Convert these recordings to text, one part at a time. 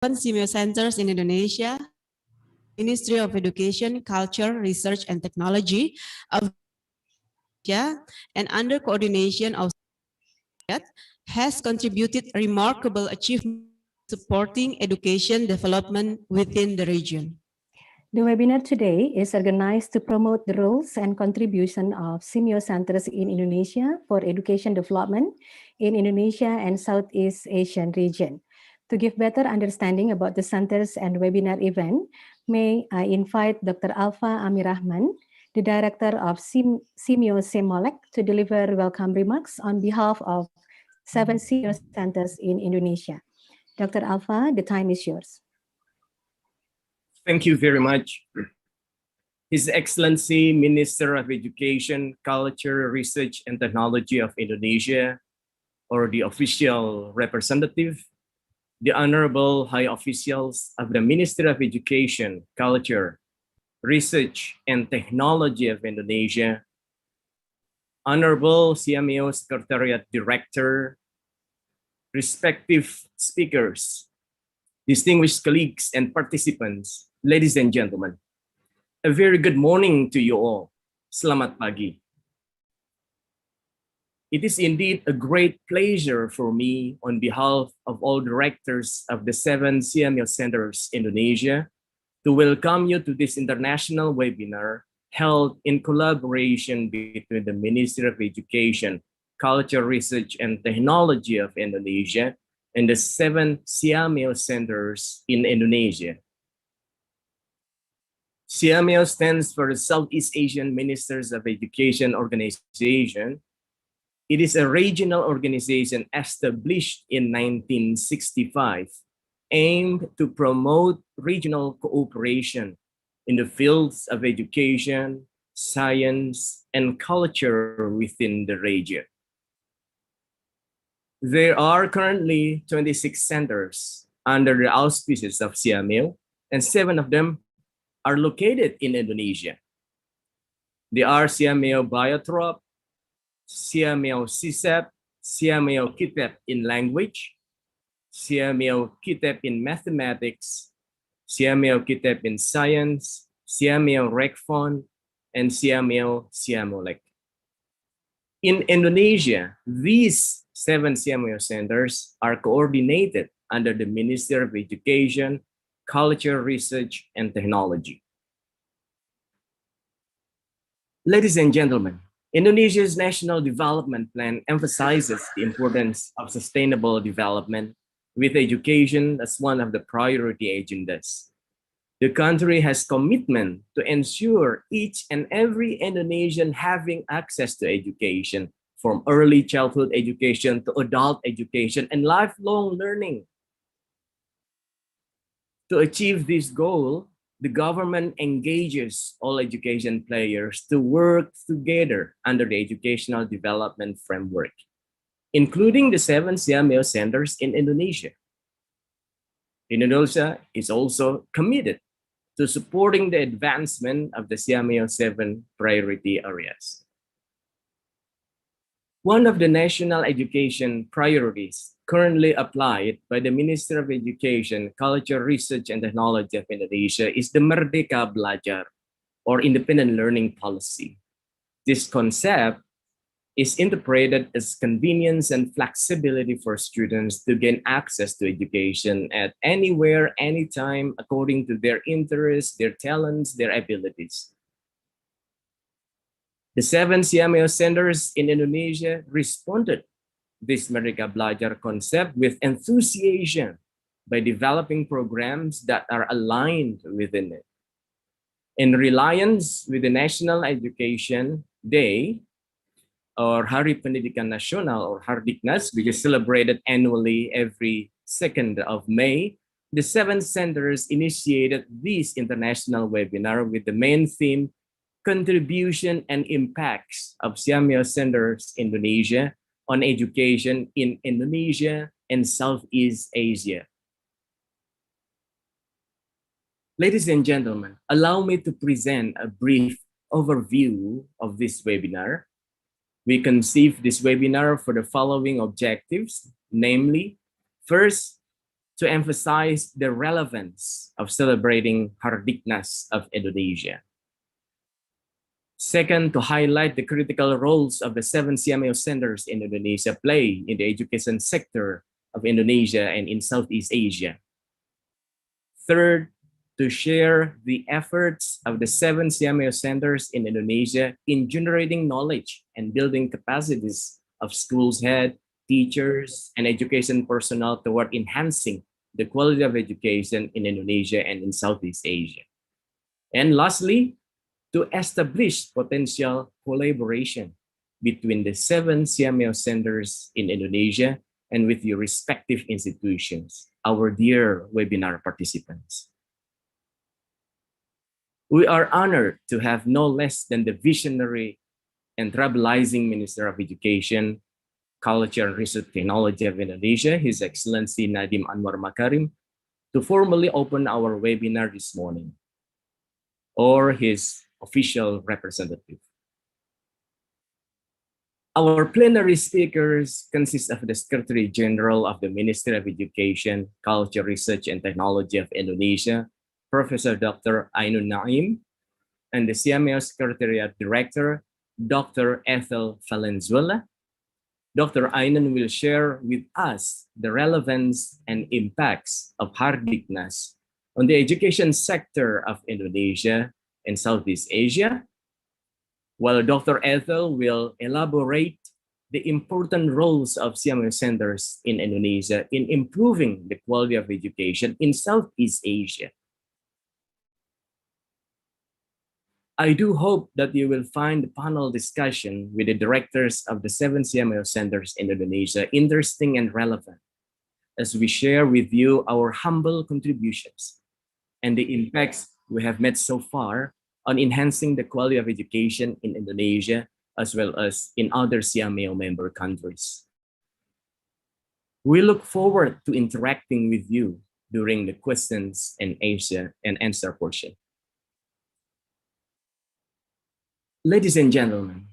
SEAMEO centers in Indonesia, Ministry of Education, Culture, Research, and Technology of Indonesia, and under coordination of has contributed remarkable achievement supporting education development within the region. The webinar today is organized to promote the roles and contribution of SEAMEO centers in Indonesia for education development in Indonesia and Southeast Asian region. To give better understanding about the centers and webinar event, may I invite Dr. Alfa Amirahman, the Director of SEAMEO Semolek, to deliver welcome remarks on behalf of 7 SEAMEO centers in Indonesia. Dr. Alfa, the time is yours. Thank you very much. His Excellency, Minister of Education, Culture, Research, and Technology of Indonesia, or the official representative, the Honorable High Officials of the Ministry of Education, Culture, Research, and Technology of Indonesia, Honorable SEAMEO Secretariat Director, respective speakers, distinguished colleagues and participants, ladies and gentlemen, a very good morning to you all. Selamat pagi. It is indeed a great pleasure for me on behalf of all directors of the 7 SEAMEO centers in Indonesia to welcome you to this international webinar held in collaboration between the Ministry of Education, Culture, Research, and Technology of Indonesia and the 7 SEAMEO centers in Indonesia. SEAMEO stands for the Southeast Asian Ministers of Education Organization. It is a regional organization established in 1965, aimed to promote regional cooperation in the fields of education, science, and culture within the region. There are currently 26 centers under the auspices of SEAMEO, and 7 of them are located in Indonesia. They are SEAMEO Biotrop, SEAMEO CSEP, SEAMEO KITEP in language, SEAMEO KITEP in mathematics, SEAMEO KITEP in science, SEAMEO RECFON, and SEAMEO Semolek. In Indonesia, these 7 SEAMEO centers are coordinated under the Ministry of Education, Culture, Research, and Technology. Ladies and gentlemen, Indonesia's National Development Plan emphasizes the importance of sustainable development with education as one of the priority agendas. The country has commitment to ensure each and every Indonesian having access to education, from early childhood education to adult education and lifelong learning. To achieve this goal, the government engages all education players to work together under the Educational Development Framework, including the 7 SEAMEO centers in Indonesia. Indonesia is also committed to supporting the advancement of the SEAMEO 7 priority areas. One of the national education priorities currently applied by the Ministry of Education, Culture, Research, and Technology of Indonesia is the Merdeka Belajar, or independent learning policy. This concept is interpreted as convenience and flexibility for students to gain access to education at anywhere, anytime, according to their interests, their talents, their abilities. The 7 SEAMEO centers in Indonesia responded this Merdeka Belajar concept with enthusiasm by developing programs that are aligned within it. In reliance with the National Education Day, or Hari Pendidikan Nasional, or Hardiknas, which is celebrated annually every 2nd of May, the 7 centers initiated this international webinar with the main theme, Contribution and Impacts of SEAMEO Centers Indonesia on Education in Indonesia and Southeast Asia. Ladies and gentlemen, allow me to present a brief overview of this webinar. We conceived this webinar for the following objectives, namely, first, to emphasize the relevance of celebrating Hardiknas of Indonesia. Second, to highlight the critical roles of the 7 SEAMEO centers in Indonesia play in the education sector of Indonesia and in Southeast Asia. Third, to share the efforts of the 7 SEAMEO centers in Indonesia in generating knowledge and building capacities of schools head, teachers, and education personnel toward enhancing the quality of education in Indonesia and in Southeast Asia. And lastly, to establish potential collaboration between the 7 SEAMEO centers in Indonesia and with your respective institutions, our dear webinar participants. We are honored to have no less than the visionary and trailblazing Minister of Education, Culture and Research Technology of Indonesia, His Excellency Nadiem Anwar Makarim, to formally open our webinar this morning, or his official representative. Our plenary speakers consist of the Secretary General of the Ministry of Education, Culture, Research and Technology of Indonesia, Professor Dr. Ainun Naim, and the SEAMEO Secretariat Director, Dr. Ethel Valenzuela. Dr. Ainun will share with us the relevance and impacts of Hardiknas on the education sector of Indonesia and Southeast Asia, while Dr. Ethel will elaborate the important roles of SEAMEO centers in Indonesia in improving the quality of education in Southeast Asia. I do hope that you will find the panel discussion with the directors of the 7 SEAMEO centers in Indonesia interesting and relevant as we share with you our humble contributions and the impacts we have made so far on enhancing the quality of education in Indonesia as well as in other SEAMEO member countries. We look forward to interacting with you during the questions and answer portion. Ladies and gentlemen,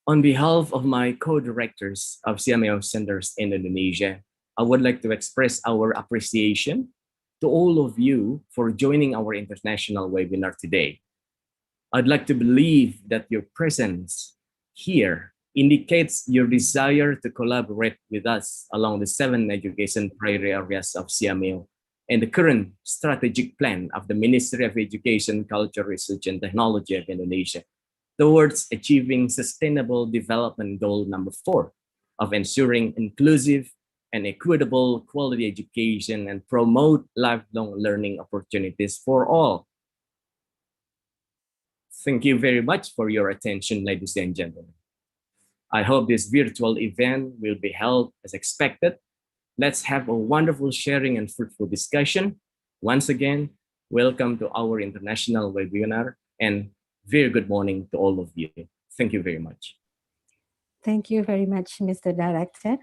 on behalf of my co-directors of SEAMEO centers in Indonesia, I would like to express our appreciation to all of you for joining our international webinar today. I'd like to believe that your presence here indicates your desire to collaborate with us along the 7 education priority areas of SEAMEO and the current strategic plan of the Ministry of Education, Culture, Research and Technology of Indonesia towards achieving Sustainable Development Goal number 4 of ensuring inclusive and equitable quality education and promote lifelong learning opportunities for all. Thank you very much for your attention, ladies and gentlemen. I hope this virtual event will be held as expected. Let's have a wonderful sharing and fruitful discussion. Once again, welcome to our international webinar and very good morning to all of you. Thank you very much. Thank you very much, Mr. Director.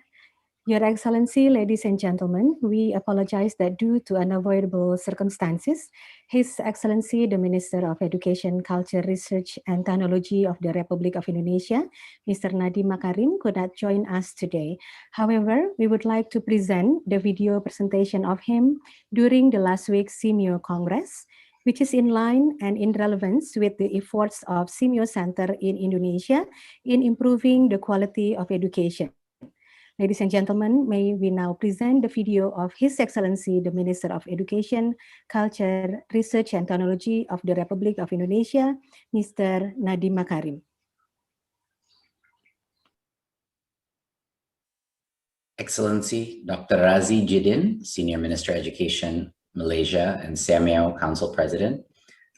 Your Excellency, ladies and gentlemen, we apologize that due to unavoidable circumstances, His Excellency, the Minister of Education, Culture, Research and Technology of the Republic of Indonesia, Mr. Nadiem Makarim, could not join us today. However, we would like to present the video presentation of him during the last week's SEAMEO Congress, which is in line and in relevance with the efforts of SEAMEO Center in Indonesia in improving the quality of education. Ladies and gentlemen, may we now present the video of His Excellency, the Minister of Education, Culture, Research and Technology of the Republic of Indonesia, Mr. Nadiem Makarim. Excellency Dr. Razi Jidin, Senior Minister Education, Malaysia and SEAMEO Council President,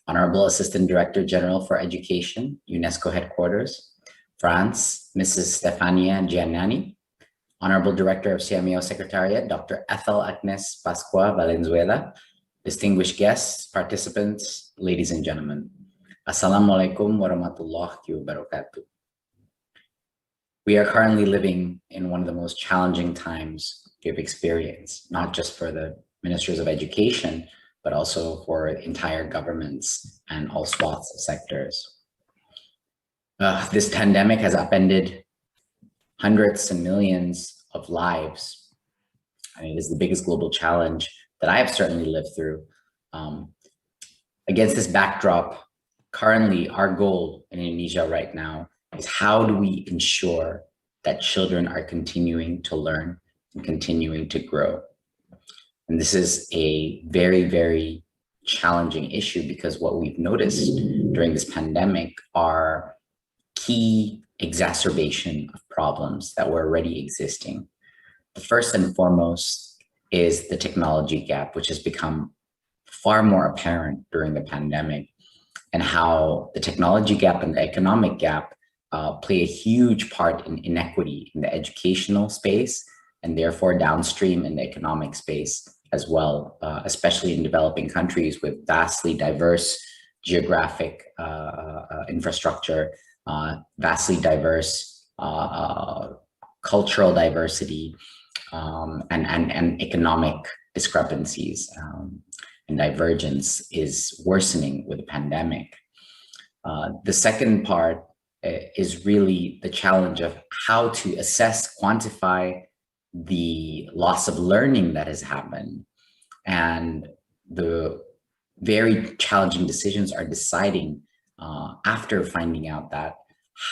Honorable Assistant Director General for Education, UNESCO Headquarters, France, Mrs. Stefania Giannani, Honorable Director of SEAMEO Secretariat, Dr. Ethel Agnes Pascua Valenzuela, distinguished guests, participants, ladies and gentlemen. Assalamualaikum warahmatullahi wabarakatuh. We are currently living in one of the most challenging times we've experienced, not just for the ministers of education, but also for entire governments and all swaths of sectors. This pandemic has upended hundreds and millions of lives And it is the biggest global challenge that I have certainly lived through. Against this backdrop, currently our goal in Indonesia right now is how do we ensure that children are continuing to learn and continuing to grow? And this is a very, very challenging issue because what we've noticed during this pandemic are key exacerbation of problems that were already existing. The first and foremost is the technology gap, which has become far more apparent during the pandemic, and how the technology gap and the economic gap play a huge part in inequity in the educational space, and therefore downstream in the economic space as well, especially in developing countries with vastly diverse geographic infrastructure, vastly diverse cultural diversity, and economic discrepancies and divergence is worsening with the pandemic. The second part is really the challenge of how to assess, quantify the loss of learning that has happened. And the very challenging decisions are deciding after finding out that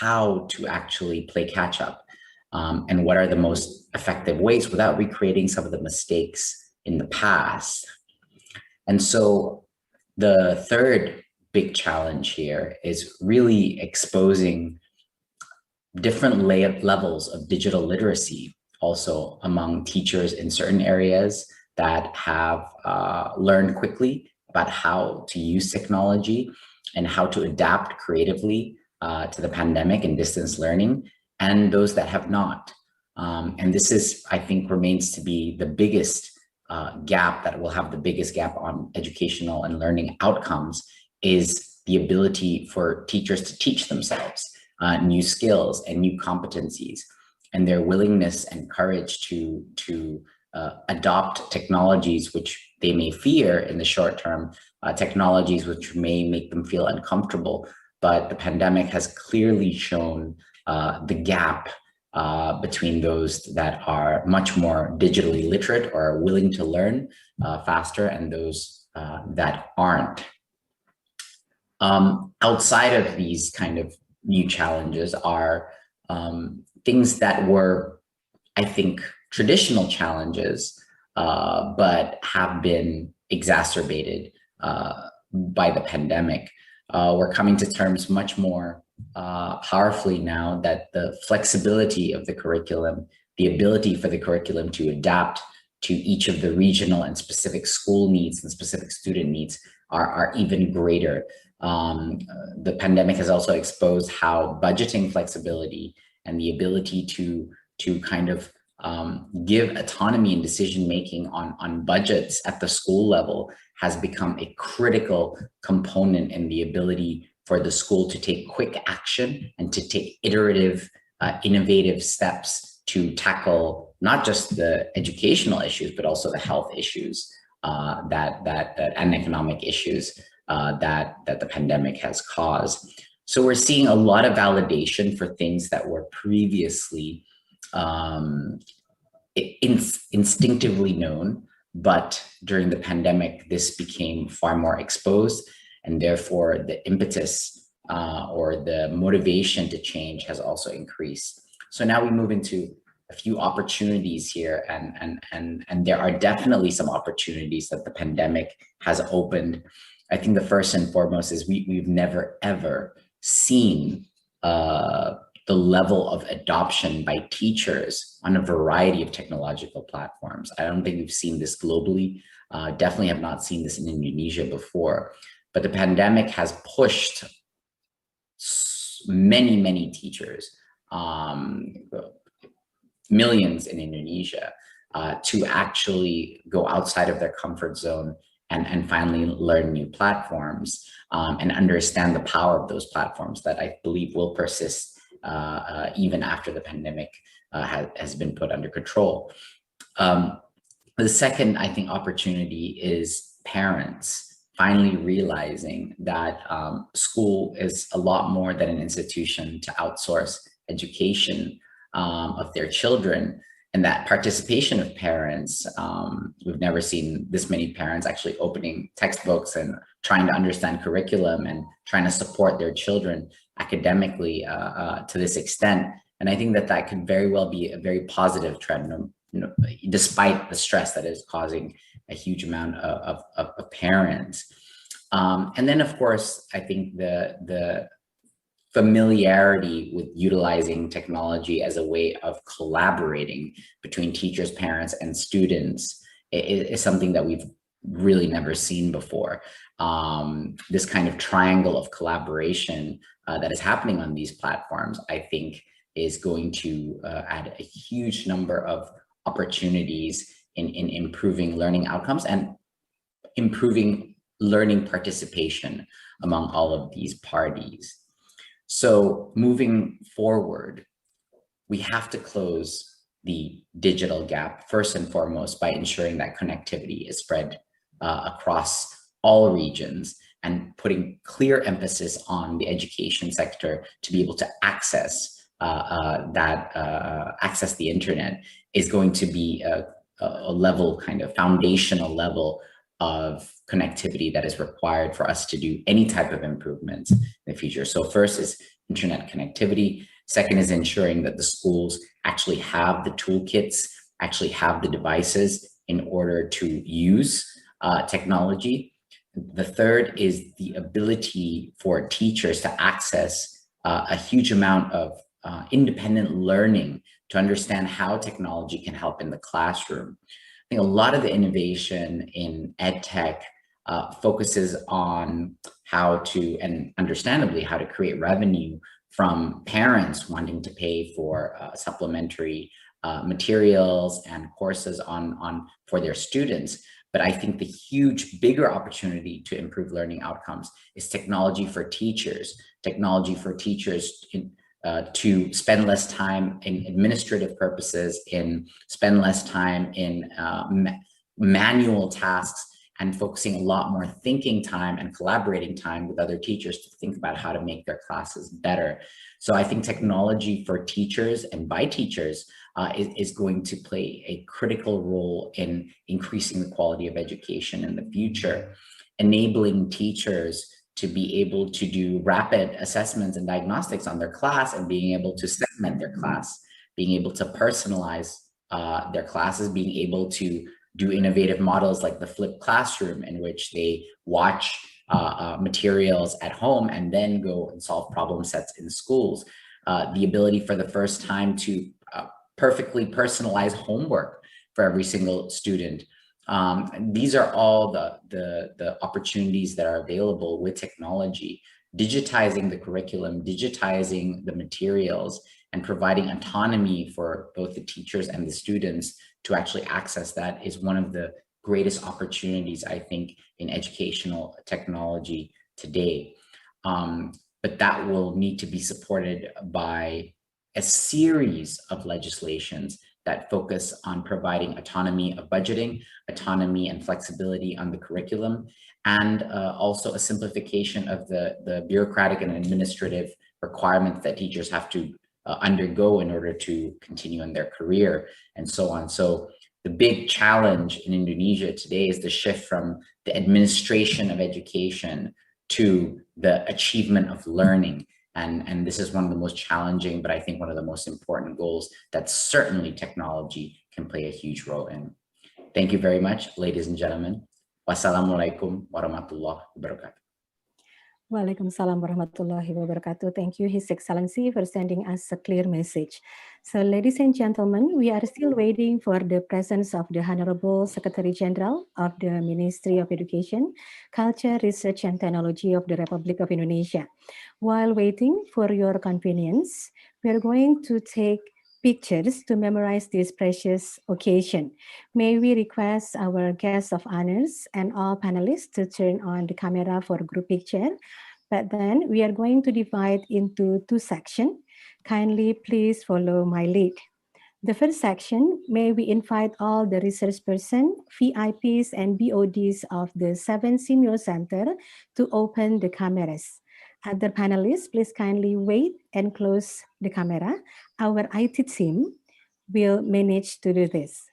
how to actually play catch up and what are the most effective ways without recreating some of the mistakes in the past. And so the third big challenge here is really exposing different levels of digital literacy also among teachers in certain areas that have learned quickly about how to use technology and how to adapt creatively to the pandemic and distance learning, and those that have not. And this is, I think, remains to be the biggest gap that will have the biggest gap on educational and learning outcomes, is the ability for teachers to teach themselves new skills and new competencies, and their willingness and courage to adopt technologies which they may fear in the short term, technologies which may make them feel uncomfortable. But the pandemic has clearly shown the gap between those that are much more digitally literate or are willing to learn faster and those that aren't. Outside of these kind of new challenges are things that were, I think, traditional challenges, but have been exacerbated by the pandemic. We're coming to terms much more powerfully now that the flexibility of the curriculum, the ability for the curriculum to adapt to each of the regional and specific school needs and specific student needs are even greater. The pandemic has also exposed how budgeting flexibility and the ability to kind of give autonomy and decision-making on budgets at the school level has become a critical component in the ability for the school to take quick action and to take iterative, innovative steps to tackle not just the educational issues, but also the health issues and economic issues that the pandemic has caused. So we're seeing a lot of validation for things that were previously instinctively known, but during the pandemic, this became far more exposed, and therefore the impetus or the motivation to change has also increased. So now we move into a few opportunities here, and there are definitely some opportunities that the pandemic has opened. I think the first and foremost is we've never ever seen the level of adoption by teachers on a variety of technological platforms. I don't think we've seen this globally. Definitely have not seen this in Indonesia before. But the pandemic has pushed many, many teachers, millions in Indonesia, to actually go outside of their comfort zone and finally learn new platforms and understand the power of those platforms that I believe will persist even after the pandemic has been put under control. The second, I think, opportunity is parents finally realizing that school is a lot more than an institution to outsource education of their children, And that participation of parents, we've never seen this many parents actually opening textbooks and trying to understand curriculum and trying to support their children academically to this extent. And I think that that could very well be a very positive trend, despite the stress that is causing a huge amount of parents. And then, of course, I think the familiarity with utilizing technology as a way of collaborating between teachers, parents, and students is something that we've really never seen before. This kind of triangle of collaboration that is happening on these platforms, I think, is going to add a huge number of opportunities in improving learning outcomes and improving learning participation among all of these parties. So moving forward, we have to close the digital gap first and foremost by ensuring that connectivity is spread across all regions and putting clear emphasis on the education sector to be able to access access the internet is going to be a level, kind of foundational level of connectivity that is required for us to do any type of improvements in the future. So first is internet connectivity. Second is ensuring that the schools actually have the toolkits, actually have the devices in order to use technology. The third is the ability for teachers to access a huge amount of independent learning to understand how technology can help in the classroom. I think a lot of the innovation in EdTech focuses on how to, and understandably, how to create revenue from parents wanting to pay for supplementary materials and courses for their students. But I think the huge, bigger opportunity to improve learning outcomes is technology for teachers. Technology for teachers to spend less time in administrative purposes, spend less time in manual tasks, and focusing a lot more thinking time and collaborating time with other teachers to think about how to make their classes better. So I think technology for teachers and by teachers is going to play a critical role in increasing the quality of education in the future, enabling teachers to be able to do rapid assessments and diagnostics on their class and being able to segment their class, being able to personalize their classes, being able to do innovative models like the flipped classroom, in which they watch materials at home and then go and solve problem sets in schools. The ability for the first time to perfectly personalize homework for every single student. These are all the opportunities that are available with technology. Digitizing the curriculum, digitizing the materials, and providing autonomy for both the teachers and the students to actually access that is one of the greatest opportunities, I think, in educational technology today. But that will need to be supported by a series of legislations that focus on providing autonomy of budgeting, autonomy and flexibility on the curriculum, and also a simplification of the bureaucratic and administrative requirements that teachers have to undergo in order to continue in their career, and so on. So the big challenge in Indonesia today is the shift from the administration of education to the achievement of learning. And this is one of the most challenging, but I think one of the most important goals that certainly technology can play a huge role in. Thank you very much, ladies and gentlemen. Wassalamualaikum warahmatullahi wabarakatuh. Waalaikumsalam warahmatullahi wabarakatuh. Thank you, His Excellency, for sending us a clear message. So, ladies and gentlemen, we are still waiting for the presence of the Honorable Secretary General of the Ministry of Education, Culture, Research and Technology of the Republic of Indonesia. While waiting for your convenience, we are going to take pictures to memorize this precious occasion. May we request our guests of honors and all panelists to turn on the camera for group picture. But then we are going to divide into two sections. Kindly please follow my lead. The first section, may we invite all the research persons, VIPs and BODs of the 7 SEAMEO Center to open the cameras. Other panelists, please kindly wait and close the camera. Our IT team will manage to do this.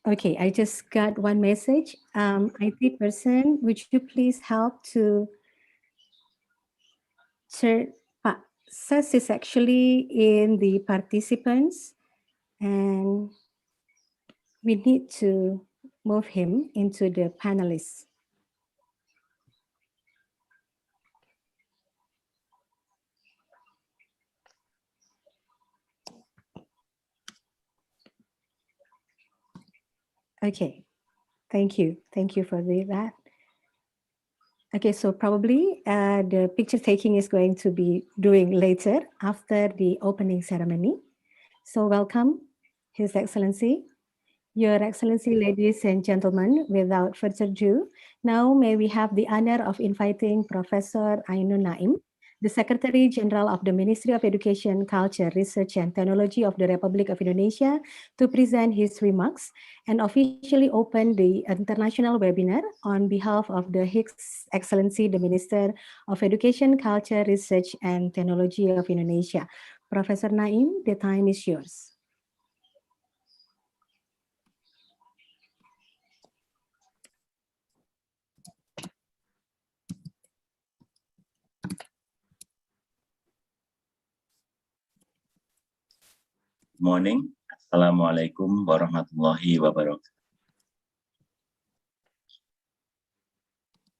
Okay, I just got one message. IT person, would you please help to share? Sas is actually in the participants, and we need to move him into the panelists. Okay, thank you. Thank you for that. Okay, so probably the picture taking is going to be doing later after the opening ceremony. So welcome, His Excellency. Your Excellency, ladies and gentlemen, without further ado, now may we have the honor of inviting Professor Ainun Naim, the Secretary General of the Ministry of Education, Culture, Research and Technology of the Republic of Indonesia, to present his remarks and officially open the international webinar on behalf of His Excellency, the Minister of Education, Culture, Research and Technology of Indonesia. Professor Naim, the time is yours. Morning. Assalamualaikum warahmatullahi wabarakatuh.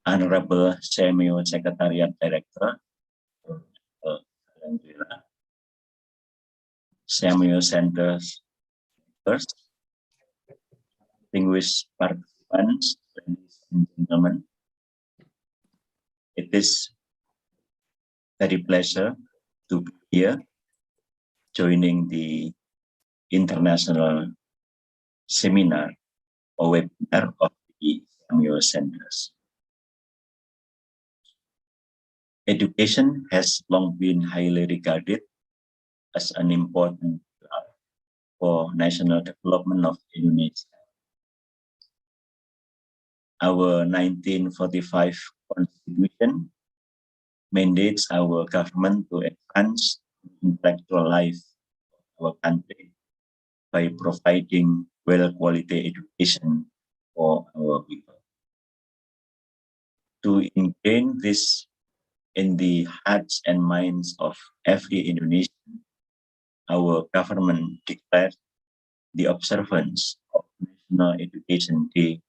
Honorable SEAMEO Secretariat Director, SEAMEO Centers, first, distinguished participants, ladies and gentlemen, it is very pleasure to be here joining the international seminar or webinar of the SEAMEO Centers. Education has long been highly regarded as an important pillar for national development of Indonesia. Our 1945 Constitution mandates our government to advance the intellectual life of our country by providing well-quality education for our people. To ingrain this in the hearts and minds of every Indonesian, our government declared the observance of National Education Day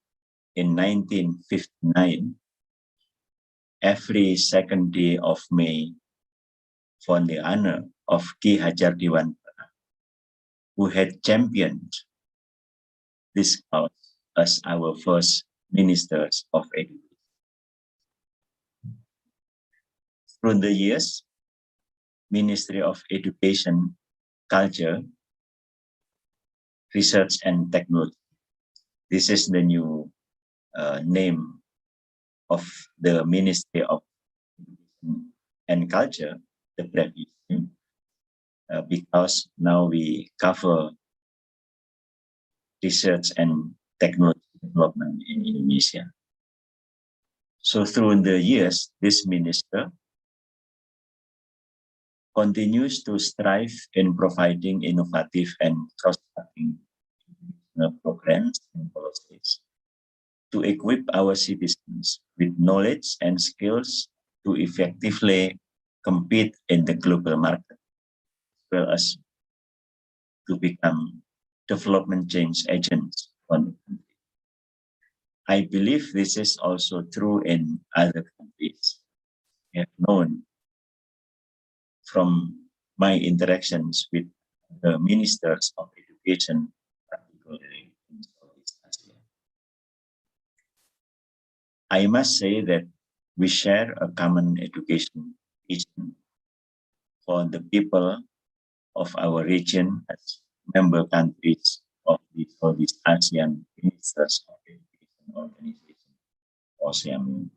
in 1959, every second day of May, for the honor of Ki Hajar Dewantara, who had championed this cause as our first ministers of education. Through the years, Ministry of Education, Culture, Research and Technology. This is the new name of the Ministry of Education and Culture, the previous name, because now we cover research and technology development in Indonesia. So through the years, this minister continues to strive in providing innovative and cross-cutting programs and policies to equip our citizens with knowledge and skills to effectively compete in the global market, as well as to become development change agents for the country. I believe this is also true in other countries. I have known from my interactions with the ministers of education, particularly in Southeast Asia. I must say that we share a common education vision for the people of our region as member countries of the Southeast Asian Ministers of Education Organization, or SEAMEO.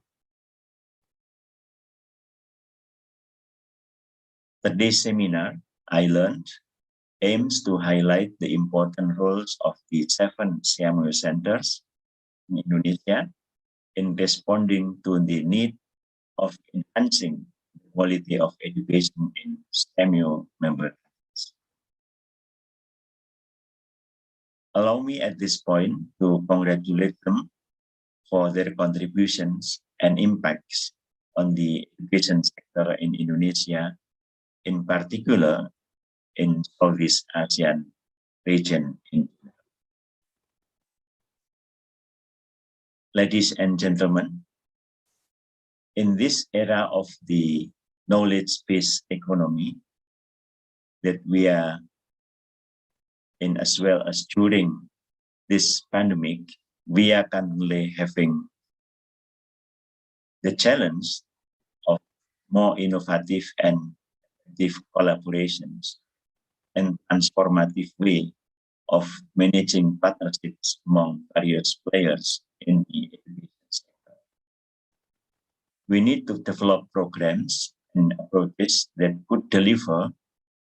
Today's seminar, I learned, aims to highlight the important roles of the 7 SEAMEO centers in Indonesia in responding to the need of enhancing the quality of education in SEAMEO member countries. Allow me at this point to congratulate them for their contributions and impacts on the education sector in Indonesia, in particular in Southeast Asian region. Ladies and gentlemen, in this era of the knowledge-based economy that we are in, as well as during this pandemic, we are currently having the challenge of more innovative and effective collaborations and transformative way of managing partnerships among various players in the education sector. We need to develop programs and approaches that could deliver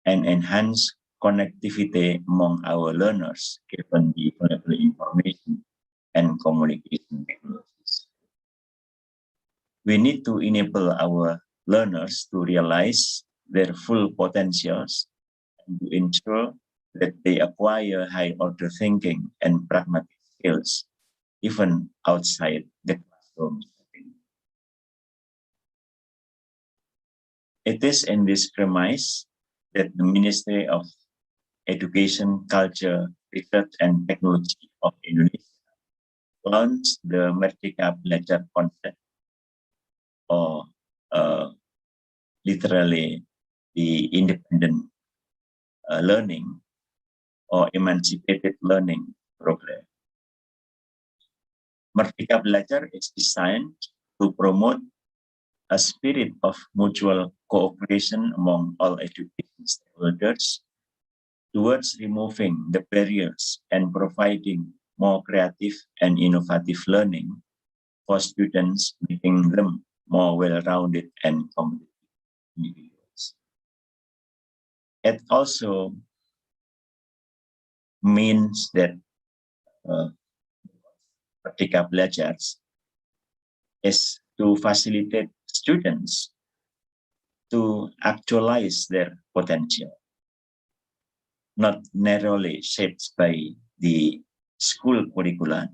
and enhance connectivity among our learners given the available information and communication technologies. We need to enable our learners to realize their full potentials and to ensure that they acquire high-order thinking and pragmatic skills, even outside the classroom setting. It is in this premise that the Ministry of Education, Culture, Research and Technology of Indonesia launched the Merdeka Belajar concept, or literally the independent learning or emancipated learning program. Merdeka Belajar is designed to promote a spirit of mutual cooperation among all education stakeholders towards removing the barriers and providing more creative and innovative learning for students, making them more well-rounded and competitive individuals. It also means that Merdeka Belajar is to facilitate students to actualize their potential, not narrowly shaped by the school curricula.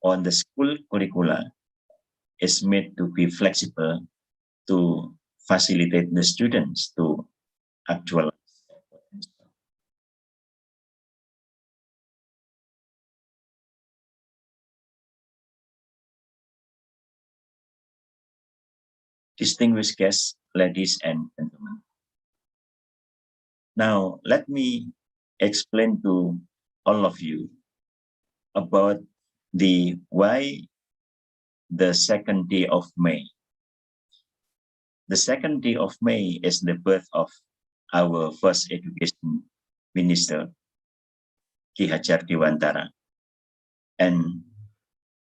On the school curricula is made to be flexible to facilitate the students to actualize their potential. Distinguished guests, ladies and gentlemen. Now, let me explain to all of you about the why the second day of May. The second day of May is the birth of our first education minister, Ki Hajar Dewantara, and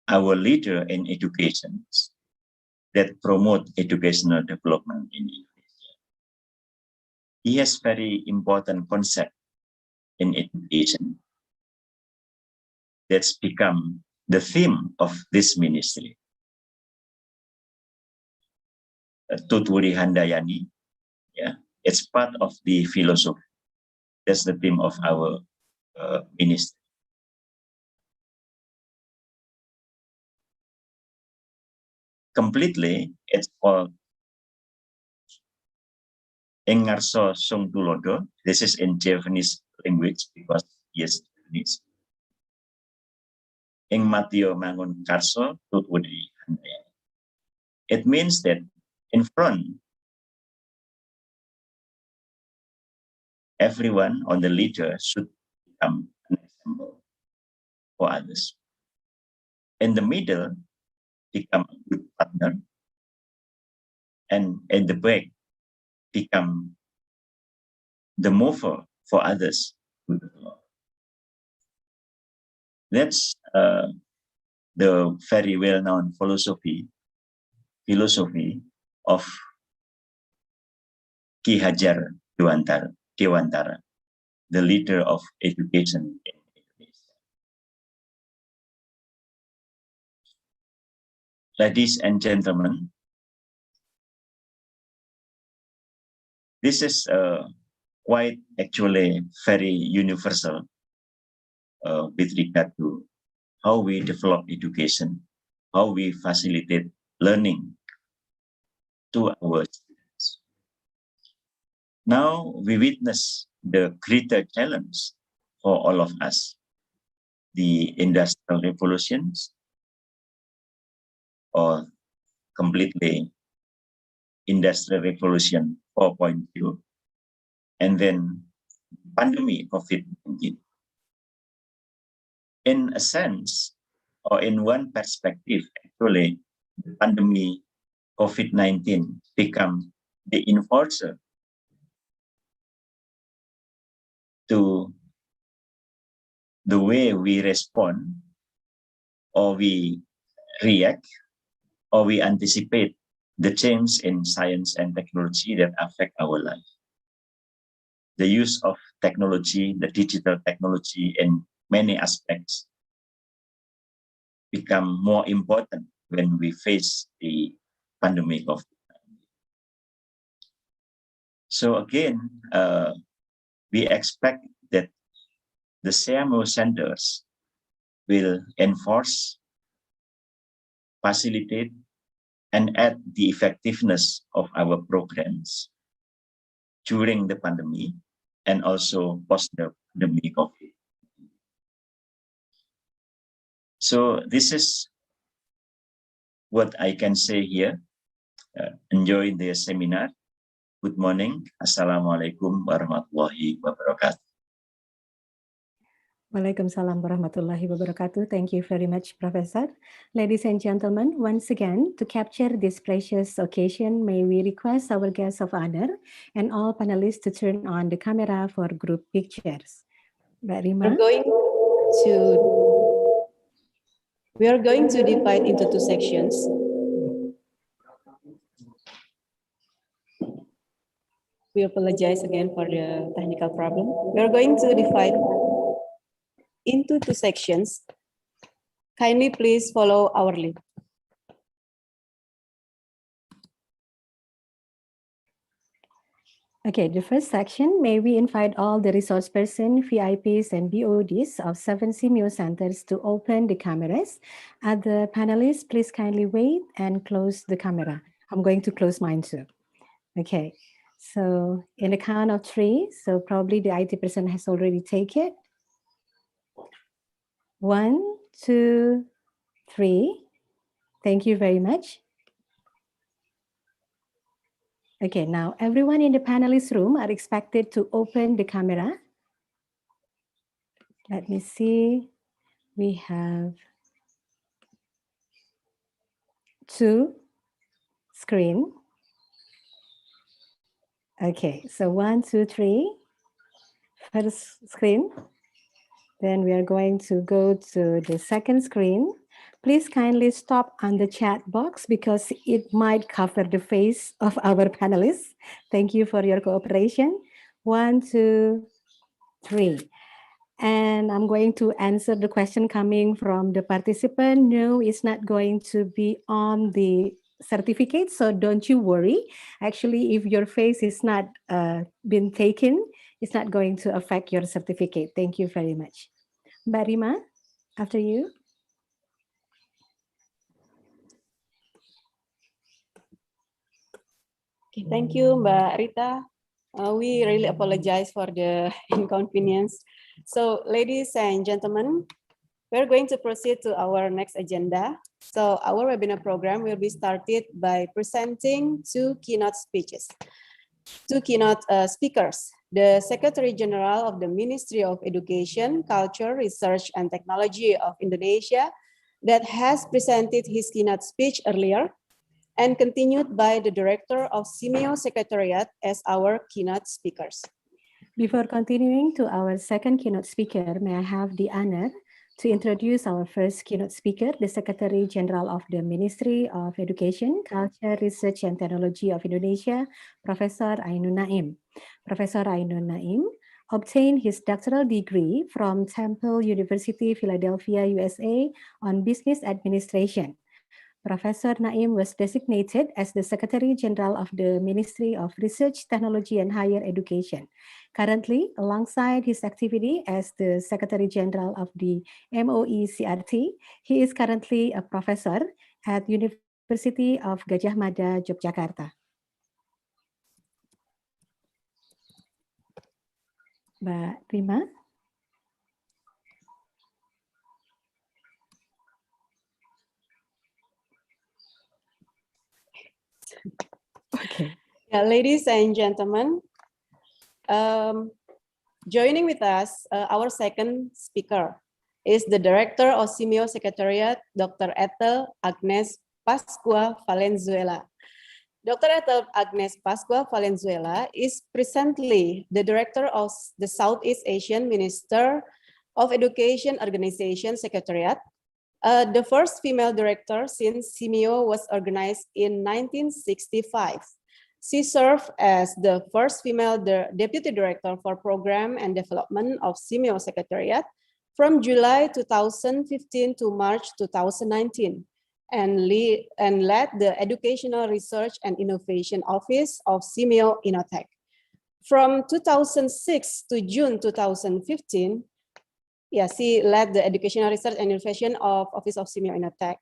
our leader in education that promote educational development in Indonesia. He has very important concept in education that's become the theme of this ministry. Tuturi Handayani, yeah, it's part of the philosophy. That's the theme of our ministry. Completely, it's called Engarso Sungtulodo. This is in Javanese language because he is Javanese. Ing Matio Mangun Karso Tuturi Handayani. It means that in front, everyone on the leader should become an example for others. In the middle, become a good partner, and in the back, become the mover for others to develop. That's the very well-known philosophy of Ki Hajar Dewantara, the leader of education in Indonesia. Ladies and gentlemen, This is quite actually very universal with regard to how we develop education, how we facilitate learning to our students. Now we witness the greater challenge for all of us, the industrial revolutions, or completely industrial revolution 4.0, and then pandemic COVID-19. In a sense, or in one perspective, actually, the pandemic COVID-19 become the enforcer to the way we respond, or we react, or we anticipate the change in science and technology that affect our life. The use of technology, the digital technology in many aspects become more important when we face the pandemic of COVID-19. So again, we expect that the SEAMEO centers will enforce, facilitate, and add the effectiveness of our programs during the pandemic and also post the pandemic of it. So this is what I can say here. Enjoy the seminar. Good morning. Assalamualaikum warahmatullahi wabarakatuh. Waalaikumsalam warahmatullahi wabarakatuh. Thank you very much, Professor. Ladies and gentlemen, once again, to capture this precious occasion, may we request our guests of honor and all panelists to turn on the camera for group pictures. Mbak Rima? We are going to divide into two sections. We apologize again for the technical problem. We are going to divide into two sections. Kindly please follow our lead. Okay, the first section, may we invite all the resource persons, VIPs, and BODs of 7 SEAMEO centers to open the cameras. Other panelists, please kindly wait and close the camera. I'm going to close mine too. Okay, so in the count of 3, so probably the IT person has already taken it. 1, 2, 3. Thank you very much. Okay, now everyone in the panelist room are expected to open the camera. Let me see. We have 2 screens. Okay, so 1, 2, 3. First screen. Then we are going to go to the second screen. Please kindly stop on the chat box because it might cover the face of our panelists. Thank you for your cooperation. 1, 2, 3. And I'm going to answer the question coming from the participant. No, it's not going to be on the certificate, so don't you worry. Actually, if your face is not been taken, it's not going to affect your certificate. Thank you very much. Mbak Rima, after you. Okay, thank you, Mbak Rita. We really apologize for the inconvenience. So, ladies and gentlemen, we're going to proceed to our next agenda. So, our webinar program will be started by presenting 2 keynote speeches. 2 keynote speakers. The Secretary General of the Ministry of Education, Culture, Research, and Technology of Indonesia that has presented his keynote speech earlier, and continued by the Director of SEAMEO Secretariat as our keynote speakers. Before continuing to our second keynote speaker, may I have the honor to introduce our first keynote speaker, the Secretary General of the Ministry of Education, Culture, Research, and Technology of Indonesia, Professor Ainun Naim. Professor Ainun Naim obtained his doctoral degree from Temple University, Philadelphia, USA on Business Administration. Professor Naim was designated as the Secretary General of the Ministry of Research, Technology and Higher Education. Currently, alongside his activity as the Secretary General of the MOE-CRT, he is currently a professor at University of Gadjah Mada, Yogyakarta. Mbak Rima. Okay. Yeah, ladies and gentlemen, joining with us, our second speaker is the Director of SEAMEO Secretariat, Dr. Ethel Agnes Pascua Valenzuela. Dr. Ethel Agnes Pascua Valenzuela is presently the Director of the Southeast Asian Minister of Education Organization Secretariat, the first female director since SEAMEO was organized in 1965. She served as the first female deputy director for program and development of SEAMEO Secretariat from July 2015 to March 2019, and led the Educational Research and Innovation Office of SEAMEO Innotech. From 2006 to June 2015, she led the Educational Research and Innovation of Office of SEAMEO Innotech.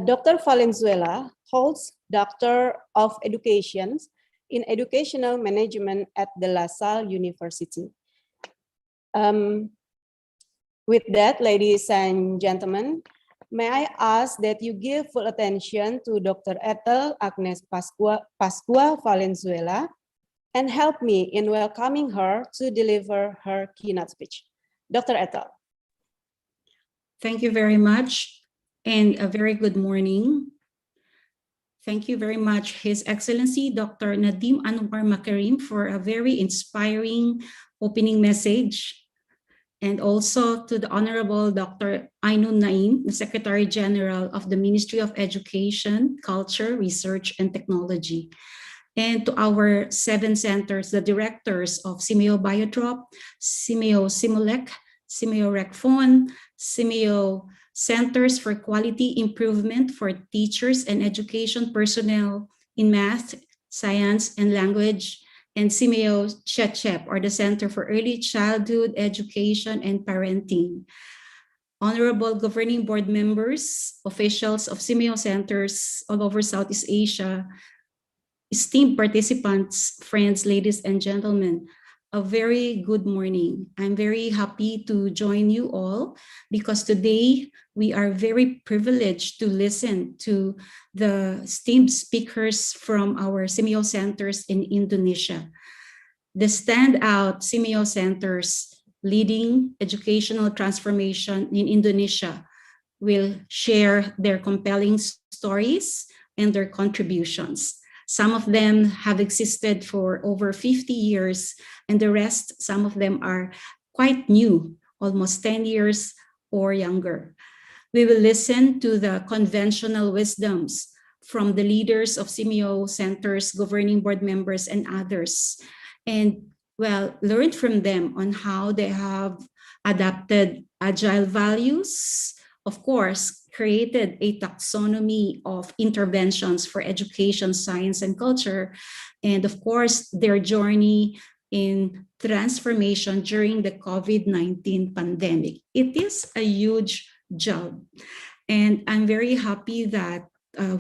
Dr. Valenzuela holds Doctor of Education in Educational Management at the La Salle University. With that, ladies and gentlemen, may I ask that you give full attention to Dr. Ethel Agnes Pascua Valenzuela and help me in welcoming her to deliver her keynote speech. Dr. Ethel. Thank you very much, and a very good morning. Thank you very much, His Excellency Dr. Nadim Anwar Makarim, for a very inspiring opening message, and also to the Honorable Dr. Ainun Naim, the Secretary General of the Ministry of Education, Culture, Research, and Technology, and to our 7 centers, the directors of SEAMEO Biodrop, SEAMEO Simulec, SEAMEO RecFon, SEAMEO Centers for Quality Improvement for Teachers and Education Personnel in Math, Science, and Language, and SEAMEO CHECHEP, or the Center for Early Childhood Education and Parenting. Honorable Governing Board members, officials of SEAMEO centers all over Southeast Asia, esteemed participants, friends, ladies and gentlemen, a very good morning. I'm very happy to join you all because today we are very privileged to listen to the esteemed speakers from our SEAMEO centers in Indonesia. The standout SEAMEO centers leading educational transformation in Indonesia will share their compelling stories and their contributions. Some of them have existed for over 50 years, and the rest, some of them are quite new, almost 10 years or younger. We will listen to the conventional wisdoms from the leaders of SEAMEO centers, governing board members, and others, and learn from them on how they have adapted agile values, of course, created a taxonomy of interventions for education, science, and culture, and of course, their journey in transformation during the COVID-19 pandemic. It is a huge job, and I'm very happy that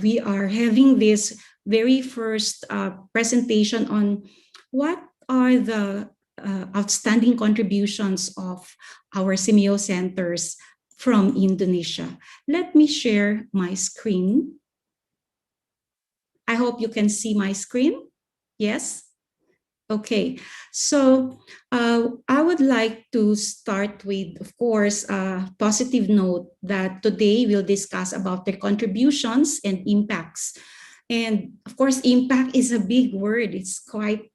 we are having this very first presentation on what are the outstanding contributions of our SEAMEO centers from Indonesia. Let me share my screen. I hope you can see my screen. Yes? Okay, so I would like to start with, of course, a positive note that today we'll discuss about their contributions and impacts. And of course, impact is a big word. It's quite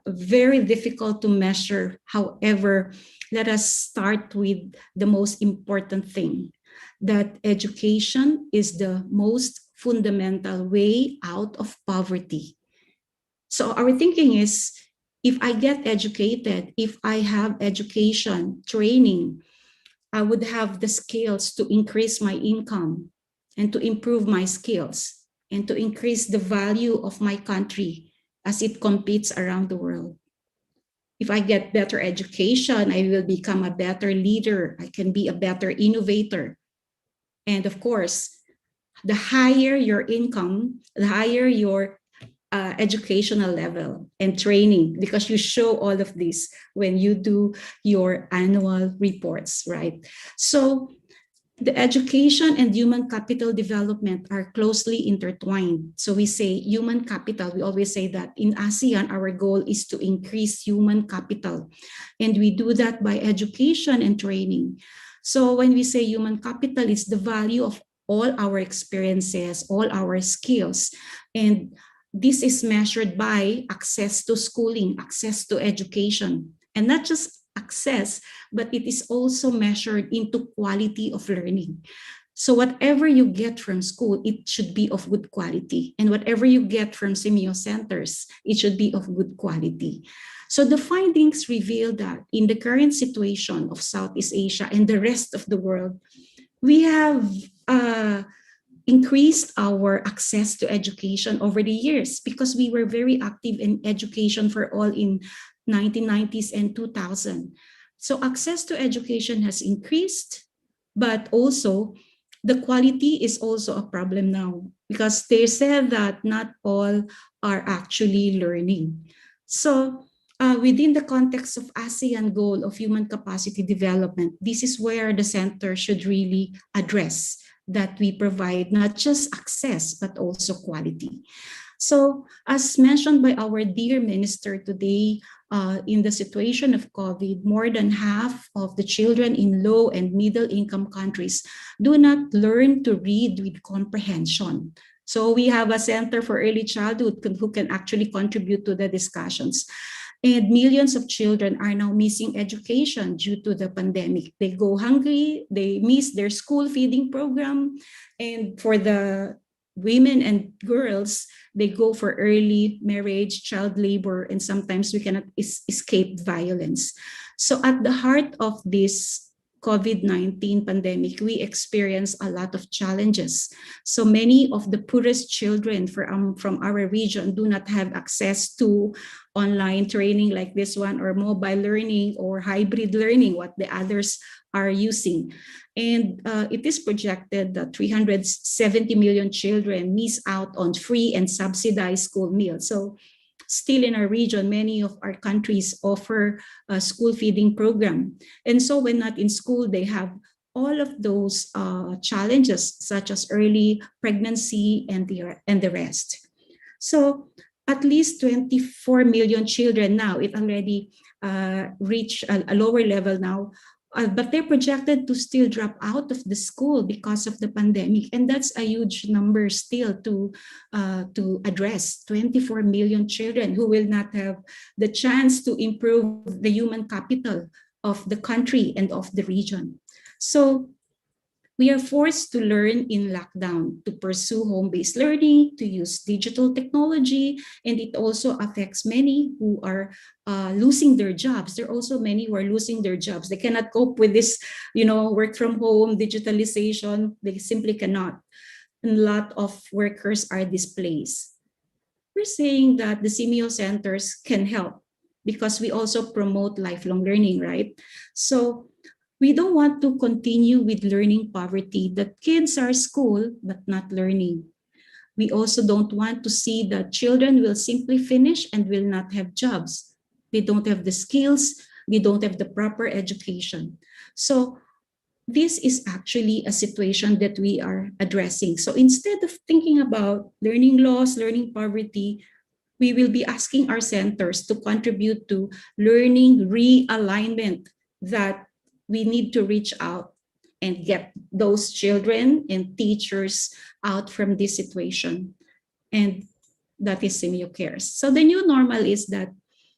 very difficult to measure. However, let us start with the most important thing, that education is the most fundamental way out of poverty. So our thinking is, if I get educated, if I have education, training, I would have the skills to increase my income. and to improve my skills and to increase the value of my country as it competes around the world. If I get better education, I will become a better leader. I can be a better innovator. And of course, the higher your income, the higher your educational level and training, because you show all of this when you do your annual reports, right? So the education and human capital development are closely intertwined. So we say human capital, we always say that in ASEAN, our goal is to increase human capital. And we do that by education and training. So when we say human capital, it's the value of all our experiences, all our skills. And this is measured by access to schooling, access to education, and not just access, but it is also measured into quality of learning. So whatever you get from school, it should be of good quality. And whatever you get from SEAMEO centers, it should be of good quality. So the findings reveal that in the current situation of Southeast Asia and the rest of the world, we have increased our access to education over the years because we were very active in education for all in 1990s and 2000. So access to education has increased, but also the quality is also a problem now because they said that not all are actually learning. So within the context of ASEAN goal of human capacity development, this is where the center should really address that we provide not just access, but also quality. So as mentioned by our dear minister today, in the situation of COVID, more than half of the children in low and middle income countries do not learn to read with comprehension. So we have a Center for Early Childhood who can actually contribute to the discussions. And millions of children are now missing education due to the pandemic. They go hungry, they miss their school feeding program. And for the women and girls, they go for early marriage, child labor, and sometimes we cannot escape violence. So at the heart of this COVID-19 pandemic, we experience a lot of challenges. So many of the poorest children from our region do not have access to online training like this one, or mobile learning or hybrid learning, what the others are using. And it is projected that 370 million children miss out on free and subsidized school meals. So still in our region, many of our countries offer a school feeding program. And so when not in school, they have all of those challenges such as early pregnancy and the rest. So at least 24 million children now, it already reached a lower level now, but they're projected to still drop out of the school because of the pandemic. And that's a huge number still to address. 24 million children who will not have the chance to improve the human capital of the country and of the region. So we are forced to learn in lockdown, to pursue home-based learning, to use digital technology, and it also affects many who are losing their jobs. There are also many who are losing their jobs. They cannot cope with this, work from home, digitalization. They simply cannot. And a lot of workers are displaced. We're saying that the SEAMEO centers can help because we also promote lifelong learning, right? So we don't want to continue with learning poverty, that kids are school but not learning. We also don't want to see that children will simply finish and will not have jobs. They don't have the skills, they don't have the proper education. So this is actually a situation that we are addressing. So instead of thinking about learning loss, learning poverty, we will be asking our centers to contribute to learning realignment, that we need to reach out and get those children and teachers out from this situation. And that is SEAMEO Cares. So the new normal is that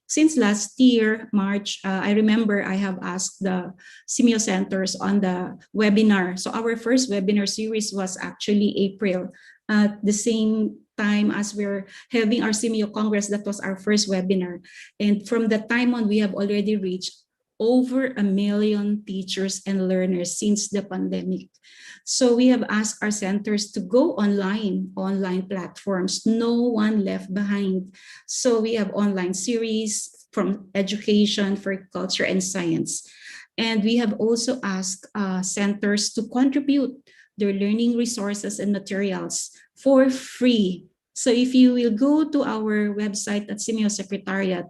since last year, March, I remember I have asked the SEAMEO centers on the webinar. So our first webinar series was actually April, at the same time as we're having our SEAMEO Congress. That was our first webinar. And from that time on, we have already reached over 1 million teachers and learners since the pandemic. So we have asked our centers to go online platforms, no one left behind. So we have online series from education for culture and science. And we have also asked centers to contribute their learning resources and materials for free. So if you will go to our website at SEAMEO Secretariat,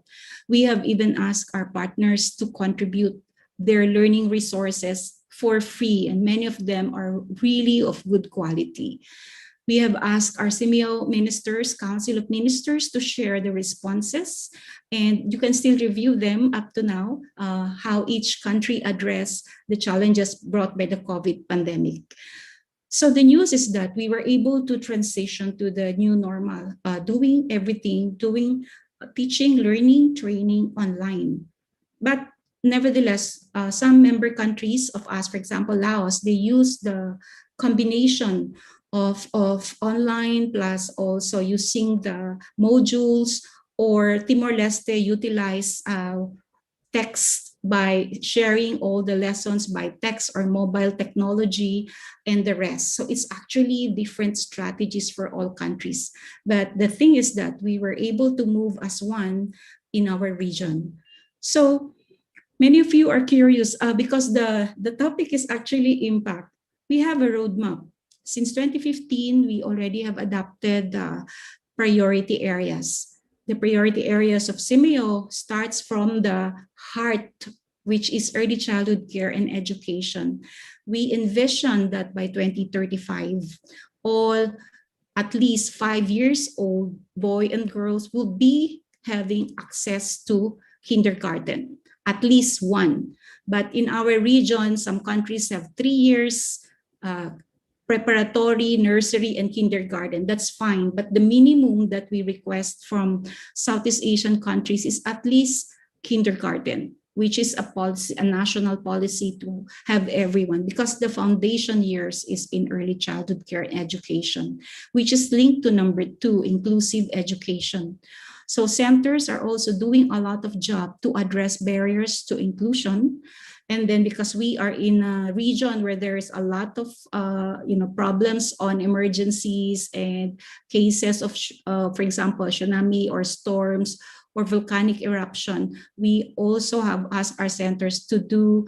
we have even asked our partners to contribute their learning resources for free, and many of them are really of good quality. We have asked our SEAMEO ministers, Council of Ministers, to share the responses, and you can still review them up to now, how each country addressed the challenges brought by the COVID pandemic. So the news is that we were able to transition to the new normal, doing everything, teaching, learning, training online. But nevertheless, some member countries of us, for example, Laos, they use the combination of online plus also using the modules, or Timor-Leste utilize text by sharing all the lessons by text or mobile technology and the rest. So it's actually different strategies for all countries. But the thing is that we were able to move as one in our region. So many of you are curious because the topic is actually impact. We have a roadmap. Since 2015, we already have adopted priority areas. The priority areas of SEAMEO starts from the heart, which is early childhood care and education. We envision that by 2035, all at least 5 years old boy and girls will be having access to kindergarten, at least one. But in our region, some countries have 3 years, preparatory, nursery, and kindergarten. That's fine. But the minimum that we request from Southeast Asian countries is at least kindergarten, which is a policy, a national policy to have everyone, because the foundation years is in early childhood care and education, which is linked to number 2, inclusive education. So centers are also doing a lot of job to address barriers to inclusion. And then because we are in a region where there is a lot of problems on emergencies and cases of, for example, tsunami or storms or volcanic eruption, we also have asked our centers to do,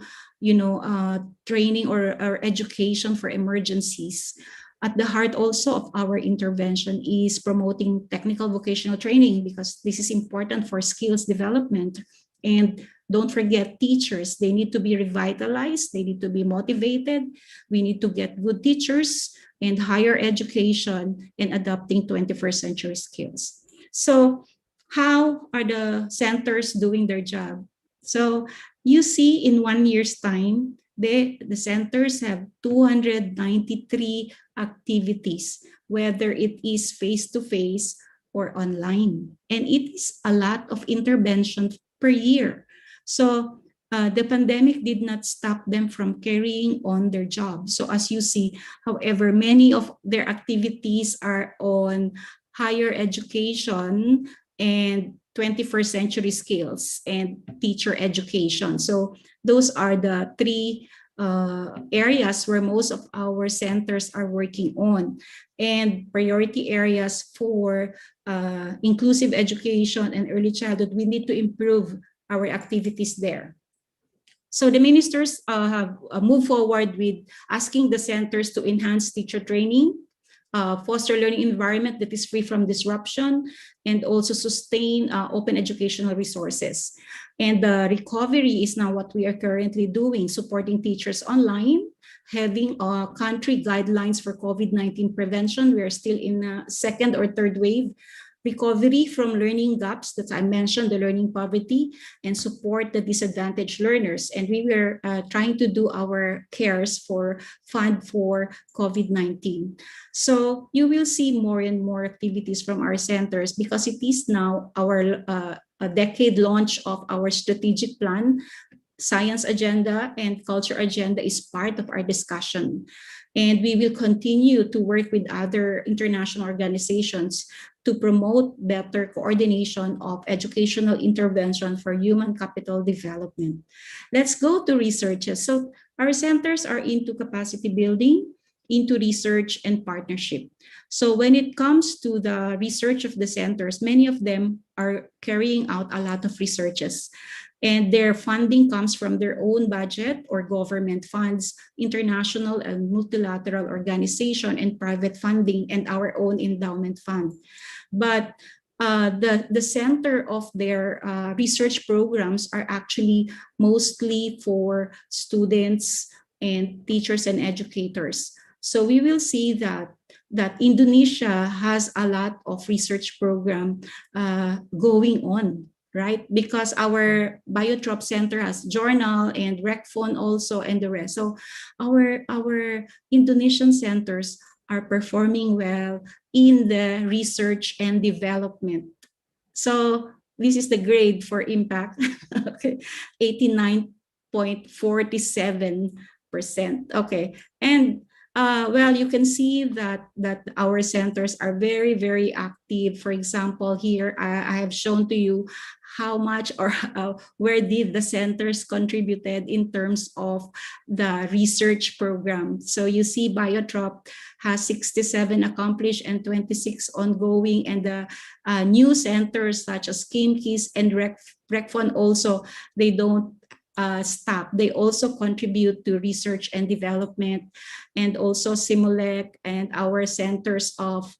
training or education for emergencies. At the heart also of our intervention is promoting technical vocational training, because this is important for skills development. And don't forget teachers, they need to be revitalized, they need to be motivated. We need to get good teachers and higher education and adopting 21st century skills. So how are the centers doing their job? So you see in 1 year's time, the centers have 293 activities, whether it is face-to-face or online. And it is a lot of intervention per year. So the pandemic did not stop them from carrying on their job. So as you see, however, many of their activities are on higher education and 21st century skills and teacher education. So those are the 3 areas where most of our centers are working on. And priority areas for inclusive education and early childhood, we need to improve our activities there. So the ministers have moved forward with asking the centers to enhance teacher training, foster learning environment that is free from disruption, and also sustain open educational resources. And the recovery is now what we are currently doing, supporting teachers online, having country guidelines for COVID-19 prevention. We are still in a 2nd or 3rd wave. Recovery from learning gaps that I mentioned, the learning poverty, and support the disadvantaged learners. And we were trying to do our cares for fund for COVID-19. So you will see more and more activities from our centers, because it is now our a decade launch of our strategic plan. Science agenda and culture agenda is part of our discussion. And we will continue to work with other international organizations to promote better coordination of educational intervention for human capital development. Let's go to researches. So our centers are into capacity building, into research and partnership. So when it comes to the research of the centers, many of them are carrying out a lot of researches, and their funding comes from their own budget or government funds, international and multilateral organization, and private funding, and our own endowment fund. But the center of their research programs are actually mostly for students and teachers and educators. So we will see that Indonesia has a lot of research program going on, right? Because our Biotrop Center has journal and RecFon also and the rest. So our Indonesian centers are performing well in the research and development. So this is the grade for impact, okay, 89.47%. Okay, and well, you can see that our centers are very, very active. For example, here I have shown to you how much or where did the centers contributed in terms of the research program. So you see Biotrop has 67 accomplished and 26 ongoing, and the new centers such as KIMKIS and RecFon also, they don't stop. They also contribute to research and development, and also Simulec and our centers of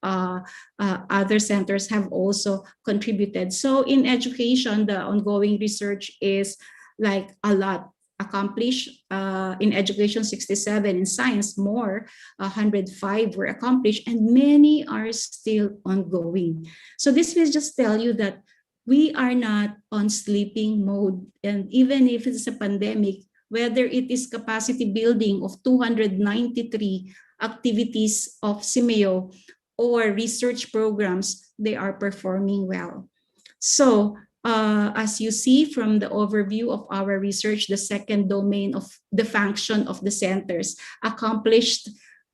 other centers have also contributed. So in education, the ongoing research is like a lot accomplished. In education, 67, in science more, 105 were accomplished, and many are still ongoing. So this will just tell you that we are not on sleeping mode. And even if it's a pandemic, whether it is capacity building of 293 activities of SEAMEO or research programs, they are performing well. So as you see from the overview of our research, the second domain of the function of the centers accomplished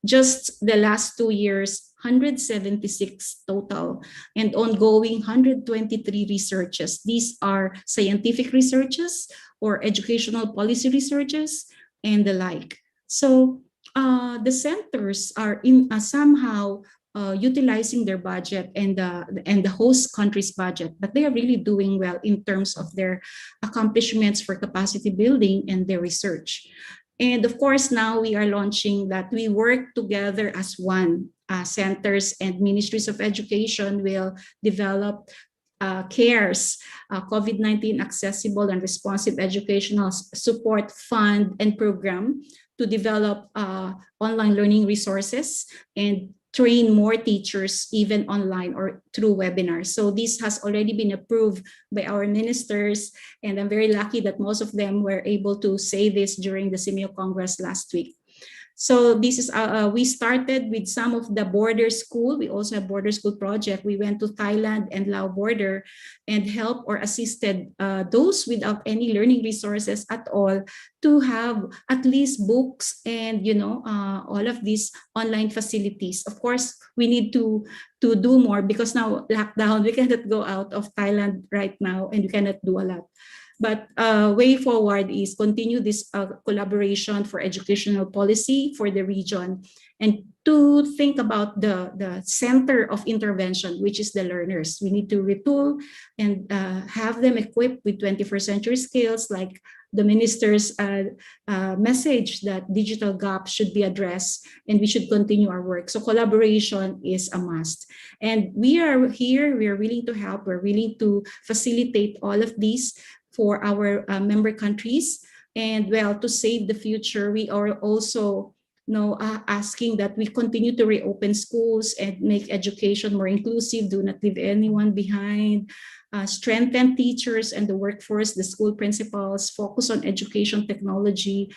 just the last 2 years, 176 total, and ongoing 123 researches. These are scientific researches or educational policy researches and the like. So the centers are in somehow utilizing their budget and the host country's budget, but they are really doing well in terms of their accomplishments for capacity building and their research. And of course, now we are launching that we work together as one. Centers and ministries of education will develop CARES, COVID-19 Accessible and Responsive Educational Support Fund and Program to develop online learning resources and train more teachers even online or through webinars. So this has already been approved by our ministers, and I'm very lucky that most of them were able to say this during the SEAMEO Congress last week. So this is we started with some of the border school. We also have border school project. We went to Thailand and Laos border and helped or assisted those without any learning resources at all to have at least books and all of these online facilities. Of course, we need to do more because now lockdown, we cannot go out of Thailand right now and we cannot do a lot. But way forward is continue this collaboration for educational policy for the region and to think about the center of intervention, which is the learners. We need to retool and have them equipped with 21st century skills, like the minister's message that digital gaps should be addressed and we should continue our work. So collaboration is a must. And we are here, we are willing to help, we're willing to facilitate all of these for our member countries. And well, to save the future, we are also asking that we continue to reopen schools and make education more inclusive, do not leave anyone behind, strengthen teachers and the workforce, the school principals, focus on education technology,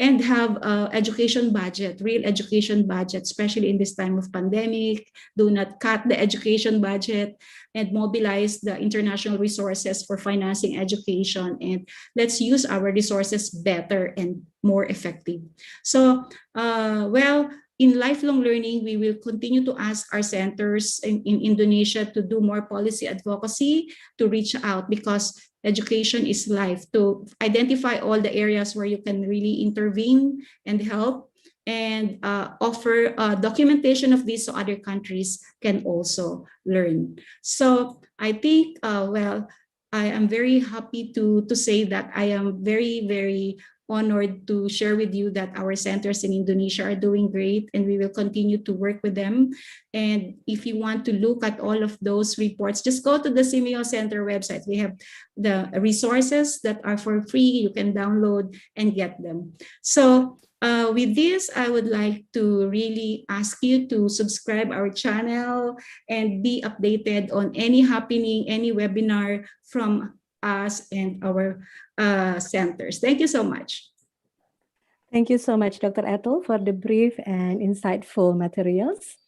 and have education budget, real education budget, especially in this time of pandemic. Do not cut the education budget and mobilize the international resources for financing education. And let's use our resources better and more effective. So, well, in lifelong learning, we will continue to ask our centers in Indonesia to do more policy advocacy, to reach out, because education is life, to identify all the areas where you can really intervene and help, and offer documentation of this so other countries can also learn. So I think, well, I am very happy to say that I am very, very honored to share with you that our centers in Indonesia are doing great, and we will continue to work with them. And if you want to look at all of those reports, just go to the SEAMEO Center website. We have the resources that are for free. You can download and get them. So with this, I would like to really ask you to subscribe our channel and be updated on any happening, any webinar from us and our centers. Thank you so much. Thank you so much, Dr. Ethel, for the brief and insightful materials.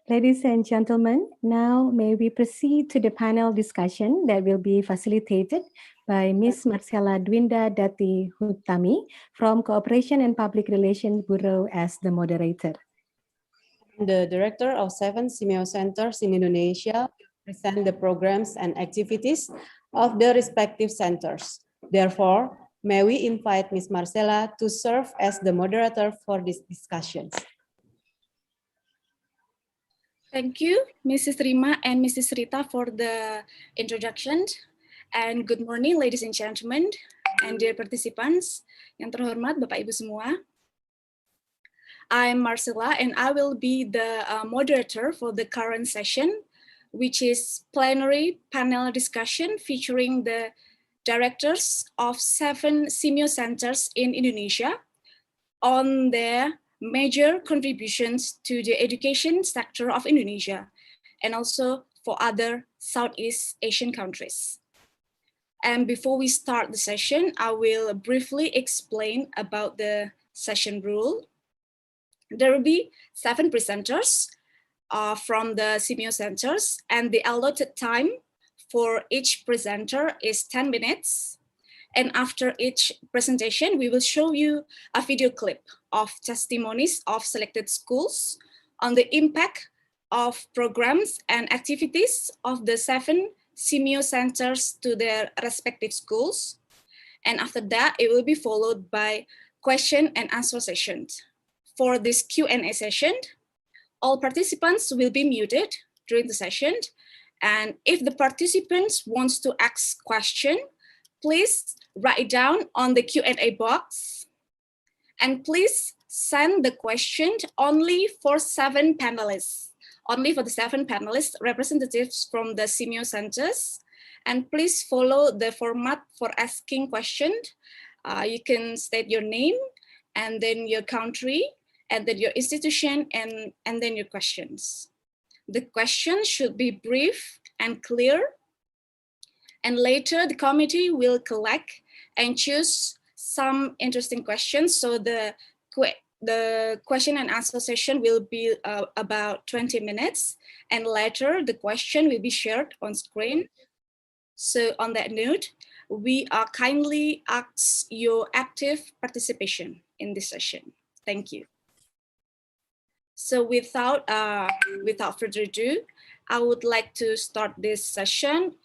Ladies and gentlemen, now may we proceed to the panel discussion that will be facilitated by Ms. Marcella Dwinda Dati Hutami from Cooperation and Public Relations Bureau as the moderator. The director of 7 SEAMEO centers in Indonesia present the programs and activities of the respective centers. Therefore, may we invite Ms. Marcella to serve as the moderator for this discussion. Thank you, Mrs. Rima and Mrs. Rita, for the introduction. And good morning, ladies and gentlemen, and dear participants. Yang terhormat Bapak Ibu semua. I'm Marcella, and I will be the moderator for the current session, which is plenary panel discussion featuring the directors of 7 SEAMEO centers in Indonesia on their major contributions to the education sector of Indonesia, and also for other Southeast Asian countries. And before we start the session, I will briefly explain about the session rule. There will be 7 presenters from the SEAMEO centers, and the allotted time for each presenter is 10 minutes. And after each presentation, we will show you a video clip of testimonies of selected schools on the impact of programs and activities of the 7 SEAMEO centers to their respective schools. And after that, it will be followed by question and answer sessions. For this Q&A session, all participants will be muted during the session. And if the participants wants to ask question, please write it down on the Q&A box. And please send the question only for 7 panelists, only for the 7 panelists, representatives from the SEAMEO centers. And please follow the format for asking questions. You can state your name, and then your country, and then your institution, and then your questions. The questions should be brief and clear. And later, the committee will collect and choose some interesting questions. So the question and answer session will be about 20 minutes. And later, the question will be shared on screen. So on that note, we kindly ask your active participation in this session. Thank you. So without further ado, I would like to start this session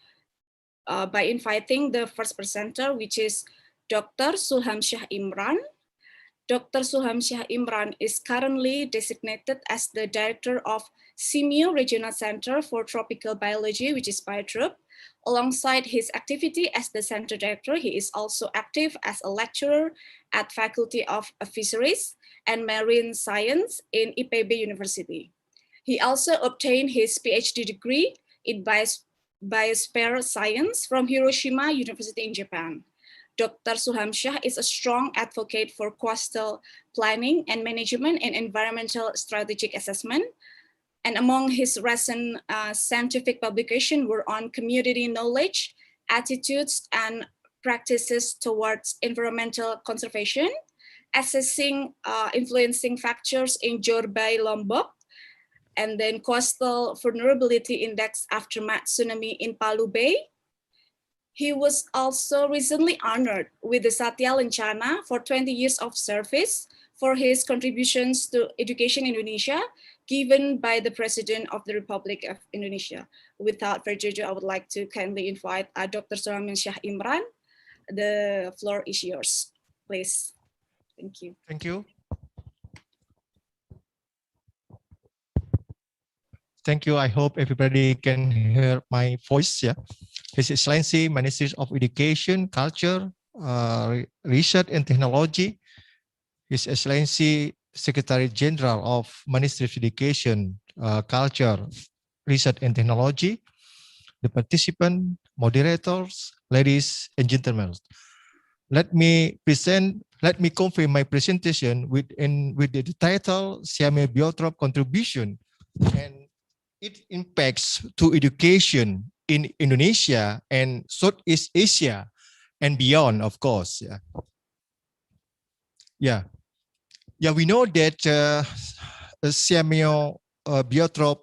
by inviting the first presenter, which is Dr. Sulhamsyah Imran. Dr. Sulhamsyah Imran is currently designated as the director of SEAMEO Regional Center for Tropical Biology, which is BioTrop. Alongside his activity as the center director, he is also active as a lecturer at Faculty of Fisheries and Marine Science in IPB University. He also obtained his PhD degree in Biosphere Science from Hiroshima University in Japan. Dr. Sulhamsyah is a strong advocate for coastal planning and management and environmental strategic assessment. And among his recent scientific publications were on community knowledge, attitudes, and practices towards environmental conservation, assessing influencing factors in Johor Bahru, Lombok, and then coastal vulnerability index aftermath tsunami in Palu Bay. He was also recently honored with the Satya Lencana for 20 years of service for his contributions to education in Indonesia, given by the President of the Republic of Indonesia. Without further ado, I would like to kindly invite Dr. Sulaiman Shah Imran. The floor is yours, please. Thank you. Thank you. Thank you. I hope everybody can hear my voice. Yeah. His Excellency, Ministers of Education, Culture, Research and Technology, His Excellency, Secretary General of Ministry of Education, Culture, Research and Technology, the participant, moderators, ladies and gentlemen. Let me confirm my presentation with the title SEAMEO Biotrop Contribution and its impacts to education in Indonesia and Southeast Asia and beyond, of course. Yeah. We know that SEAMEO Biotrop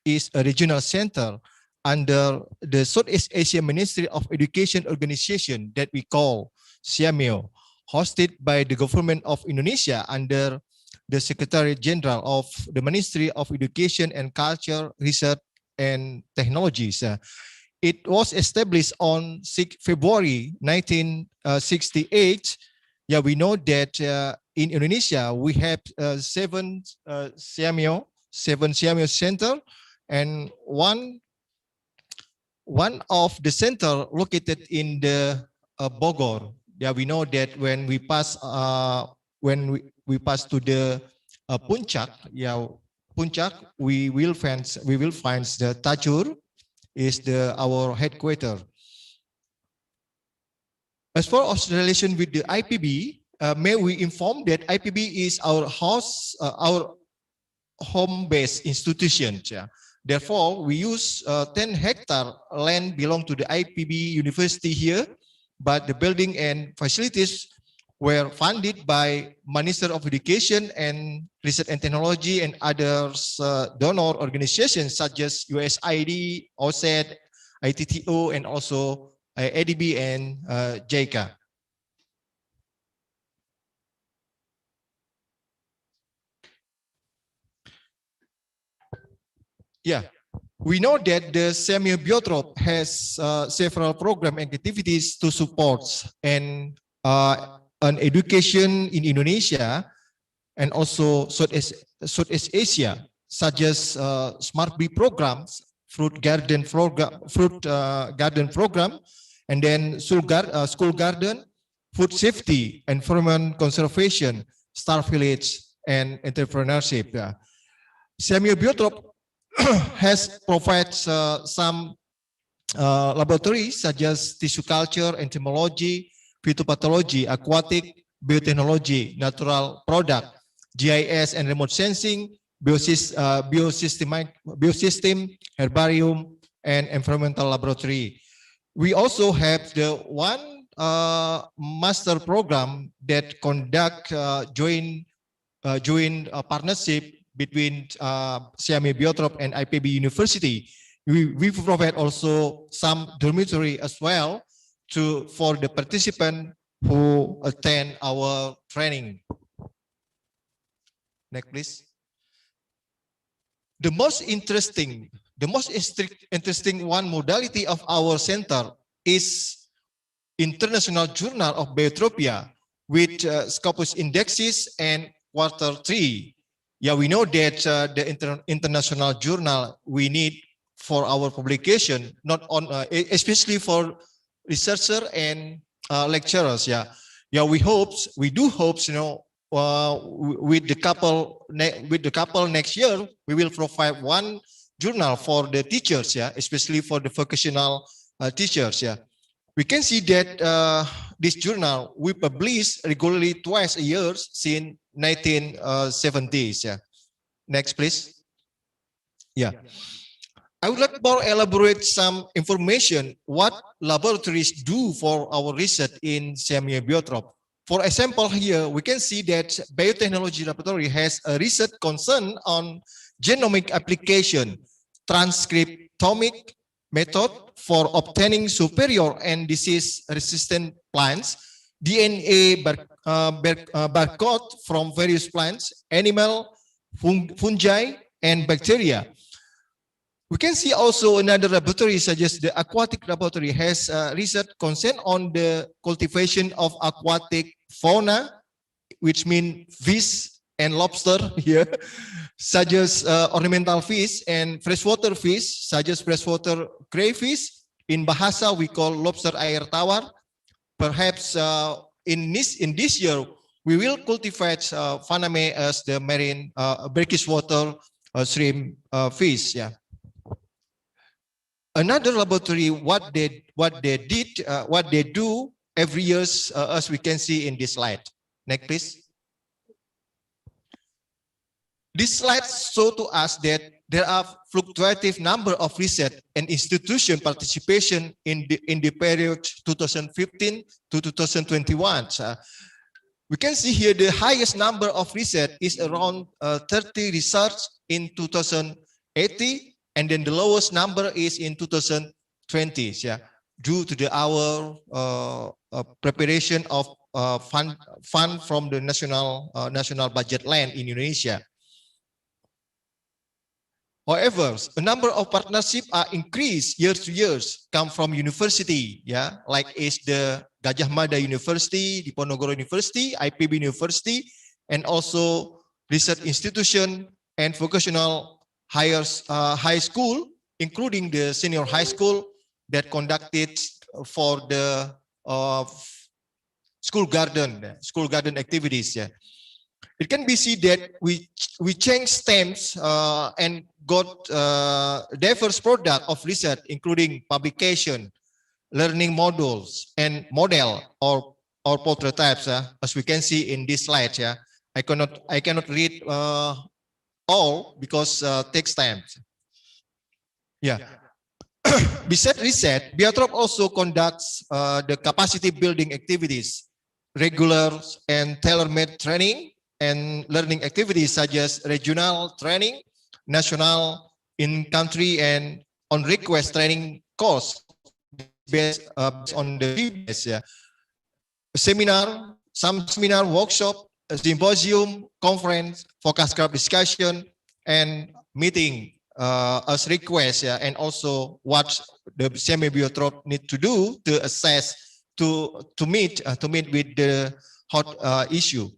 is a regional center under the Southeast Asia Ministry of Education organization that we call SEAMEO, hosted by the government of Indonesia under the Secretary General of the Ministry of Education and Culture, Research and Technologies. It was established on 6 February 1968. We know that in Indonesia, we have seven SEAMEO center, and one of the center located in the Bogor. We know that when we pass to the Puncak, we will find the Tajur is our headquarters. As far as the relation with the IPB, may we inform that IPB is our home-based institution. Therefore, we use 10 hectare land belong to the IPB University here, but the building and facilities were funded by Minister of Education and Research and Technology and others donor organizations such as USAID, OSED, ITTO, and also ADB and JICA. We know that the SEAMEO Biotrop has several program and activities to support an education in Indonesia and also Southeast Asia, such as Smart Bee programs, fruit garden program, and then school garden, food safety, environment conservation, Star Village, and entrepreneurship. SEAMEO Biotrop has provided some laboratories such as tissue culture, entomology, phytopathology, aquatic, biotechnology, natural product, GIS and remote sensing, biosystem, herbarium, and environmental laboratory. We also have the one master program that conduct joint partnership between SEAMEO Biotrop and IPB University. We provide also some dormitory as well for the participant who attend our training. Next, please. The most interesting one modality of our center is International Journal of Biotropia with Scopus Indexes and Quarter 3. We know that the international journal we need for our publication, not on especially for researcher and lecturers. We do hope, with the couple next year, we will provide one journal for the teachers, especially for the vocational teachers. We can see that this journal we publish regularly twice a year since 1970s. Next, please. I would like to more elaborate some information what laboratories do for our research in SEAMEO Biotrop. For example, here we can see that biotechnology laboratory has a research concern on genomic application, transcriptomic method for obtaining superior and disease-resistant plants, DNA barcode from various plants, animal, fungi, and bacteria. We can see also another laboratory, such as the aquatic laboratory, has research concern on the cultivation of aquatic fauna, which means fish and lobster here, such as ornamental fish and freshwater fish, such as freshwater crayfish. In Bahasa, we call lobster air tawar. Perhaps in this year, we will cultivate Faname as the marine brackish water shrimp fish. Yeah. Another laboratory, what they do every year, as we can see in this slide. Next, please. This slide shows to us that there are fluctuative number of research and institution participation in the period 2015 to 2021. We can see here the highest number of research is around 30 research in 2080, and then the lowest number is in 2020. Yeah, due to our preparation of fund from the national budget land in Indonesia. However, a number of partnerships are increased year to years, come from university, yeah, like is the Gajah Mada University, Diponegoro University, IPB University, and also research institution and vocational high school, including the senior high school that conducted for the school garden activities. Yeah. It can be seen that we changed stems and got diverse product of research, including publication, learning modules, and model or prototypes. As we can see in this slide, yeah, I cannot read all because takes time. Yeah. Besides research, Biotrop also conducts the capacity building activities, regular and tailor-made training, and learning activities such as regional training, national, in-country, and on request training course based on the feedback. Yeah. Some seminar, workshop, a symposium, conference, focus group discussion, and meeting as request. Yeah, and also what the SEAMEO Biotrop need to do to assess to meet with the hot issue.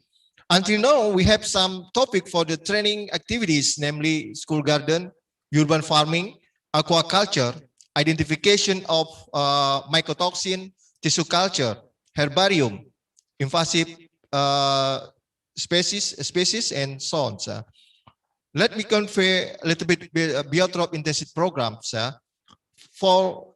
Until now, we have some topic for the training activities, namely school garden, urban farming, aquaculture, identification of mycotoxin, tissue culture, herbarium, invasive species, and so on. Let me convey a little bit Biotrop intensive programs. For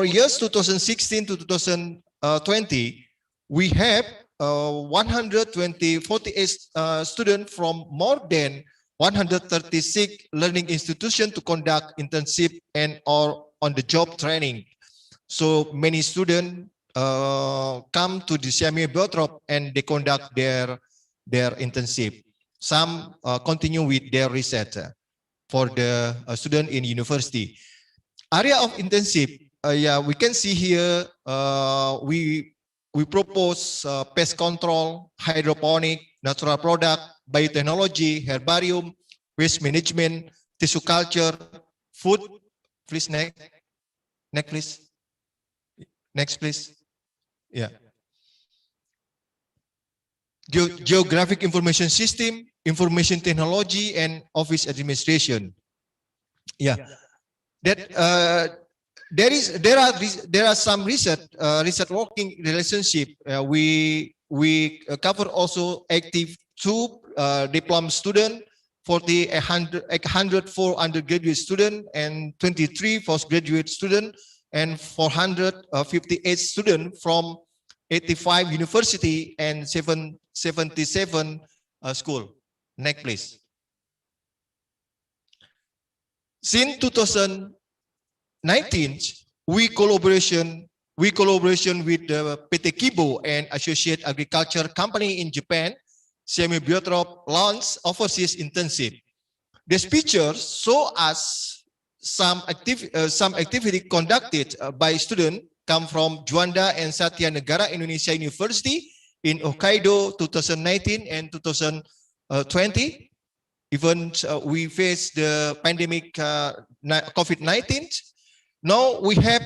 years 2016 to 2020, we have 48 students from more than 136 learning institutions to conduct internship and or on-the-job training. So many students come to the SEAMEO Biotrop and they conduct their internship. Some continue with their research for the student in university. Area of internship, yeah, we can see here we propose pest control, hydroponic, natural product, biotechnology, herbarium, waste management, tissue culture, food. Please next. Next, please. Next, please. Yeah. Geographic information system, information technology, and office administration. Yeah. That there are some research working relationship. We cover also active 2 diploma student, 104 undergraduate student, and 23 postgraduate student, and 458 students from 85 university and 77 school. Next, please. Since 2019, we collaboration with the PT Kibo and Associate Agriculture Company in Japan. SEAMEO Biotrop launched overseas internship. This picture show us some activity conducted by students come from Juanda and Satya Negara Indonesia University in Hokkaido 2019 and 2020. Even we face the pandemic COVID-19. Now we have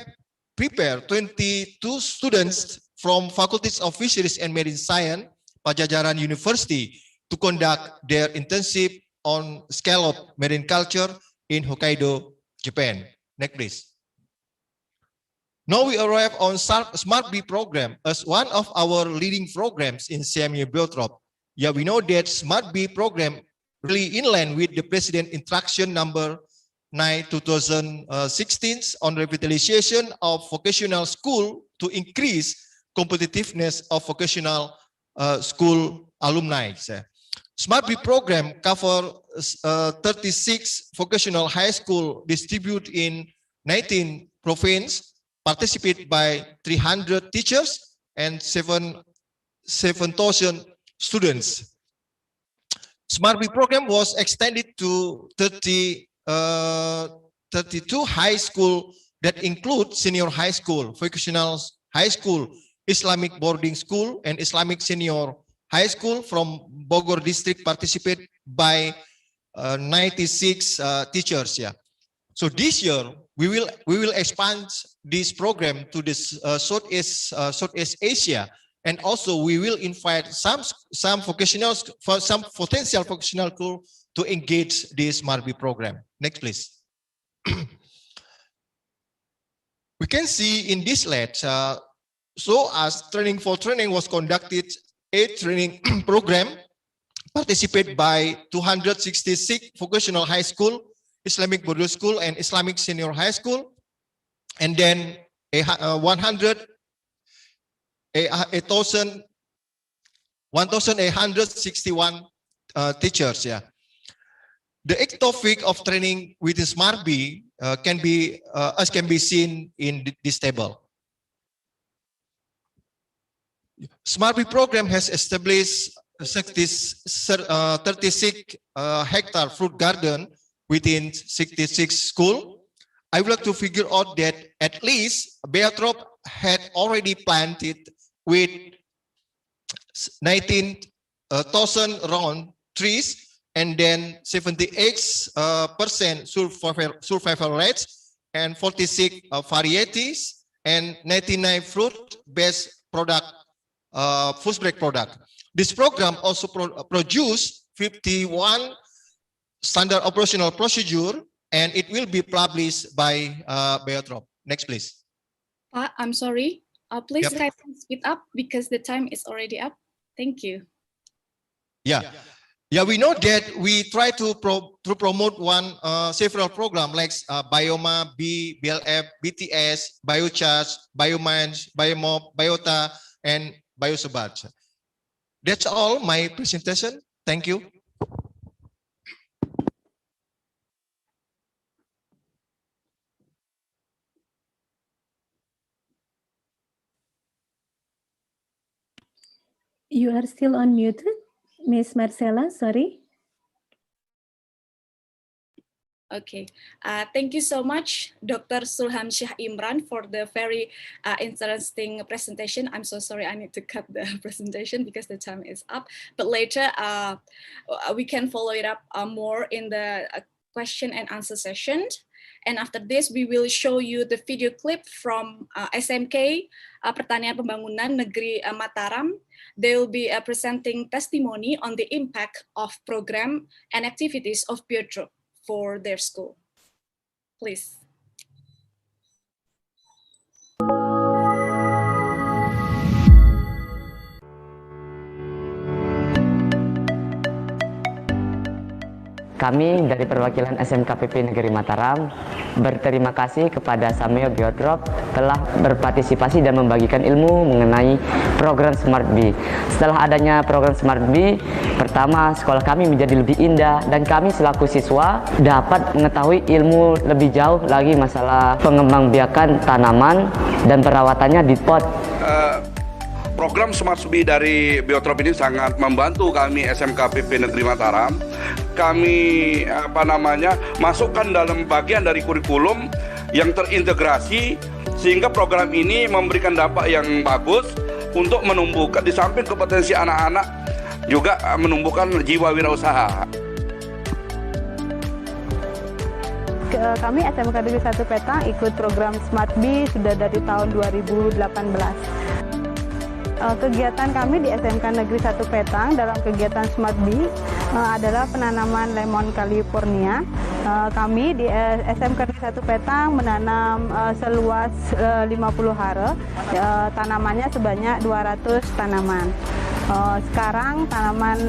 prepared 22 students from faculties of Fisheries and Marine Science, Pajajaran University, to conduct their internship on scallop marine culture in Hokkaido, Japan. Next, please. Now we arrive on Smart Bee program as one of our leading programs in SEAMEO Biotrop. Yeah, we know that Smart Bee program really in line with the President Instruction number 9 2016 on revitalization of vocational school to increase competitiveness of vocational school alumni. Smart Bee program cover 36 vocational high school distributed in 19 provinces, participated by 300 teachers and 7,000 students. Smart Bee program was extended to 32 high school that include senior high school, vocational high school, Islamic boarding school, and Islamic senior high school from Bogor district, participated by 96 teachers. Yeah. So this year we will expand this program to this Southeast Asia, and also we will invite some vocationals for some potential vocational school to engage this Smart Bee program. Next, please. We can see in this slide, so as training for training was conducted, a training program participated by 266 vocational high school, Islamic boarding school, and Islamic senior high school, and then 1,861 teachers. Yeah. The topic of training within Smart Bee can be seen in this table. Smart Bee program has established 36 hectare fruit garden within 66 schools. I would like to figure out that at least Biotrop had already planted with 19,000 round trees, and then 78% survival rates, and 46 varieties, and 99 fruit-based product, food break product. This program also produced 51 standard operational procedure, and it will be published by Biotrop. Next, please. I'm sorry. Please Yep. try to speed up because the time is already up. Thank you. Yeah. Yeah, we know that we try to promote several programs like Bioma, BLF, BTS, Biocharge, Biominds, Biomob, Biota, and Biosobat. That's all my presentation. Thank you. You are still unmuted, Miss Marcella, sorry. Okay, thank you so much, Dr. Sulhan Shah Imran, for the very interesting presentation. I'm so sorry, I need to cut the presentation because the time is up. But later, we can follow it up more in the question and answer session. And after this, we will show you the video clip from SMK Pertanian Pembangunan Negeri Mataram. They will be presenting testimony on the impact of program and activities of Biotrop for their school. Please. Kami dari perwakilan SMKPP Negeri Mataram berterima kasih kepada SEAMEO Biotrop telah berpartisipasi dan membagikan ilmu mengenai program Smart Bee. Setelah adanya program Smart Bee, pertama sekolah kami menjadi lebih indah dan kami selaku siswa dapat mengetahui ilmu lebih jauh lagi masalah pengembangbiakan tanaman dan perawatannya di pot. Program Smart Bee dari Biotrop ini sangat membantu kami SMKPP Negeri Mataram. Kami masukkan dalam bagian dari kurikulum yang terintegrasi sehingga program ini memberikan dampak yang bagus untuk menumbuhkan di samping kompetensi anak-anak juga menumbuhkan jiwa wirausaha. Kami SMK Negeri 1 Petang ikut program Smart B sudah dari tahun 2018. Kegiatan kami di SMK Negeri 1 Petang dalam kegiatan Smart B adalah penanaman lemon California. Kami di SMK Negeri 1 Petang menanam seluas 50 hara, tanamannya sebanyak 200 tanaman. Sekarang tanaman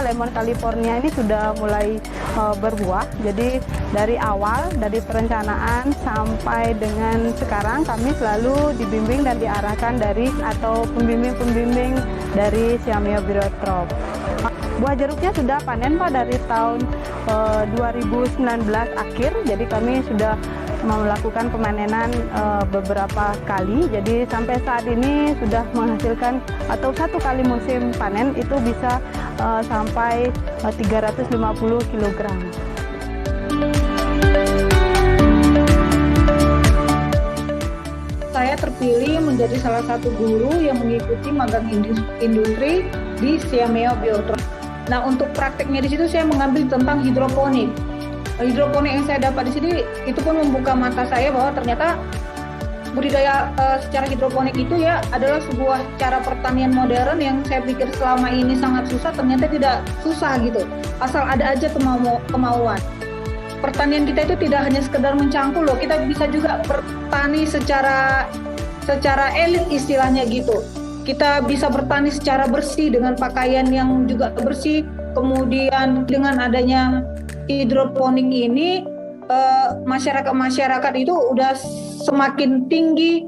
lemon California ini sudah mulai berbuah. Jadi dari awal, dari perencanaan sampai dengan sekarang kami selalu dibimbing dan diarahkan dari atau pembimbing-pembimbing dari SEAMEO Biotrop. Buah jeruknya sudah panen Pak dari tahun 2019 akhir. Jadi kami sudah melakukan pemanenan beberapa kali. Jadi sampai saat ini sudah menghasilkan atau satu kali musim panen itu bisa sampai 350 kg. Saya terpilih menjadi salah satu guru yang mengikuti magang industri di SEAMEO Biotrop. Nah, untuk prakteknya di situ saya mengambil tentang hidroponik. Hidroponik yang saya dapat di sini itu pun membuka mata saya bahwa ternyata budidaya secara hidroponik itu ya adalah sebuah cara pertanian modern yang saya pikir selama ini sangat susah, ternyata tidak susah gitu. Asal ada aja kemauan. Pertanian kita itu tidak hanya sekedar mencangkul loh, kita bisa juga bertani secara elit istilahnya gitu. Kita bisa bertani secara bersih dengan pakaian yang juga bersih. Kemudian dengan adanya hidroponik ini, masyarakat itu udah semakin tinggi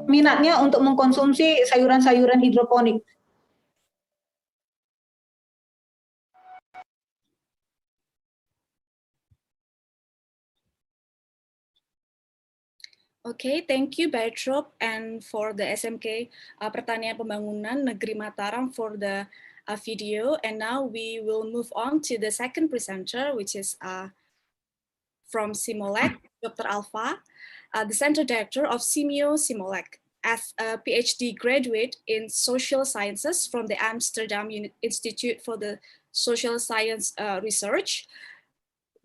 minatnya untuk mengkonsumsi sayuran-sayuran hidroponik. Okay, thank you Biotrop and for the SMK Pertanian Pembangunan Negeri Mataram for the video. And now we will move on to the second presenter, which is from Simolec, Dr. Alpha, the Center Director of SEAMEO Simolec. As a PhD graduate in Social Sciences from the Amsterdam Institute for the Social Science Research,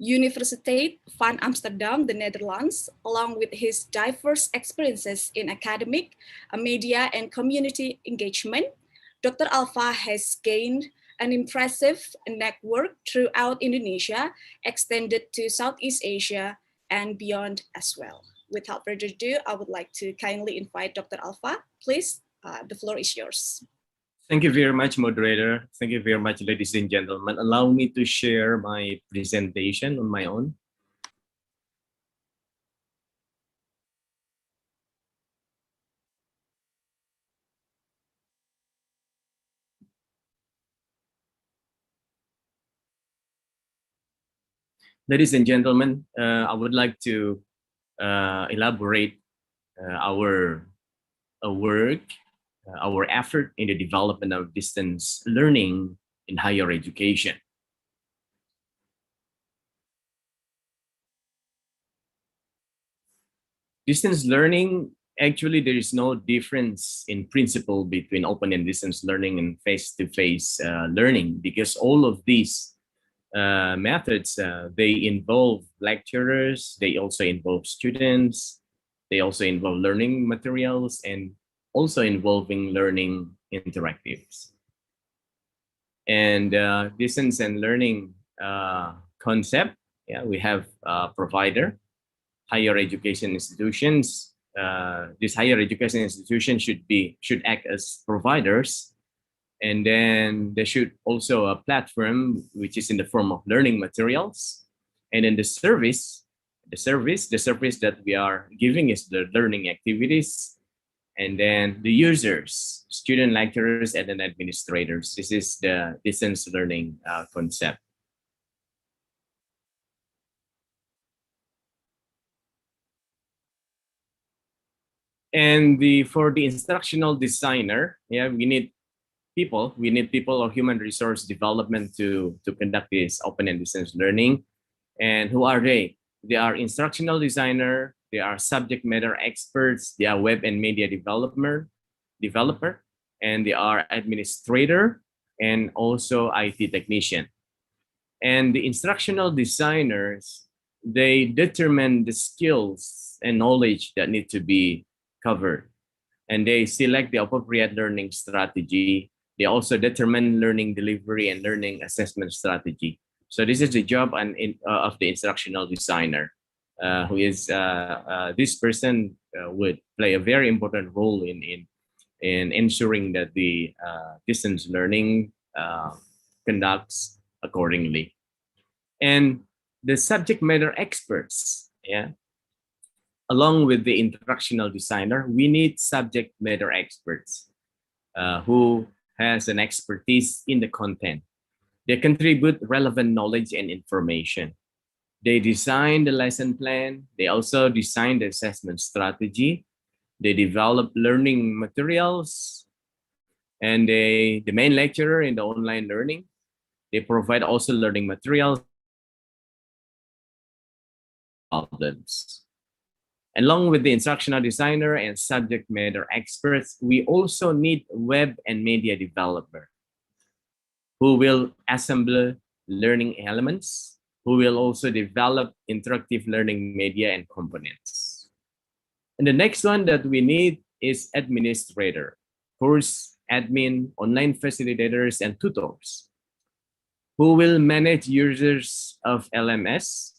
Universiteit van Amsterdam, the Netherlands, along with his diverse experiences in academic, media, and community engagement, Dr. Alpha has gained an impressive network throughout Indonesia, extended to Southeast Asia and beyond as well. Without further ado, I would like to kindly invite Dr. Alpha. Please, the floor is yours. Thank you very much, moderator. Thank you very much, ladies and gentlemen. Allow me to share my presentation on my own. Ladies and gentlemen, I would like to elaborate our work, our effort in the development of distance learning in higher education. Distance learning, actually, there is no difference in principle between open and distance learning and face-to-face learning, because all of these methods, they involve lecturers, they also involve students, they also involve learning materials, and also involving learning interactives. And distance and learning concept, yeah, we have provider, higher education institutions. This higher education institution should act as providers, and then there should also a platform which is in the form of learning materials, and then the service that we are giving is the learning activities. And then the users, student lecturers, and then administrators. This is the distance learning concept. And for the instructional designer, yeah, we need people or human resource development to conduct this open and distance learning. And who are they? They are instructional designer, they are subject matter experts, they are web and media developer, and they are administrator and also IT technician. And the instructional designers, they determine the skills and knowledge that need to be covered. And they select the appropriate learning strategy. They also determine learning delivery and learning assessment strategy. So this is the job of the instructional designer, who is this person would play a very important role in ensuring that the distance learning conducts accordingly. And the subject matter experts, along with the instructional designer, we need subject matter experts who has an expertise in the content. They contribute relevant knowledge and information. They design the lesson plan. They also design the assessment strategy. They develop learning materials, and the main lecturer in the online learning. They provide also learning materials. Problems. Along with the instructional designer and subject matter experts, we also need web and media developer who will assemble learning elements, who will also develop interactive learning media and components. And the next one that we need is administrator, course admin, online facilitators, and tutors who will manage users of LMS,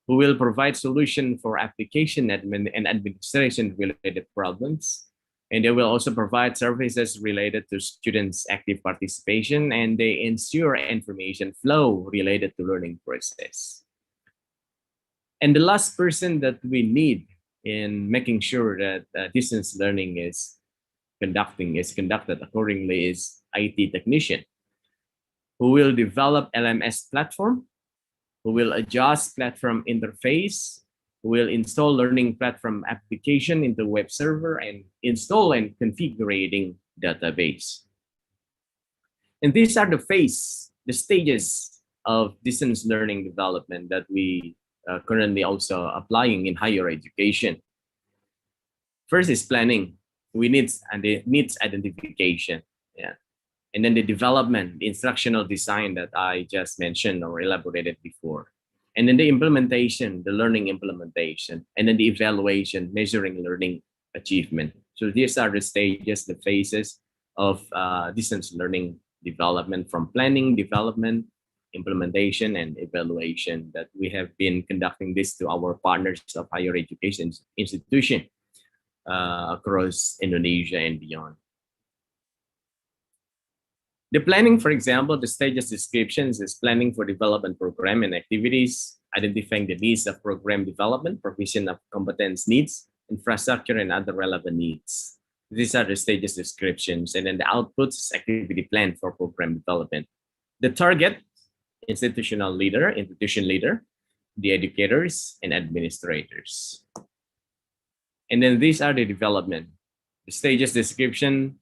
who will provide solution for application admin and administration related problems. And they will also provide services related to students' active participation, and they ensure information flow related to learning process. And the last person that we need in making sure that distance learning is conducted accordingly is IT technician, who will develop LMS platform, who will adjust platform interface, who will install learning platform application into web server, and install and configuring database. And these are the stages of distance learning development that we currently also applying in higher education. First is planning. We need the needs identification. And then the development, the instructional design that I just mentioned or elaborated before. And then the implementation, the learning implementation, and then the evaluation, measuring learning achievement. So these are the stages, the phases of distance learning development, from planning, development, implementation, and evaluation, that we have been conducting this to our partners of higher education institution across Indonesia and beyond. The planning, for example, the stages descriptions is planning for development program and activities, identifying the needs of program development, provision of competence needs, infrastructure, and other relevant needs. These are the stages descriptions. And then the outputs is activity plan for program development. The target, institution leader, the educators, and administrators. And then these are the development. The stages description.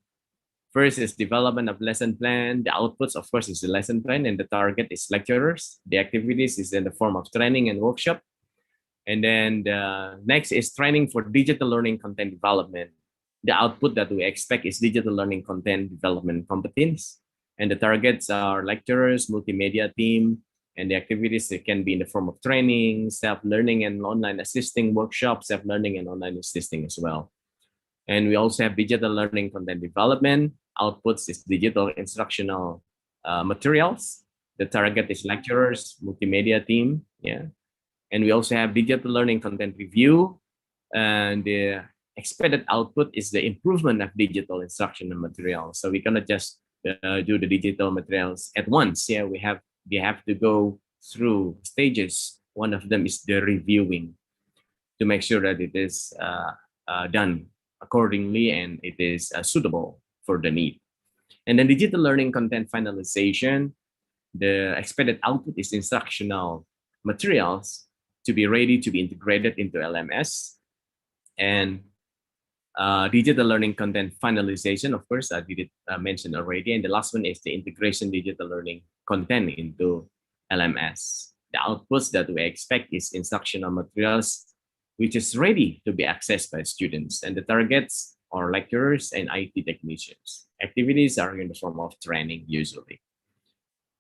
First is development of lesson plan. The outputs, of course, is the lesson plan, and the target is lecturers. The activities is in the form of training and workshop. And then the next is training for digital learning content development. The output that we expect is digital learning content development competence. And the targets are lecturers, multimedia team, and the activities, it can be in the form of training, self-learning and online assisting workshops, self-learning and online assisting as well. And we also have digital learning content development. Outputs is digital instructional materials. The target is lecturers, multimedia team, And we also have digital learning content review. And the expected output is the improvement of digital instructional materials. So we cannot just do the digital materials at once. We have to go through stages. One of them is the reviewing to make sure that it is done accordingly and it is suitable for the need. And then digital learning content finalization, the expected output is instructional materials to be ready to be integrated into LMS. And digital learning content finalization, of course, I did mention already. And the last one is the integration digital learning content into LMS. The outputs that we expect is instructional materials which is ready to be accessed by students, and the targets are lecturers and IT technicians. Activities are in the form of training usually.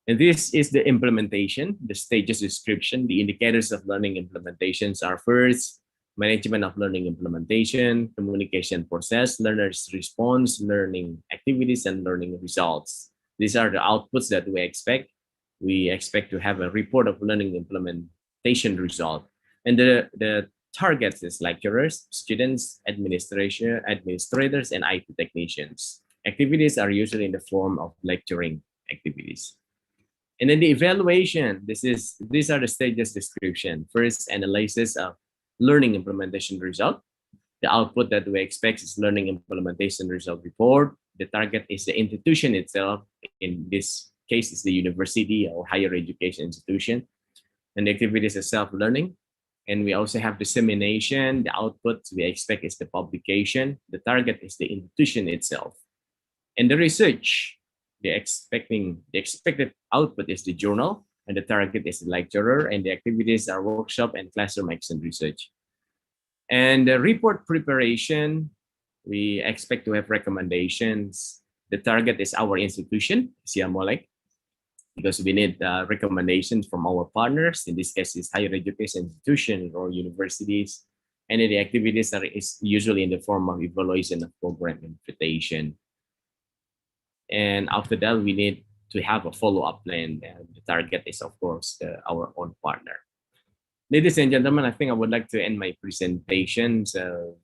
And this is the implementation, the stages description. The indicators of learning implementations are first, management of learning implementation, communication process, learners' response, learning activities, and learning results. These are the outputs that we expect. We expect to have a report of learning implementation result. And the targets is lecturers, students, administrators, and IT technicians. Activities are usually in the form of lecturing activities. And then the evaluation, these are the stages description. First, analysis of learning implementation result. The output that we expect is learning implementation result report. The target is the institution itself. In this case, is the university or higher education institution. And the activities are self-learning. And we also have dissemination. The output we expect is the publication. The target is the institution itself. And the research, the expected output is the journal, and the target is the lecturer, and the activities are workshop and classroom action research. And the report preparation, we expect to have recommendations. The target is our institution, SEAMEO, because we need recommendations from our partners. In this case, is higher education institutions or universities. And the activities is usually in the form of evaluation of program invitation. And after that, we need to have a follow-up plan. And the target is, of course, our own partner. Ladies and gentlemen, I think I would like to end my presentations.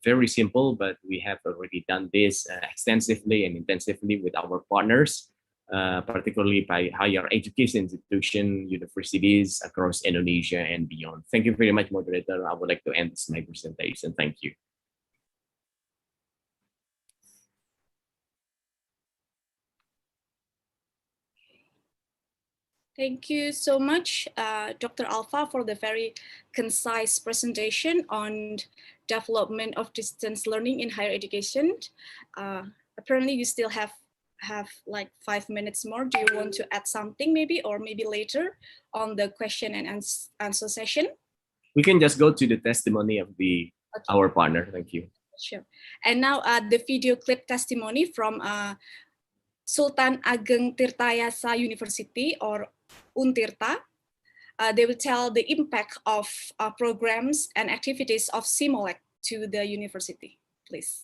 Very simple, but we have already done this extensively and intensively with our partners, particularly by higher education institutions, universities across Indonesia and beyond. Thank you very much, moderator. I would like to end my presentation. Thank you. Thank you so much, Dr. Alpha, for the very concise presentation on development of distance learning in higher education. Apparently, you still have like 5 minutes more. Do you want to add something maybe, or maybe later on the question and answer session? We can just go to the testimony of our partner. Thank you. Sure. And now the video clip testimony from Sultan Ageng Tirtayasa University, or Untirta. They will tell the impact of programs and activities of SEAMEO to the university. Please.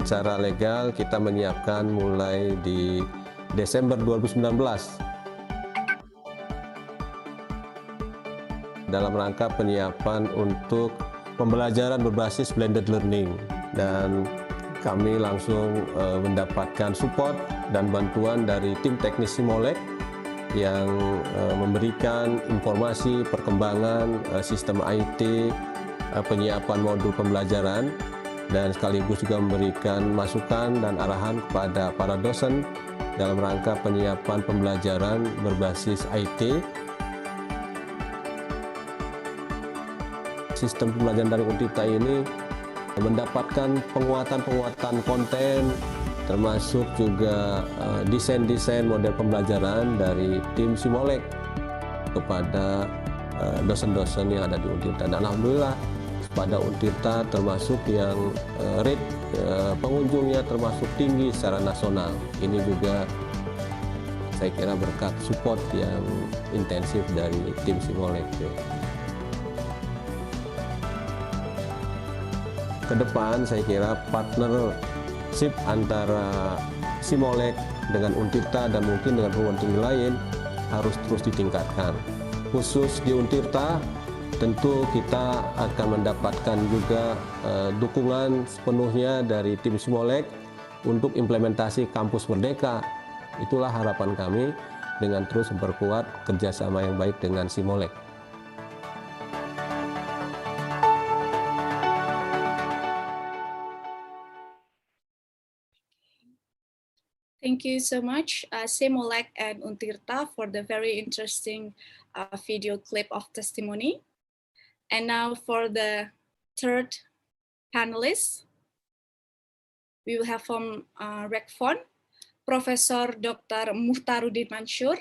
Secara legal kita menyiapkan mulai di Desember 2019 dalam rangka penyiapan untuk pembelajaran berbasis blended learning, dan kami langsung mendapatkan support dan bantuan dari tim teknis SEAMEO yang memberikan informasi perkembangan sistem IT, penyiapan modul pembelajaran, dan sekaligus juga memberikan masukan dan arahan kepada para dosen dalam rangka penyiapan pembelajaran berbasis IT. Sistem pembelajaran dari Untirta ini mendapatkan penguatan konten, termasuk juga desain-desain model pembelajaran dari tim SEAMEO kepada dosen-dosen yang ada di Untirta. Dan alhamdulillah, pada Untirta termasuk yang rate pengunjungnya termasuk tinggi secara nasional. Ini juga saya kira berkat support yang intensif dari tim SEAMEO. Ke depan saya kira partnership antara SEAMEO dengan Untirta dan mungkin dengan perguruan tinggi lain harus terus ditingkatkan. Khusus di Untirta, tentu kita akan mendapatkan juga dukungan sepenuhnya dari tim SEAMEO untuk implementasi kampus merdeka. Itulah harapan kami dengan terus memperkuat kerjasama yang baik dengan SEAMEO. Thank you so much, Semolek and Untirta, for the very interesting video clip of testimony. And now for the third panelist, we will have from RECFON, Professor Dr. Muhtarudin Mansur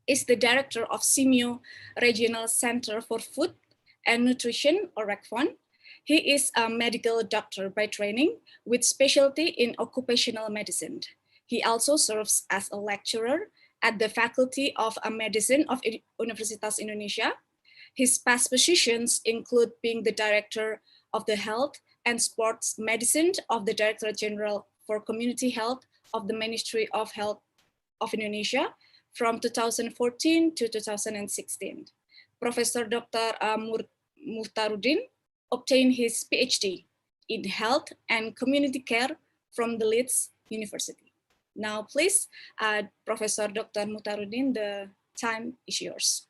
is the director of SEAMEO Regional Center for Food and Nutrition, or RECFON. He is a medical doctor by training with specialty in occupational medicine. He also serves as a lecturer at the Faculty of Medicine of Universitas Indonesia. His past positions include being the director of the Health and Sports Medicine of the Director General for Community Health of the Ministry of Health of Indonesia from 2014 to 2016. Professor Dr. Muhtarudin obtained his PhD in Health and Community Care from the Leeds University. Now, please, Professor Dr. Muhtarudin, the time is yours.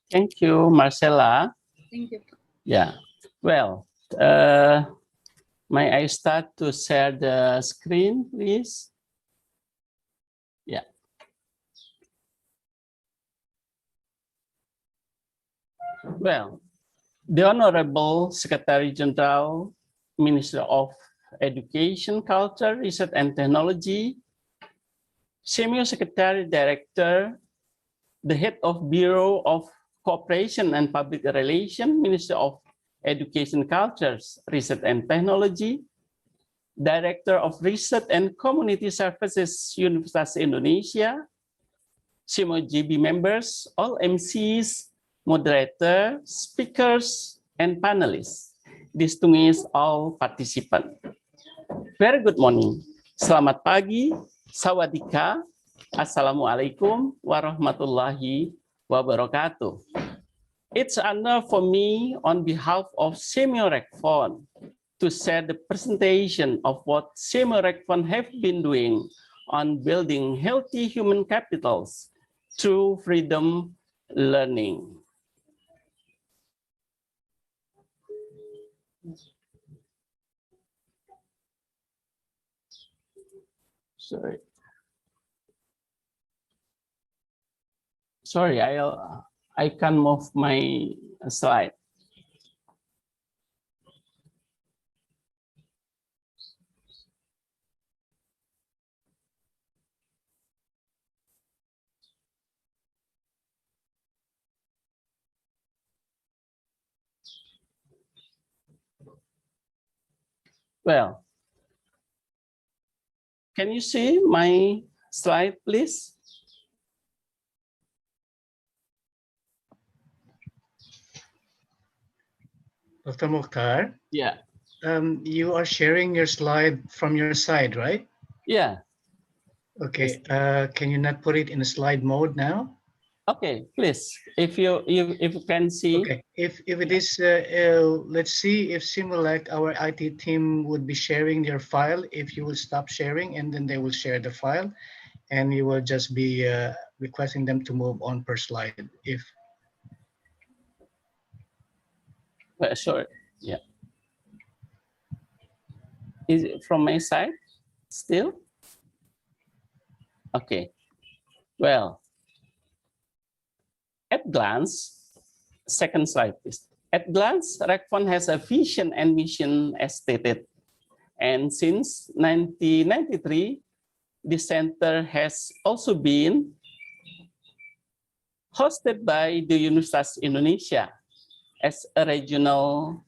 Thank you, Marcella. Thank you. Yeah, well, may I start to share the screen, please? Yeah. Well, the Honorable Secretary General, Minister of Education, Culture, Research and Technology, SEAMEO Secretary Director, the Head of Bureau of Cooperation and Public Relations, Minister of Education, Culture, Research and Technology, Director of Research and Community Services, Universitas Indonesia, SEAMEO GB members, all MCs, moderator, speakers, and panelists, distinguished all participants. Very good morning. Selamat pagi, sawadika, assalamualaikum warahmatullahi wabarakatuh. It's an honor for me on behalf of SEAMEO RECFON to share the presentation of what SEAMEO RECFON have been doing on building healthy human capitals through freedom learning. Sorry, I can move my slide. Well, can you see my slide, please? Dr. Mukhtar? Yeah. You are sharing your slide from your side, right? Yeah. Okay. Can you not put it in a slide mode now? Okay, please. If you can see. Okay. If it is, let's see if Simulec, our IT team, would be sharing your file. If you will stop sharing, and then they will share the file, and you will just be requesting them to move on per slide. If sorry, yeah. Is it from my side still? Okay. Well, at glance, second slide, please. At glance, RECFON has a vision and mission as stated. And since 1993, the center has also been hosted by the Universitas Indonesia as a regional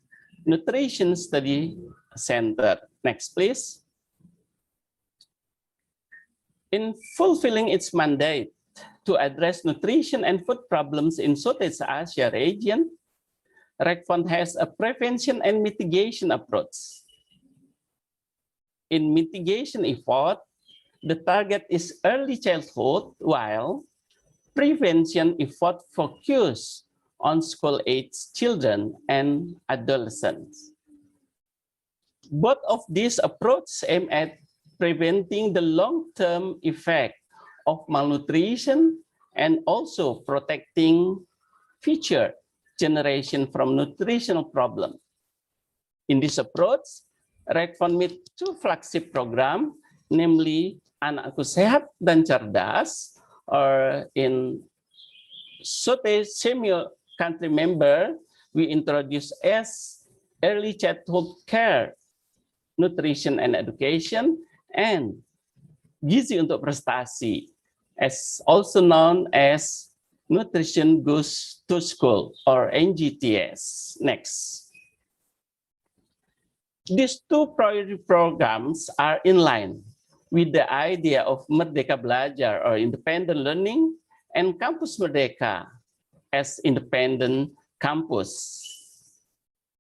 nutrition study center. Next, please. In fulfilling its mandate to address nutrition and food problems in Southeast Asia region, RECFON has a prevention and mitigation approach. In mitigation effort, the target is early childhood, while prevention effort focus on school-age children and adolescents. Both of these approaches aim at preventing the long-term effect of malnutrition and also protecting future generation from nutritional problems. In this approach, RECFON made two flagship programs namely Anakku Sehat dan Cerdas, or in SEAMEO country member, we introduce as early childhood care, nutrition and education, and Gizi untuk Prestasi, as also known as Nutrition Goes to School, or NGTS. Next. These two priority programs are in line with the idea of Merdeka Belajar, or independent learning, and Campus Merdeka as independent campus.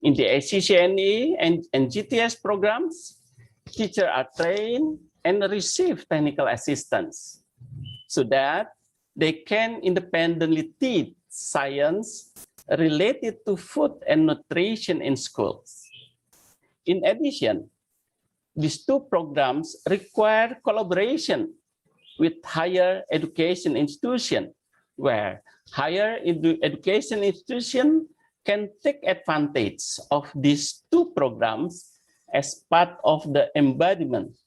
In the ACCNE and GTS programs, teachers are trained and receive technical assistance so that they can independently teach science related to food and nutrition in schools. In addition, these two programs require collaboration with higher education institutions, where higher education institutions can take advantage of these two programs as part of the embodiment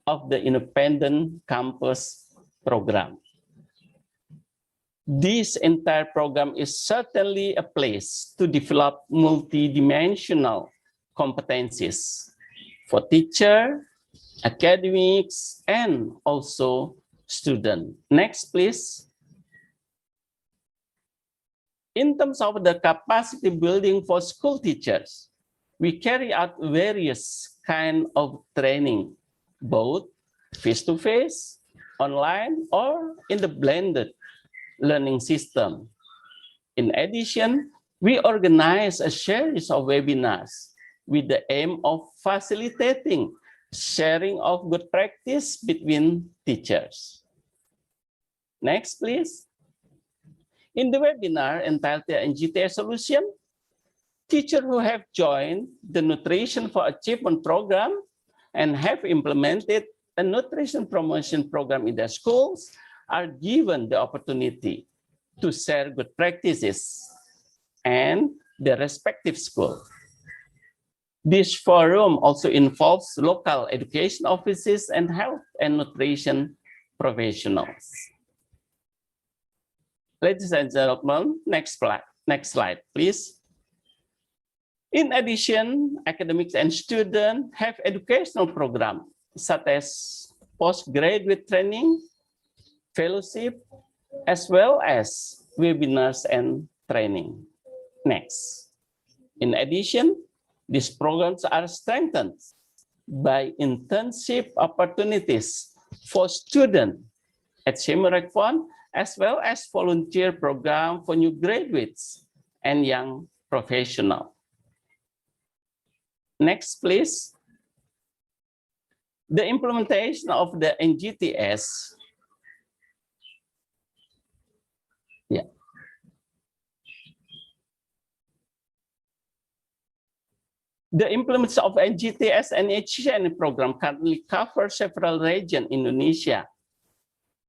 of the independent campus program. This entire program is certainly a place to develop multidimensional competencies for teacher, academics, and also student. Next, please. In terms of the capacity building for school teachers, we carry out various kinds of training, both face-to-face, online, or in the blended learning system. In addition, we organize a series of webinars with the aim of facilitating sharing of good practice between teachers. Next, please. In the webinar entitled the NGTS Solution, teachers who have joined the Nutrition for Achievement program and have implemented a nutrition promotion program in their schools are given the opportunity to share good practices and their respective school. This forum also involves local education offices and health and nutrition professionals. Ladies and gentlemen, next slide, please. In addition, academics and students have educational programs such as postgraduate training, fellowship, as well as webinars and training. Next. In addition, these programs are strengthened by internship opportunities for students at SEAMEO Rekfon, as well as volunteer program for new graduates and young professionals. Next, please. The implementation of the NGTS. Yeah. The implementation of NGTS and HCN program currently covers several regions in Indonesia.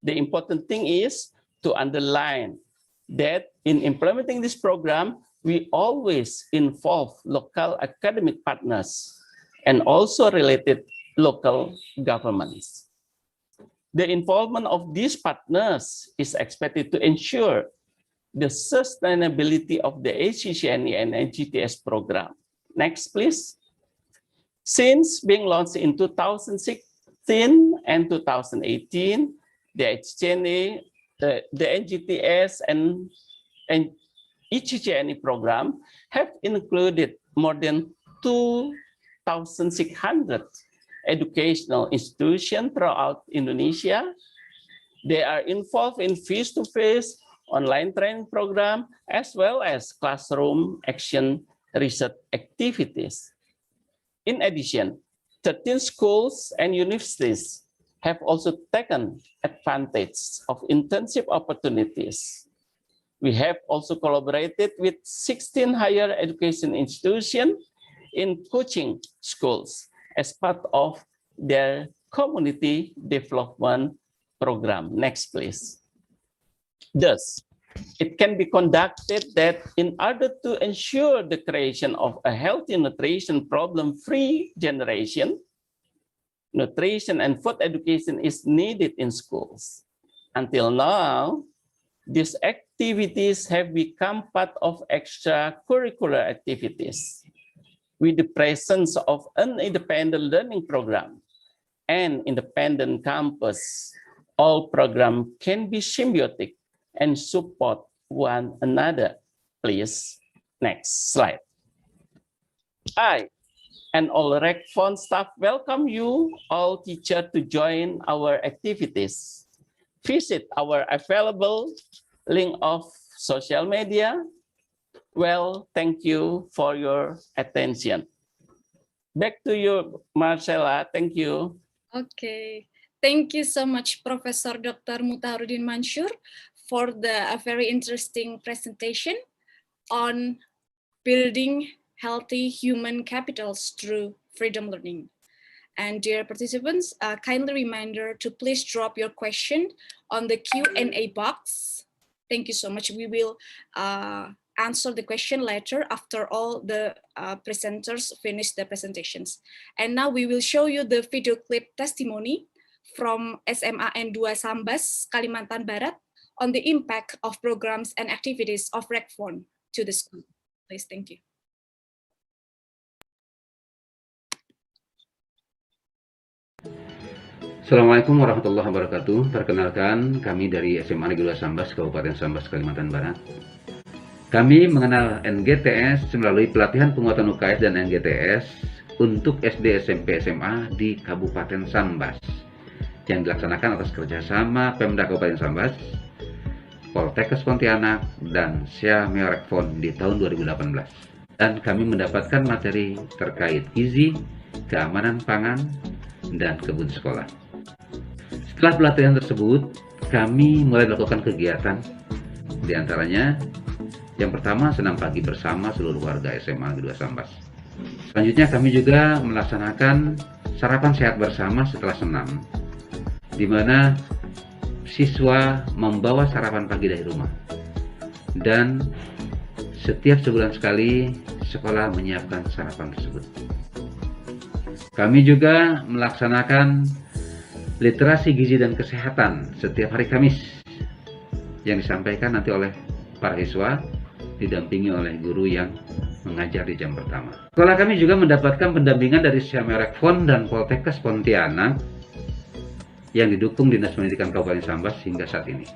The important thing is to underline that in implementing this program, we always involve local academic partners and also related local governments. The involvement of these partners is expected to ensure the sustainability of the ACCNE and NGTS program. Next, please. Since being launched in 2016 and 2018, the HCNE, the NGTS and ECCNE program have included more than 2,600 educational institutions throughout Indonesia. They are involved in face-to-face online training program, as well as classroom action research activities. In addition, 13 schools and universities have also taken advantage of internship opportunities. We have also collaborated with 16 higher education institutions in coaching schools as part of their community development program. Next, please. Thus, it can be conducted that in order to ensure the creation of a healthy nutrition problem-free generation, nutrition and food education is needed in schools. Until now, these activities have become part of extracurricular activities. With the presence of an independent learning program and independent campus, all programs can be symbiotic and support one another. Please, next slide. I and all RECFON staff welcome you all teachers to join our activities. Visit our available link of social media. Well, thank you for your attention. Back to you, Marcella. Thank you. Okay. Thank you so much, Professor Dr. Mutaharudin Mansur, for the very interesting presentation on building healthy human capitals through freedom learning. And dear participants, a kindly reminder to please drop your question on the Q&A box. Thank you so much. We will answer the question later after all the presenters finish the presentations. And now we will show you the video clip testimony from SMA N2 Sambas, Kalimantan Barat on the impact of programs and activities of RECFON to the school. Please, thank you. Assalamualaikum warahmatullahi wabarakatuh. Perkenalkan, kami dari SMA Negeri 2 Sambas, Kabupaten Sambas, Kalimantan Barat. Kami mengenal NGTS melalui pelatihan penguatan UKS dan NGTS untuk SD, SMP, SMA di Kabupaten Sambas yang dilaksanakan atas kerjasama Pemda Kabupaten Sambas, Poltekkes Pontianak, dan SEAMEO RECFON di tahun 2018. Dan kami mendapatkan materi terkait gizi, keamanan pangan, dan kebun sekolah. Setelah pelatihan tersebut, kami mulai melakukan kegiatan. Di antaranya, yang pertama, senam pagi bersama seluruh warga SMA Negeri 2 Sambas. Selanjutnya, kami juga melaksanakan sarapan sehat bersama setelah senam, di mana siswa membawa sarapan pagi dari rumah. Dan setiap sebulan sekali, sekolah menyiapkan sarapan tersebut. Kami juga melaksanakan literasi gizi dan kesehatan setiap hari Kamis yang disampaikan nanti oleh para siswa didampingi oleh guru yang mengajar di jam pertama. Sekolah kami juga mendapatkan pendampingan dari SEAMEO RECFON dan Poltekkes Pontianak yang didukung Dinas Pendidikan Kabupaten Sambas hingga saat ini.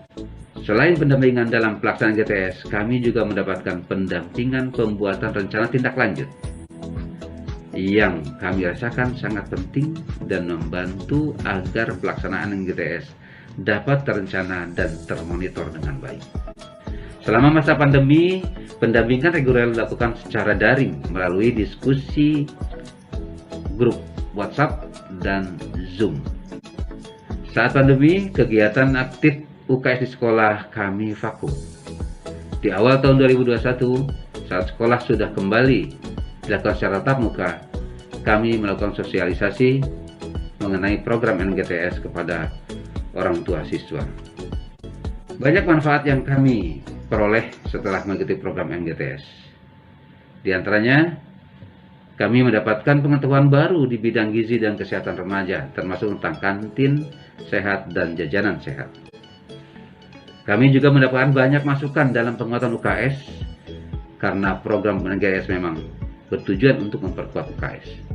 Selain pendampingan dalam pelaksanaan GTS, kami juga mendapatkan pendampingan pembuatan rencana tindak lanjut yang kami rasakan sangat penting dan membantu agar pelaksanaan GTS dapat terencana dan termonitor dengan baik. Selama masa pandemi, pendampingan reguler dilakukan secara daring melalui diskusi grup WhatsApp dan Zoom. Saat pandemi, kegiatan aktif UKS di sekolah kami vakum. Di awal tahun 2021, saat sekolah sudah kembali dilakukan secara tatap muka, kami melakukan sosialisasi mengenai program NGTS kepada orang tua siswa. Banyak manfaat yang kami peroleh setelah mengikuti program NGTS. Di antaranya, kami mendapatkan pengetahuan baru di bidang gizi dan kesehatan remaja, termasuk tentang kantin sehat dan jajanan sehat. Kami juga mendapatkan banyak masukan dalam penguatan UKS, karena program NGTS memang bertujuan untuk memperkuat UKS.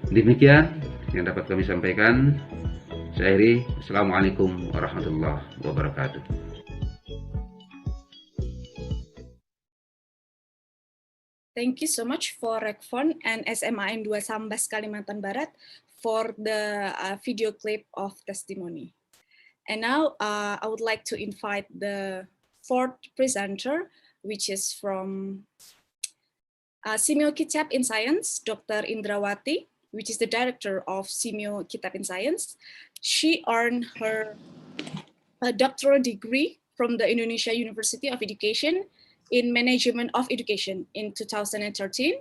Demikian yang dapat kami sampaikan. Saya akhiri. Assalamualaikum warahmatullahi wabarakatuh. Thank you so much for RECFON and SMA N2 Sambas Kalimantan Barat for the video clip of testimony. And now I would like to invite the fourth presenter, which is from SEAMEO Kitab in Science, Dr. Indrawati, which is the director of SEAMEO Kitab in Science. She earned her doctoral degree from the Indonesia University of Education in Management of Education in 2013.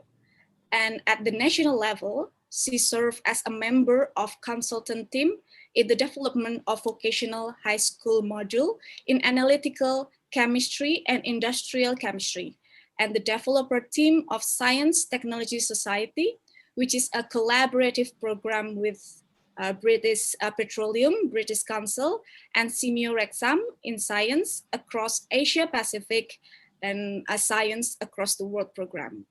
And at the national level, she served as a member of consultant team in the development of vocational high school module in analytical chemistry and industrial chemistry, and the developer team of Science Technology Society, which is a collaborative program with British Petroleum, British Council, and SEAMEO Rexam in science across Asia Pacific and science across the world program.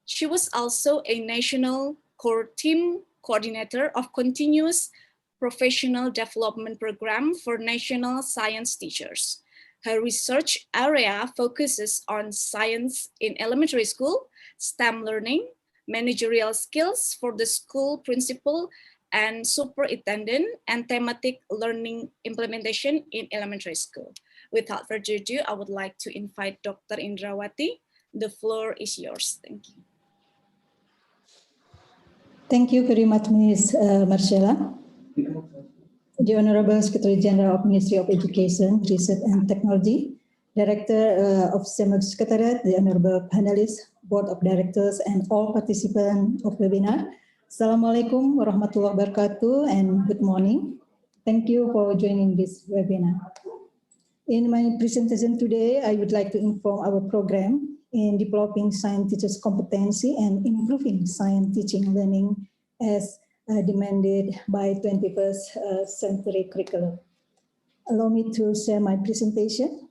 She was also a national core team coordinator of continuous professional development program for national science teachers. Her research area focuses on science in elementary school, STEM learning, managerial skills for the school principal and superintendent, and thematic learning implementation in elementary school. Without further ado, I would like to invite Dr. Indrawati. The floor is yours. Thank you. Thank you very much, Ms. Marcella. The Honorable Secretary General of Ministry of Education, Research and Technology, Director of SEAMEO Secretariat, the Honorable Panelists, Board of Directors, and all participants of webinar. Assalamualaikum warahmatullahi wabarakatuh and good morning. Thank you for joining this webinar. In my presentation today, I would like to inform our program in developing science teachers' competency and improving science teaching learning as demanded by 21st century curriculum. Allow me to share my presentation.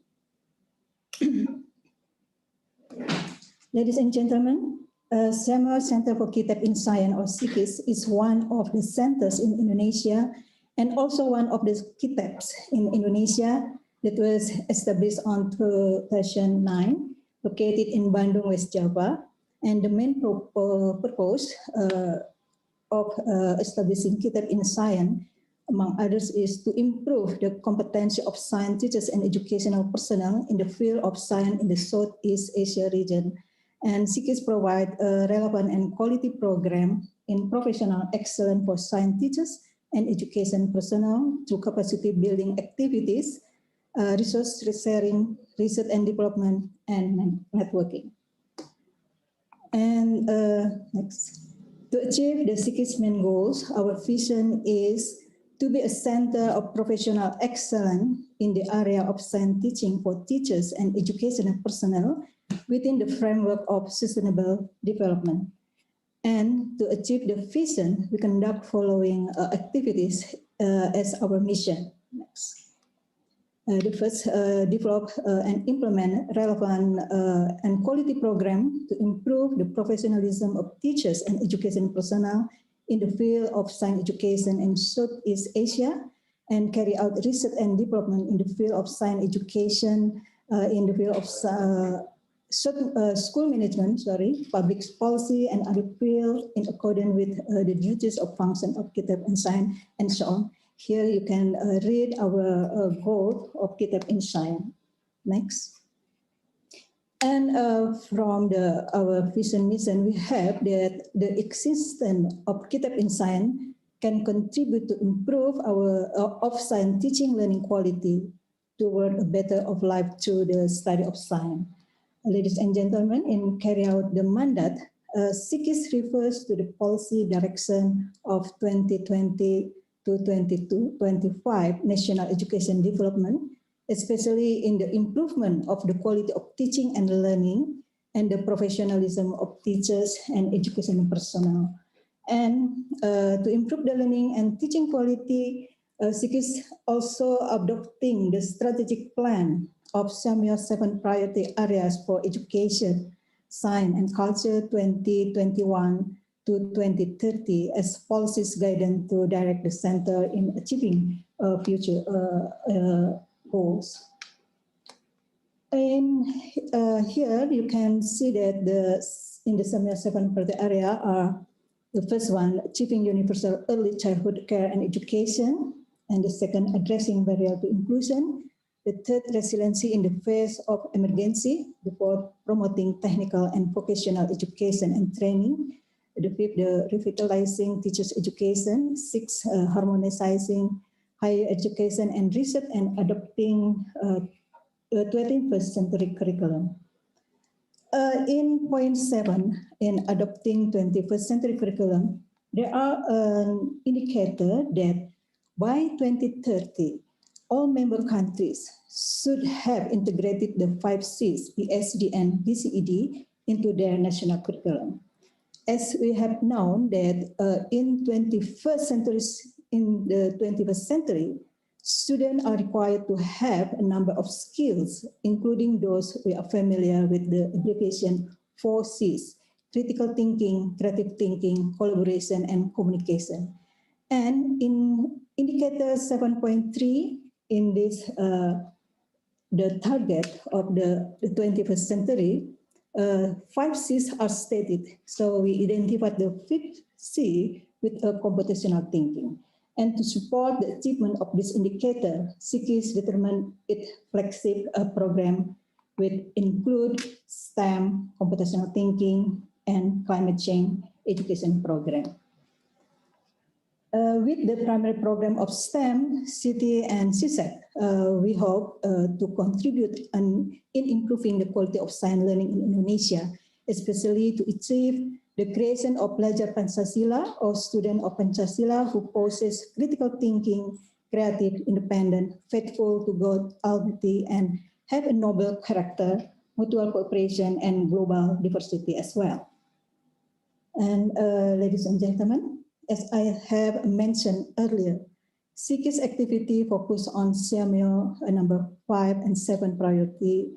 Ladies and gentlemen, SEAMEO Center for Kitab in Science, or SIKIS, is one of the centers in Indonesia and also one of the kitabs in Indonesia that was established on 2009, located in Bandung, West Java. And the main purpose of establishing Kitab in Science, among others, is to improve the competency of science teachers and educational personnel in the field of science in the Southeast Asia region. And SIKIS provide a relevant and quality program in professional excellence for science teachers and education personnel through capacity building activities, resource sharing, research and development, and networking. And next. To achieve the SIKIS main goals, our vision is to be a center of professional excellence in the area of science teaching for teachers and educational personnel within the framework of sustainable development. And to achieve the vision, we conduct following activities as our mission. Next. The first, develop and implement relevant and quality program to improve the professionalism of teachers and education personnel in the field of science education in Southeast Asia, and carry out research and development in the field of science education, in the field of school management, public policy, and other fields in accordance with the duties of function of Kitab in Science, and so on. Here you can read our goal of Kitab in Science. Next. And from our vision mission, we have that the existence of Kitab in Science can contribute to improve our of-science teaching learning quality toward a better of life through the study of science. Ladies and gentlemen, in carry out the mandate, SIKIS refers to the policy direction of 2020 to 22-25 national education development, especially in the improvement of the quality of teaching and learning and the professionalism of teachers and education personnel. And to improve the learning and teaching quality, SIKIS also adopting the strategic plan of SEAMEO 7 priority areas for education, science and culture 2021 to 2030 as policies guidance to direct the center in achieving future goals. And here you can see that in the SEAMEO 7 priority area are the first one, achieving universal early childhood care and education, and the second, addressing barrier to inclusion, the third, resiliency in the face of emergency, the fourth, promoting technical and vocational education and training, the fifth, the revitalizing teachers' education, sixth, harmonizing higher education and research and adopting the 21st century curriculum. In point 7, in adopting 21st century curriculum, there are an indicator that by 2030, all member countries should have integrated the 5 Cs, PSD and BCED, into their national curriculum. As we have known that in 21st century in the 21st century, students are required to have a number of skills, including those who are familiar with the abbreviation 4 C's: critical thinking, creative thinking, collaboration, and communication. And in indicator 7.3, in this, the target of the 21st century, 5 C's are stated. So we identified the 5th C with a computational thinking. And to support the achievement of this indicator, SEAKIS determined its flagship program which include STEM, computational thinking, and climate change education program. With the primary program of STEM, CT, and CSEC, we hope to contribute in improving the quality of science learning in Indonesia, especially to achieve the creation of Pelajar Pancasila, or student of Pancasila who possess critical thinking, creative, independent, faithful to God Almighty, and have a noble character, mutual cooperation, and global diversity as well. And ladies and gentlemen, as I have mentioned earlier, SEAKIS activity focus on SEAMEO number 5 and 7 priority,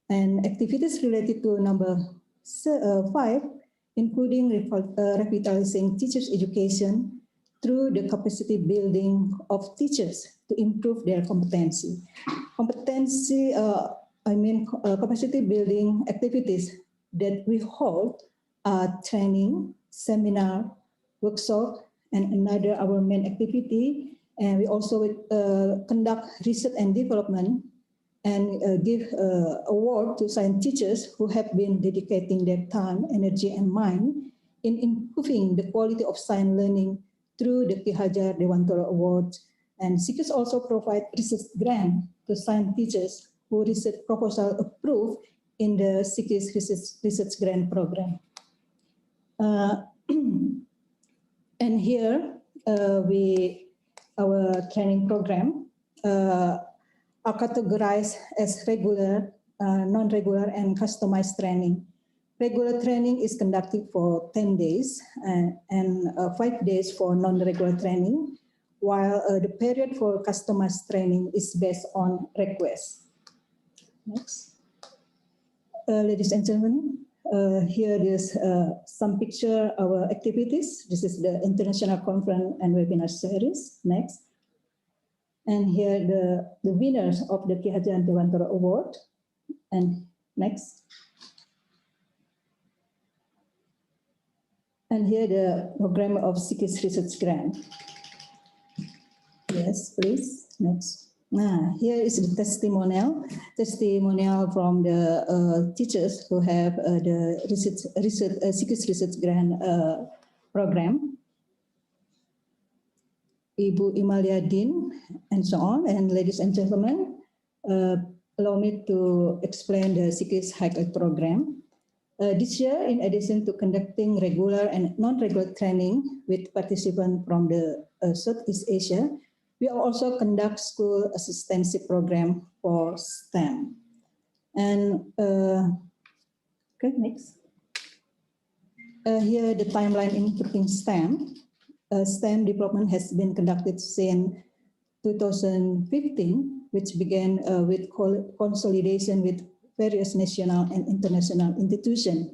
and activities related to number 5, including revitalizing teachers' education through the capacity building of teachers to improve their competency. Capacity building activities that we hold are training, seminar, workshop, and another our main activity. And we also conduct research and development and give award to science teachers who have been dedicating their time, energy, and mind in improving the quality of science learning through the Ki Hajar Dewantara Awards. And SEAKIS also provide research grant to science teachers who research proposal approved in the SEAKIS research grant program. And here our training program are categorized as regular, non-regular, and customized training. Regular training is conducted for 10 days and 5 days for non-regular training, while the period for customized training is based on request. Next. Ladies and gentlemen, here is some picture of our activities. This is the International Conference and Webinar Series. Next. And here the winners of the Ki Hajar Dewantara Award. And next. And here the program of SEAKIS Research Grant. Yes, please. Next. Here is the testimonial from the teachers who have the SEAKIS Research Grant program. Ibu Imalia Din, and so on. And ladies and gentlemen, allow me to explain the SEAKIS High program. This year, in addition to conducting regular and non-regular training with participants from the Southeast Asia, we also conduct school assistancy program for STEM. And okay, next. Here the timeline improving STEM. STEM development has been conducted since 2015, which began with consolidation with various national and international institutions,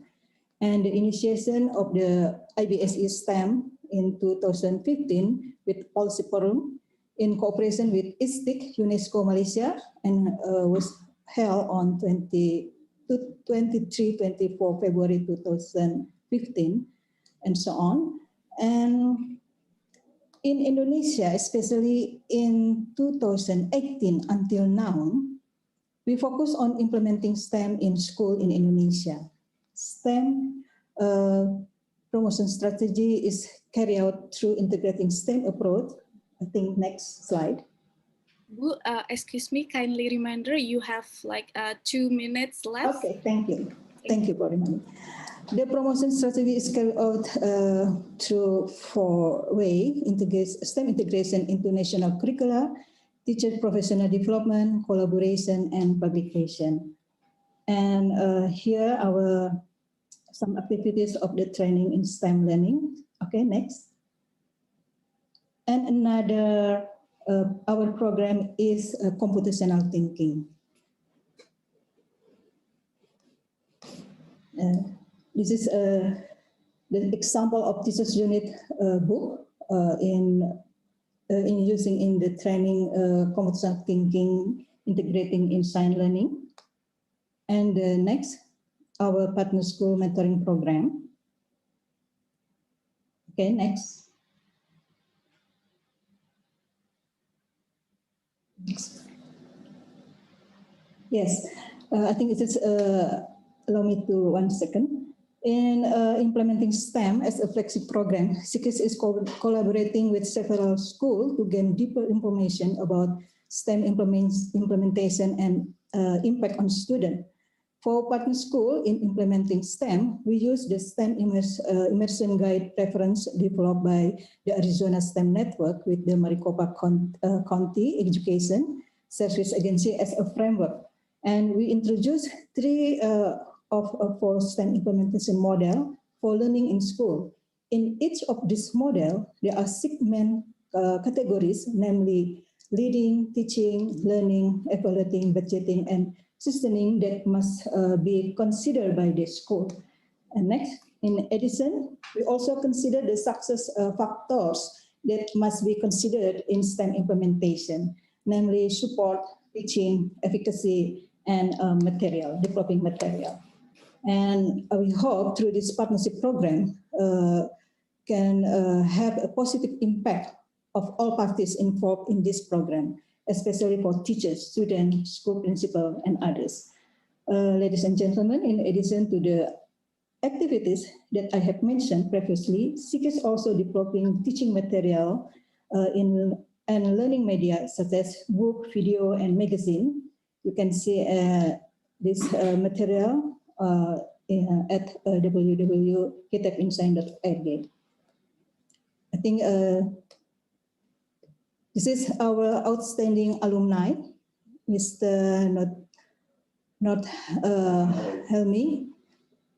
and the initiation of the IBSE STEM in 2015 with Policy Forum in cooperation with ISTIC, UNESCO Malaysia, and was held on 23-24 February 2015, and so on. And in Indonesia, especially in 2018 until now, we focus on implementing STEM in school in Indonesia. STEM promotion strategy is carried out through integrating STEM approach. I think next slide. Bu, excuse me, kindly reminder you have like 2 minutes left. Okay, thank you. Thank you very much. The promotion strategy is carried out through 4 ways: STEM integration into national curricula, teacher professional development, collaboration, and publication. And here are some activities of the training in STEM learning. Okay, next. And another, our program is computational thinking. This is the example of teachers unit book in using in the training computational thinking integrating in science learning. And next, our partner school mentoring program. Okay, next. Yes, I think it is, allow me to 1 second. In implementing STEM as a flagship program, SEAKIS is collaborating with several schools to gain deeper information about STEM implementation and impact on students. For partner school in implementing STEM, we use the STEM immersion guide reference developed by the Arizona STEM Network with the Maricopa County Education Service Agency as a framework. And we introduced 3 of 4 STEM implementation model for learning in school. In each of this model, there are 6 main categories, namely leading, teaching, learning, evaluating, budgeting, and sustaining that must be considered by the school. And next, in addition, we also consider the success factors that must be considered in STEM implementation, namely support, teaching, efficacy, and developing material. And we hope through this partnership program can have a positive impact of all parties involved in this program, especially for teachers, students, school principal, and others. Ladies and gentlemen, in addition to the activities that I have mentioned previously, SEAKIS is also developing teaching material and learning media such as book, video, and magazine. You can see this material at www.kitabinsign.org. I think this is our outstanding alumni, Mr. Not Helmi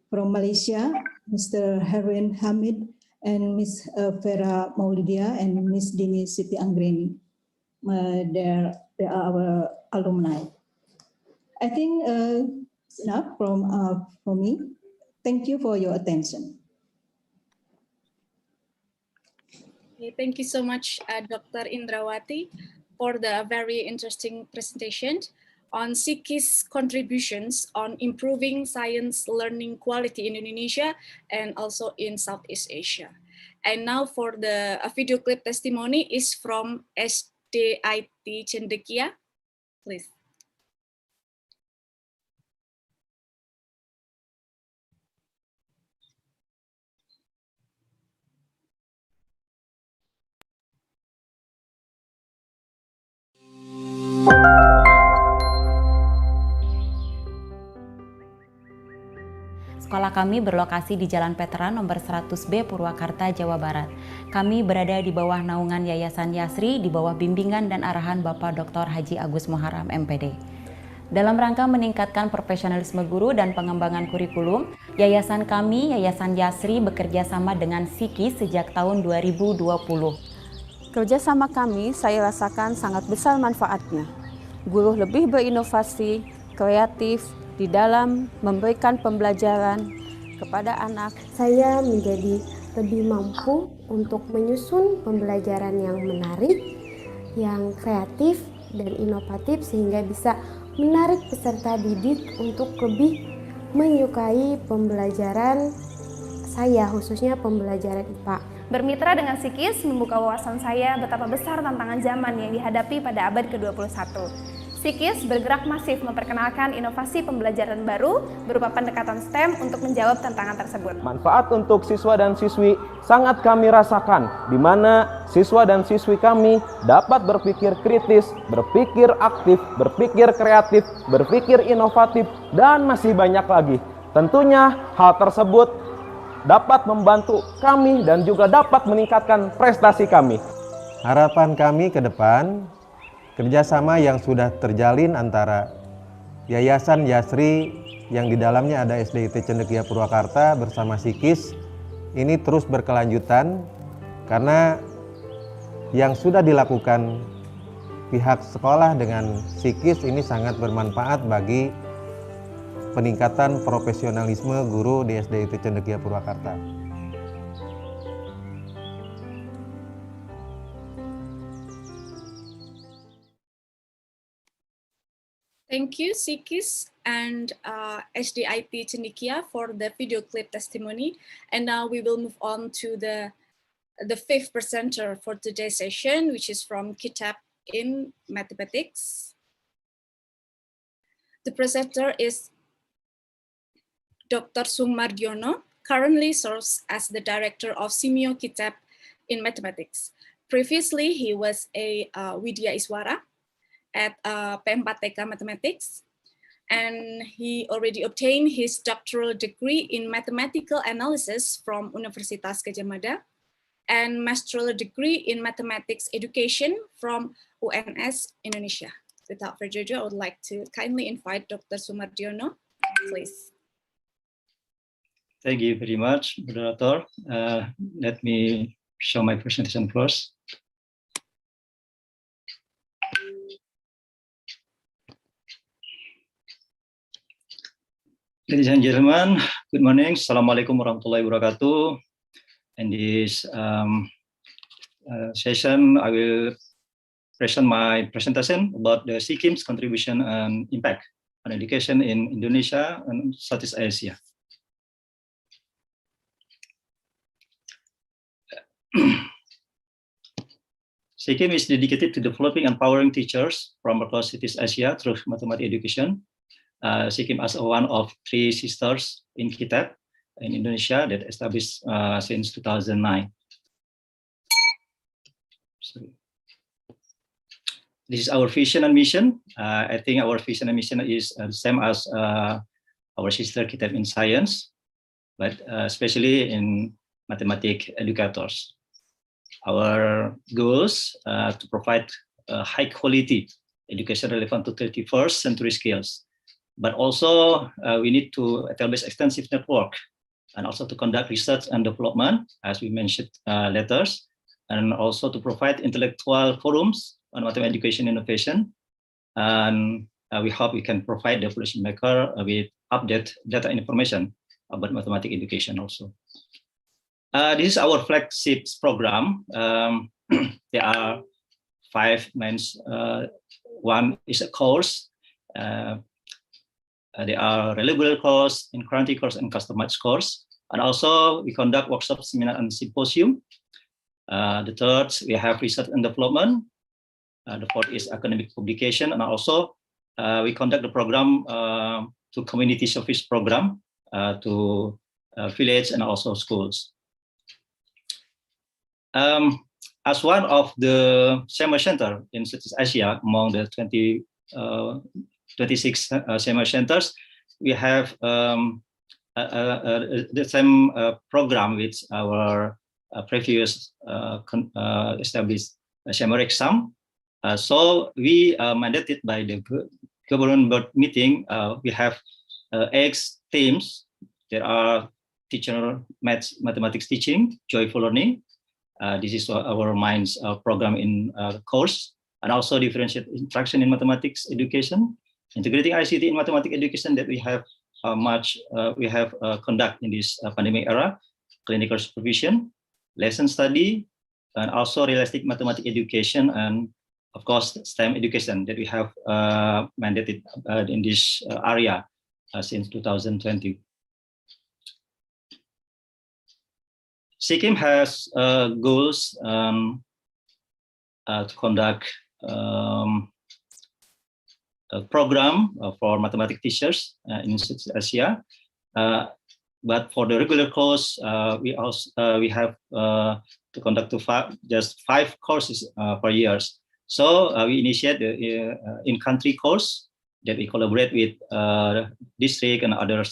from Malaysia, Mr. Herwin Hamid, and Ms. Vera Maulidia and Ms. Dini Siti Anggreni. They are our alumni. I think it's enough from me. Thank you for your attention. Okay, thank you so much, Dr. Indrawati, for the very interesting presentation on SEAKIS contributions on improving science learning quality in Indonesia and also in Southeast Asia. And now for the video clip testimony is from SDIT Cendekia, please. Sekolah kami berlokasi di Jalan Veteran nomor 100B Purwakarta, Jawa Barat. Kami berada di bawah naungan Yayasan Yasri di bawah bimbingan dan arahan Bapak Dr. Haji Agus Muharram MPD. Dalam rangka meningkatkan profesionalisme guru dan pengembangan kurikulum, yayasan kami, Yayasan Yasri, bekerja sama dengan SEAKIS sejak tahun 2020. Kerjasama kami saya rasakan sangat besar manfaatnya. Guru lebih berinovasi, kreatif, di dalam memberikan pembelajaran kepada anak. Saya menjadi lebih mampu untuk menyusun pembelajaran yang menarik, yang kreatif dan inovatif sehingga bisa menarik peserta didik untuk lebih menyukai pembelajaran saya, khususnya pembelajaran IPA. Bermitra dengan SEAKIS membuka wawasan saya betapa besar tantangan zaman yang dihadapi pada abad ke-21. SEAKIS bergerak masif memperkenalkan inovasi pembelajaran baru berupa pendekatan STEM untuk menjawab tantangan tersebut. Manfaat untuk siswa dan siswi sangat kami rasakan, di mana siswa dan siswi kami dapat berpikir kritis, berpikir aktif, berpikir kreatif, berpikir inovatif, dan masih banyak lagi. Tentunya hal tersebut dapat membantu kami dan juga dapat meningkatkan prestasi kami. Harapan kami ke depan, kerjasama yang sudah terjalin antara Yayasan Yasri yang di dalamnya ada SDIT Cendekia Purwakarta bersama SEAKIS ini terus berkelanjutan, karena yang sudah dilakukan pihak sekolah dengan psikis ini sangat bermanfaat bagi peningkatan profesionalisme guru di SDIT Cendekia Purwakarta. Thank you, Sikis and SDIT Cendekia for the video clip testimony. And now we will move on to the fifth presenter for today's session, which is from Kitab in Mathematics. The presenter is Dr. Sumardiono, currently serves as the director of SEAMEO Kitab in Mathematics. Previously, he was a Widya Iswara at P4TK Mathematics, and he already obtained his doctoral degree in mathematical analysis from Universitas Gadjah Mada and master's degree in mathematics education from UNS Indonesia. Without further ado, I would like to kindly invite Dr. Sumardiono, please. Thank you very much, moderator. Let me show my presentation first. Ladies and gentlemen, good morning. Assalamualaikum warahmatullahi wabarakatuh. In this session, I will present my presentation about the SEAMEO's contribution and impact on education in Indonesia and Southeast Asia. SEAMEO is dedicated to developing and empowering teachers from across Southeast Asia through mathematics education. SEAMEO as one of 3 sisters in Kitab in Indonesia that established since 2009. Sorry. This is our vision and mission. I think our vision and mission is the same as our sister Kitab in science, but especially in mathematics educators. Our goals to provide high quality education relevant to 21st century skills. But also we need to establish extensive network and also to conduct research and development, as we mentioned later, and also to provide intellectual forums on mathematics education innovation. And we hope we can provide the policymaker with update data information about mathematics education also. This is our flagship program. There are 5 main. One is a course. There are reliable course, inquiry course, and customized course. And also we conduct workshops, seminar, and symposium. The third, we have research and development. The fourth is academic publication. And also we conduct the program to community service program to village and also schools. As one of the SEAMEO center in Southeast Asia, among the 26 SEAMEO centers, we have the same program with our previous established SEAMEO exam. So we mandated by the government board meeting. We have 8 themes. There are teacher mathematics teaching, joyful learning. This is our minds program in course, and also differentiate instruction in mathematics education. Integrating ICT in mathematics education that we have conduct in this pandemic era, clinical supervision, lesson study, and also realistic mathematics education, and of course STEM education that we have mandated in this area since 2020. SEAMEO has goals to conduct a program for mathematics teachers in Southeast Asia, but for the regular course, we have to conduct just 5 courses per year. So we initiate the in-country course that we collaborate with district and other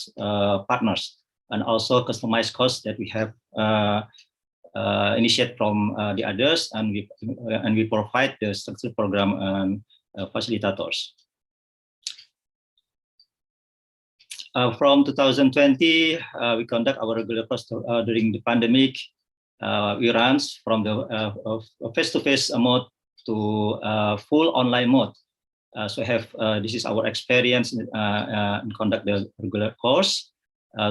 partners, and also customized course that we have initiate from the others, and we provide the structured program and facilitators. From 2020, we conduct our regular course during the pandemic. we ran from the face-to-face mode to full online mode. So this is our experience in conduct the regular course.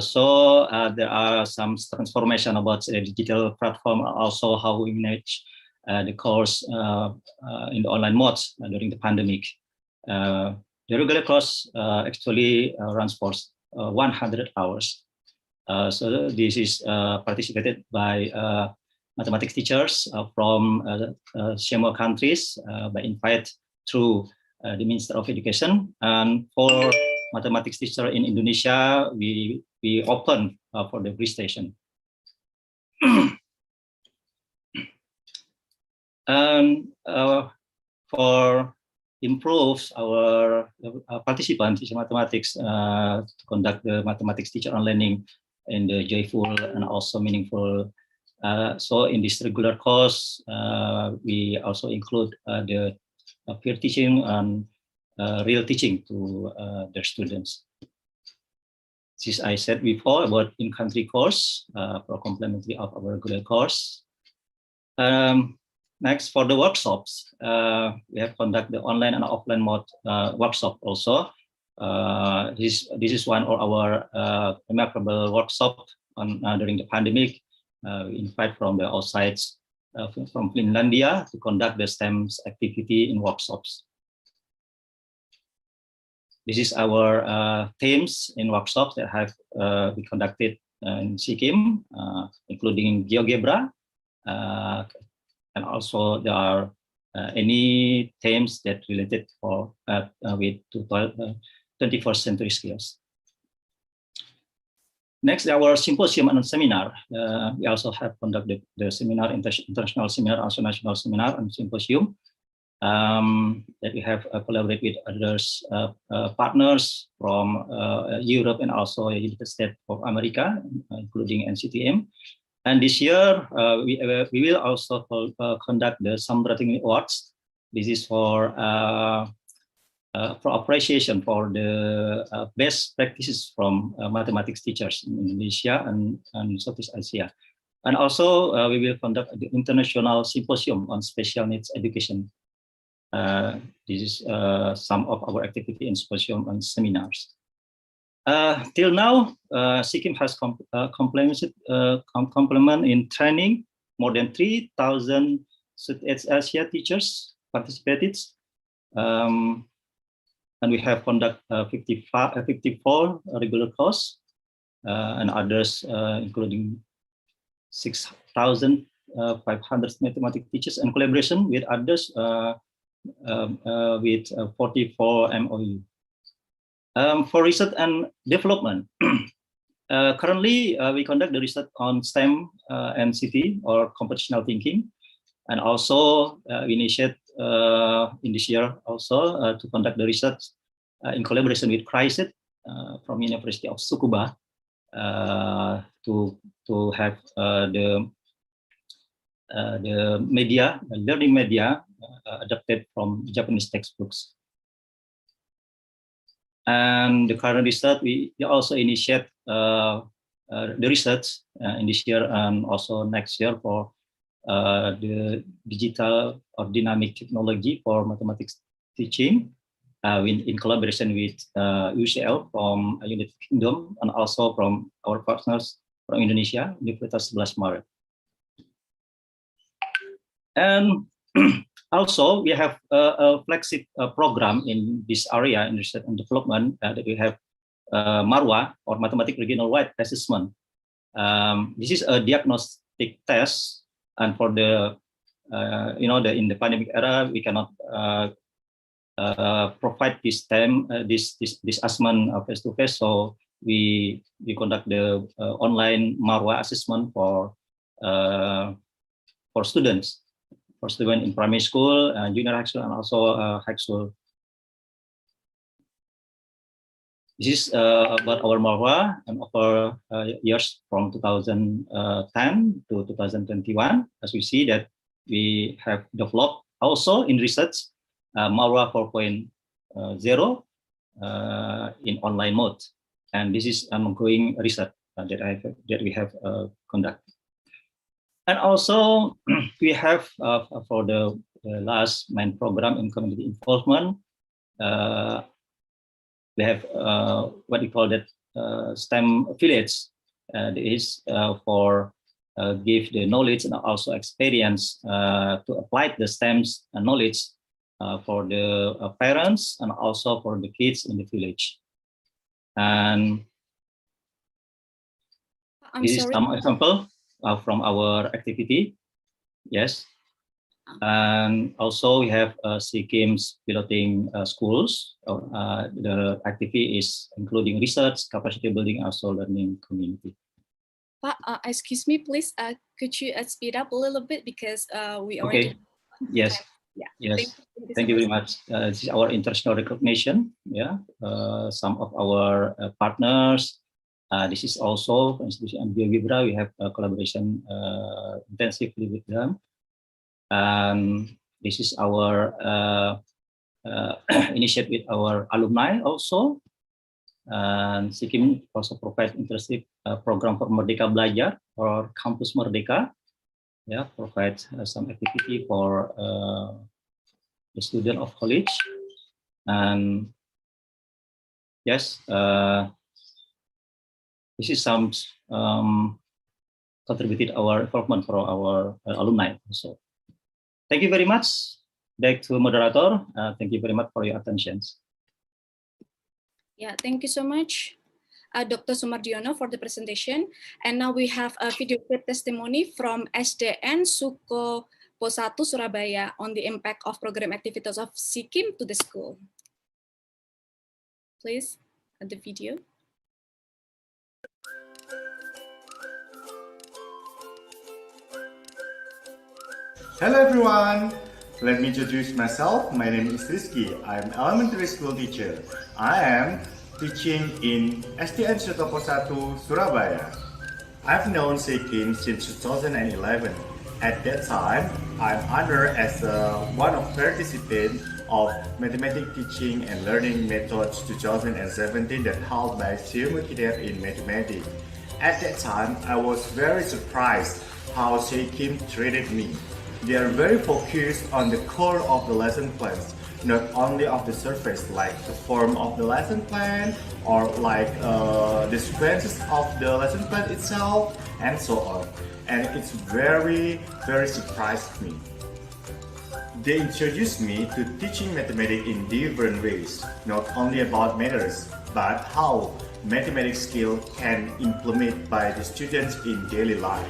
So there are some transformation about the digital platform, also how we manage the course in the online mode during the pandemic. The regular course actually runs for 100 hours. So this is participated by mathematics teachers from SEAMEO countries by invite through the Minister of Education. And for mathematics teacher in Indonesia, we open for the registration. And for improve our participants in mathematics to conduct the mathematics teacher on learning in the joyful and also meaningful. So in this regular course, we also include the peer teaching and real teaching to their students. As I said before about in-country course for complementary of our regular course. Next, for the workshops, we have conducted the online and offline mode workshop also. This is one of our remarkable workshop on during the pandemic. We invite from the outside from Finlandia to conduct the STEM activity in workshops. This is our themes in workshops that have we conducted in SEAMEO, including GeoGebra, and also there are any themes that related for with 21st century skills. Next, our symposium and seminar. We also have conducted the seminar, international seminar, also national seminar and symposium that we have collaborated with others partners from Europe and also United States of America, including NCTM. And this year, we will also conduct the Sambrating Awards. This is for appreciation for the best practices from mathematics teachers in Indonesia and Southeast Asia. And also, we will conduct the International Symposium on Special Needs Education. This is some of our activity in symposium and seminars. Till now, SEAMEO has complement in training more than 3,000 Southeast Asia teachers participated, and we have conduct 54 regular course and others, including 6,500 mathematics teachers, and collaboration with others with 44 MOU. For research and development, currently we conduct the research on STEM and CT or computational thinking, and also we initiate in this year also to conduct the research in collaboration with CRISIT from University of Tsukuba to have the media, learning media adapted from Japanese textbooks. And the current research, we also initiate the research in this year and also next year for the digital or dynamic technology for mathematics teaching in collaboration with UCL from United Kingdom and also from our partners from Indonesia, Universitas 11 Maret. And also, we have a flagship program in this area in research and development that we have MARWA or Mathematics Regional-Wide Assessment. This is a diagnostic test, and for the in the pandemic era, we cannot provide this assessment face to face. So we conduct the online MARWA assessment for students. For students in primary school, junior high school, and also high school. This is about our MARWA and over years from 2010 to 2021. As we see that we have developed also in research MARWA 4.0 in online mode, and this is ongoing research that we have conducted. And also, we have for the last main program in community involvement, we have what we call that STEM village. Is for give the knowledge and also experience to apply the STEM's knowledge for the parents and also for the kids in the village. And this is some example from our activity. Yes. And also we have SEAMEO piloting schools. The activity is including research, capacity building, also learning community. Excuse me, please. Could you speed up a little bit because we already. Okay. Yes. Yeah. Yes. Thank you very much. This is our international recognition. Yeah. Some of our partners. This is also institution BioVibra. We have a collaboration intensively with them. And this is our initiative with our alumni also. And SEAMEO also provides internship program for Merdeka Belajar or Campus Merdeka. Yeah, provides some activity for the student of college. And yes, this is some contributed our involvement for our alumni also. Thank you very much. Back to moderator. Thank you very much for your attention. Yeah, thank you so much, Dr. Sumardiono, for the presentation. And now we have a video clip testimony from SDN Suko Posatu Surabaya on the impact of program activities of SEAMEO to the school. Please, the video. Hello everyone, let me introduce myself. My name is Rizky. I'm elementary school teacher. I am teaching in SDN Suko Posatu, Surabaya. I've known SEAMEO since 2011. At that time, I'm honored as one of participants of Mathematics Teaching and Learning Methods 2017 that held by SEAMEO in Mathematics. At that time, I was very surprised how SEAMEO treated me. They are very focused on the core of the lesson plans, not only of the surface like the form of the lesson plan or like the sequences of the lesson plan itself and so on. And it's very surprised me. They introduced me to teaching mathematics in different ways, not only about matters, but how mathematics skill can implement by the students in daily life.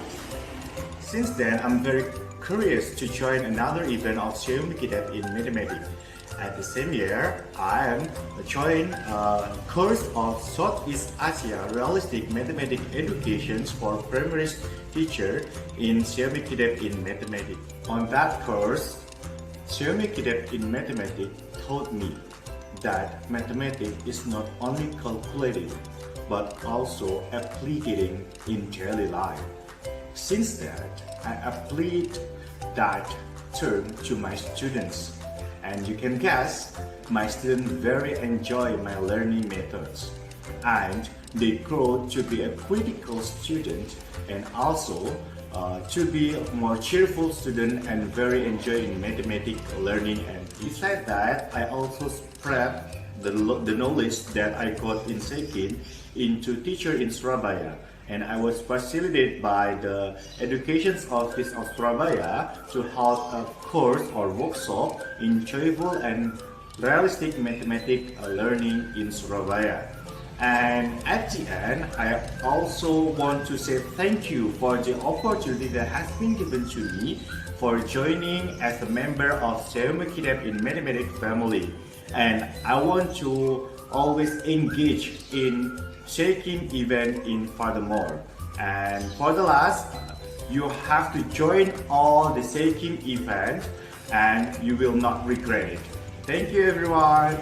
Since then, I'm very curious to join another event of SEAMEO in mathematics. At the same year, I am joined a course of Southeast Asia Realistic Mathematics Education for primary teacher in SEAMEO in mathematics. On that course, SEAMEO in mathematics taught me that mathematics is not only calculating, but also applying in daily life. Since that, I applied that term to my students. And you can guess, my students very enjoy my learning methods. And they grow to be a critical student and also to be a more cheerful student and very enjoying mathematics learning. And besides that, I also spread the knowledge that I got in SEAMEO into teacher in Surabaya. And I was facilitated by the Education Office of Surabaya to hold a course or workshop in joyful and realistic mathematics learning in Surabaya. And at the end, I also want to say thank you for the opportunity that has been given to me for joining as a member of SEAMEO in mathematics family. And I want to always engage in shaking event in furthermore. And for the last, you have to join all the shaking event and you will not regret it. Thank you everyone.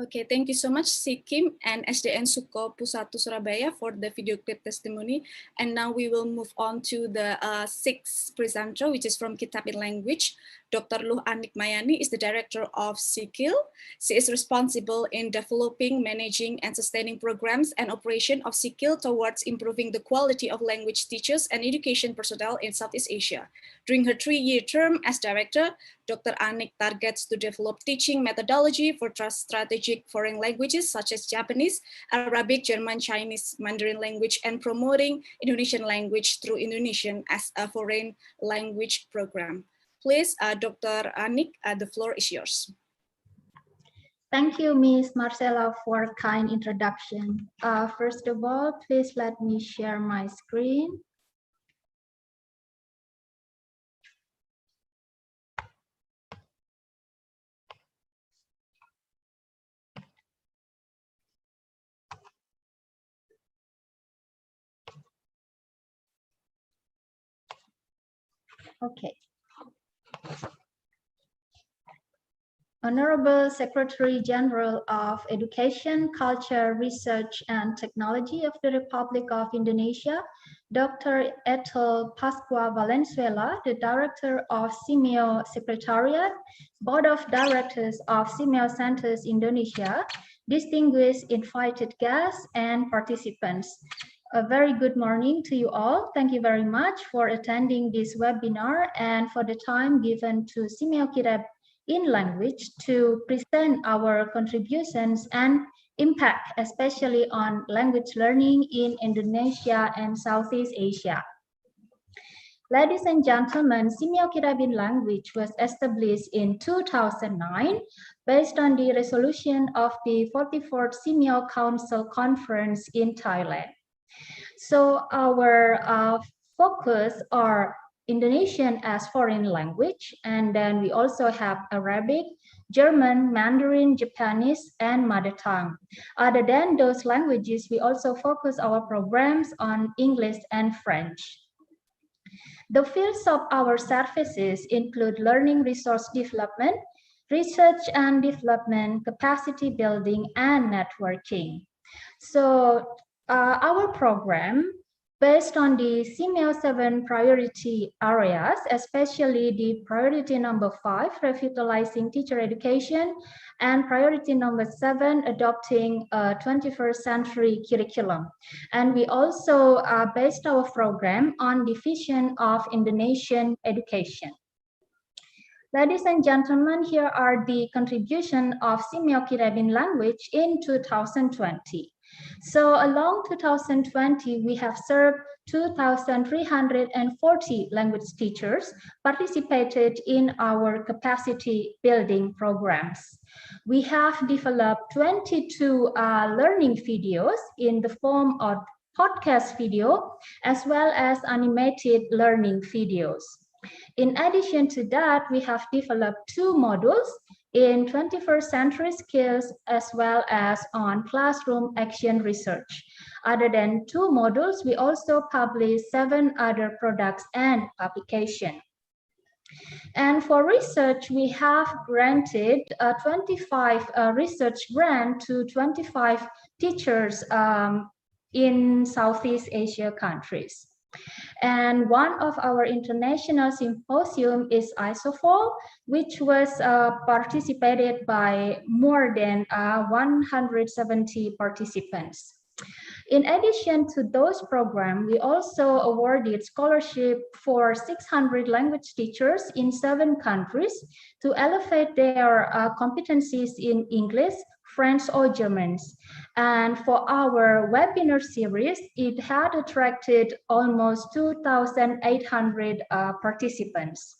Okay, thank you so much, Sikim and SDN Suko Pusatu Surabaya for the video clip testimony. And now we will move on to the sixth presenter, which is from Kitab in Language. Dr. Luh Anik Mayani is the director of SEAMEO. She is responsible in developing, managing, and sustaining programs and operation of SEAMEO towards improving the quality of language teachers and education personnel in Southeast Asia. During her 3-year term as director, Dr. Anik targets to develop teaching methodology for strategic foreign languages such as Japanese, Arabic, German, Chinese, Mandarin language, and promoting Indonesian language through Indonesian as a foreign language program. Please, Dr. Anik, the floor is yours. Thank you, Ms. Marcella, for a kind introduction. First of all, please let me share my screen. Okay. Honorable Secretary General of Education, Culture, Research, and Technology of the Republic of Indonesia, Dr. Ethel Pascua Valenzuela, the Director of SEAMEO Secretariat, Board of Directors of SEAMEO Centers Indonesia, distinguished invited guests and participants. A very good morning to you all. Thank you very much for attending this webinar and for the time given to SEAMEO Kitab in Language to present our contributions and impact, especially on language learning in Indonesia and Southeast Asia. Ladies and gentlemen, SEAMEO Kitab in Language was established in 2009 based on the resolution of the 44th SEAMEO Council Conference in Thailand. So our focus are Indonesian as foreign language, and then we also have Arabic, German, Mandarin, Japanese, and mother tongue. Other than those languages, we also focus our programs on English and French. The fields of our services include learning resource development, research and development, capacity building, and networking. So our program, based on the SEAMEO 7 priority areas, especially the priority number 5, revitalizing teacher education, and priority number 7, adopting a 21st century curriculum. And we also based our program on the vision of Indonesian education. Ladies and gentlemen, here are the contribution of SEAMEO Kitab in Language in 2020. So along 2020, we have served 2,340 language teachers participated in our capacity building programs. We have developed 22 learning videos in the form of podcast video, as well as animated learning videos. In addition to that, we have developed 2 modules in 21st century skills, as well as on classroom action research. Other than 2 modules, we also publish 7 other products and publications. And for research, we have granted 25 research grant to 25 teachers in Southeast Asia countries. And one of our international symposium is ISOFOL, which was participated by more than 170 participants. In addition to those programs, we also awarded scholarship for 600 language teachers in 7 countries to elevate their competencies in English, French, or German. And for our webinar series, it had attracted almost 2,800 participants.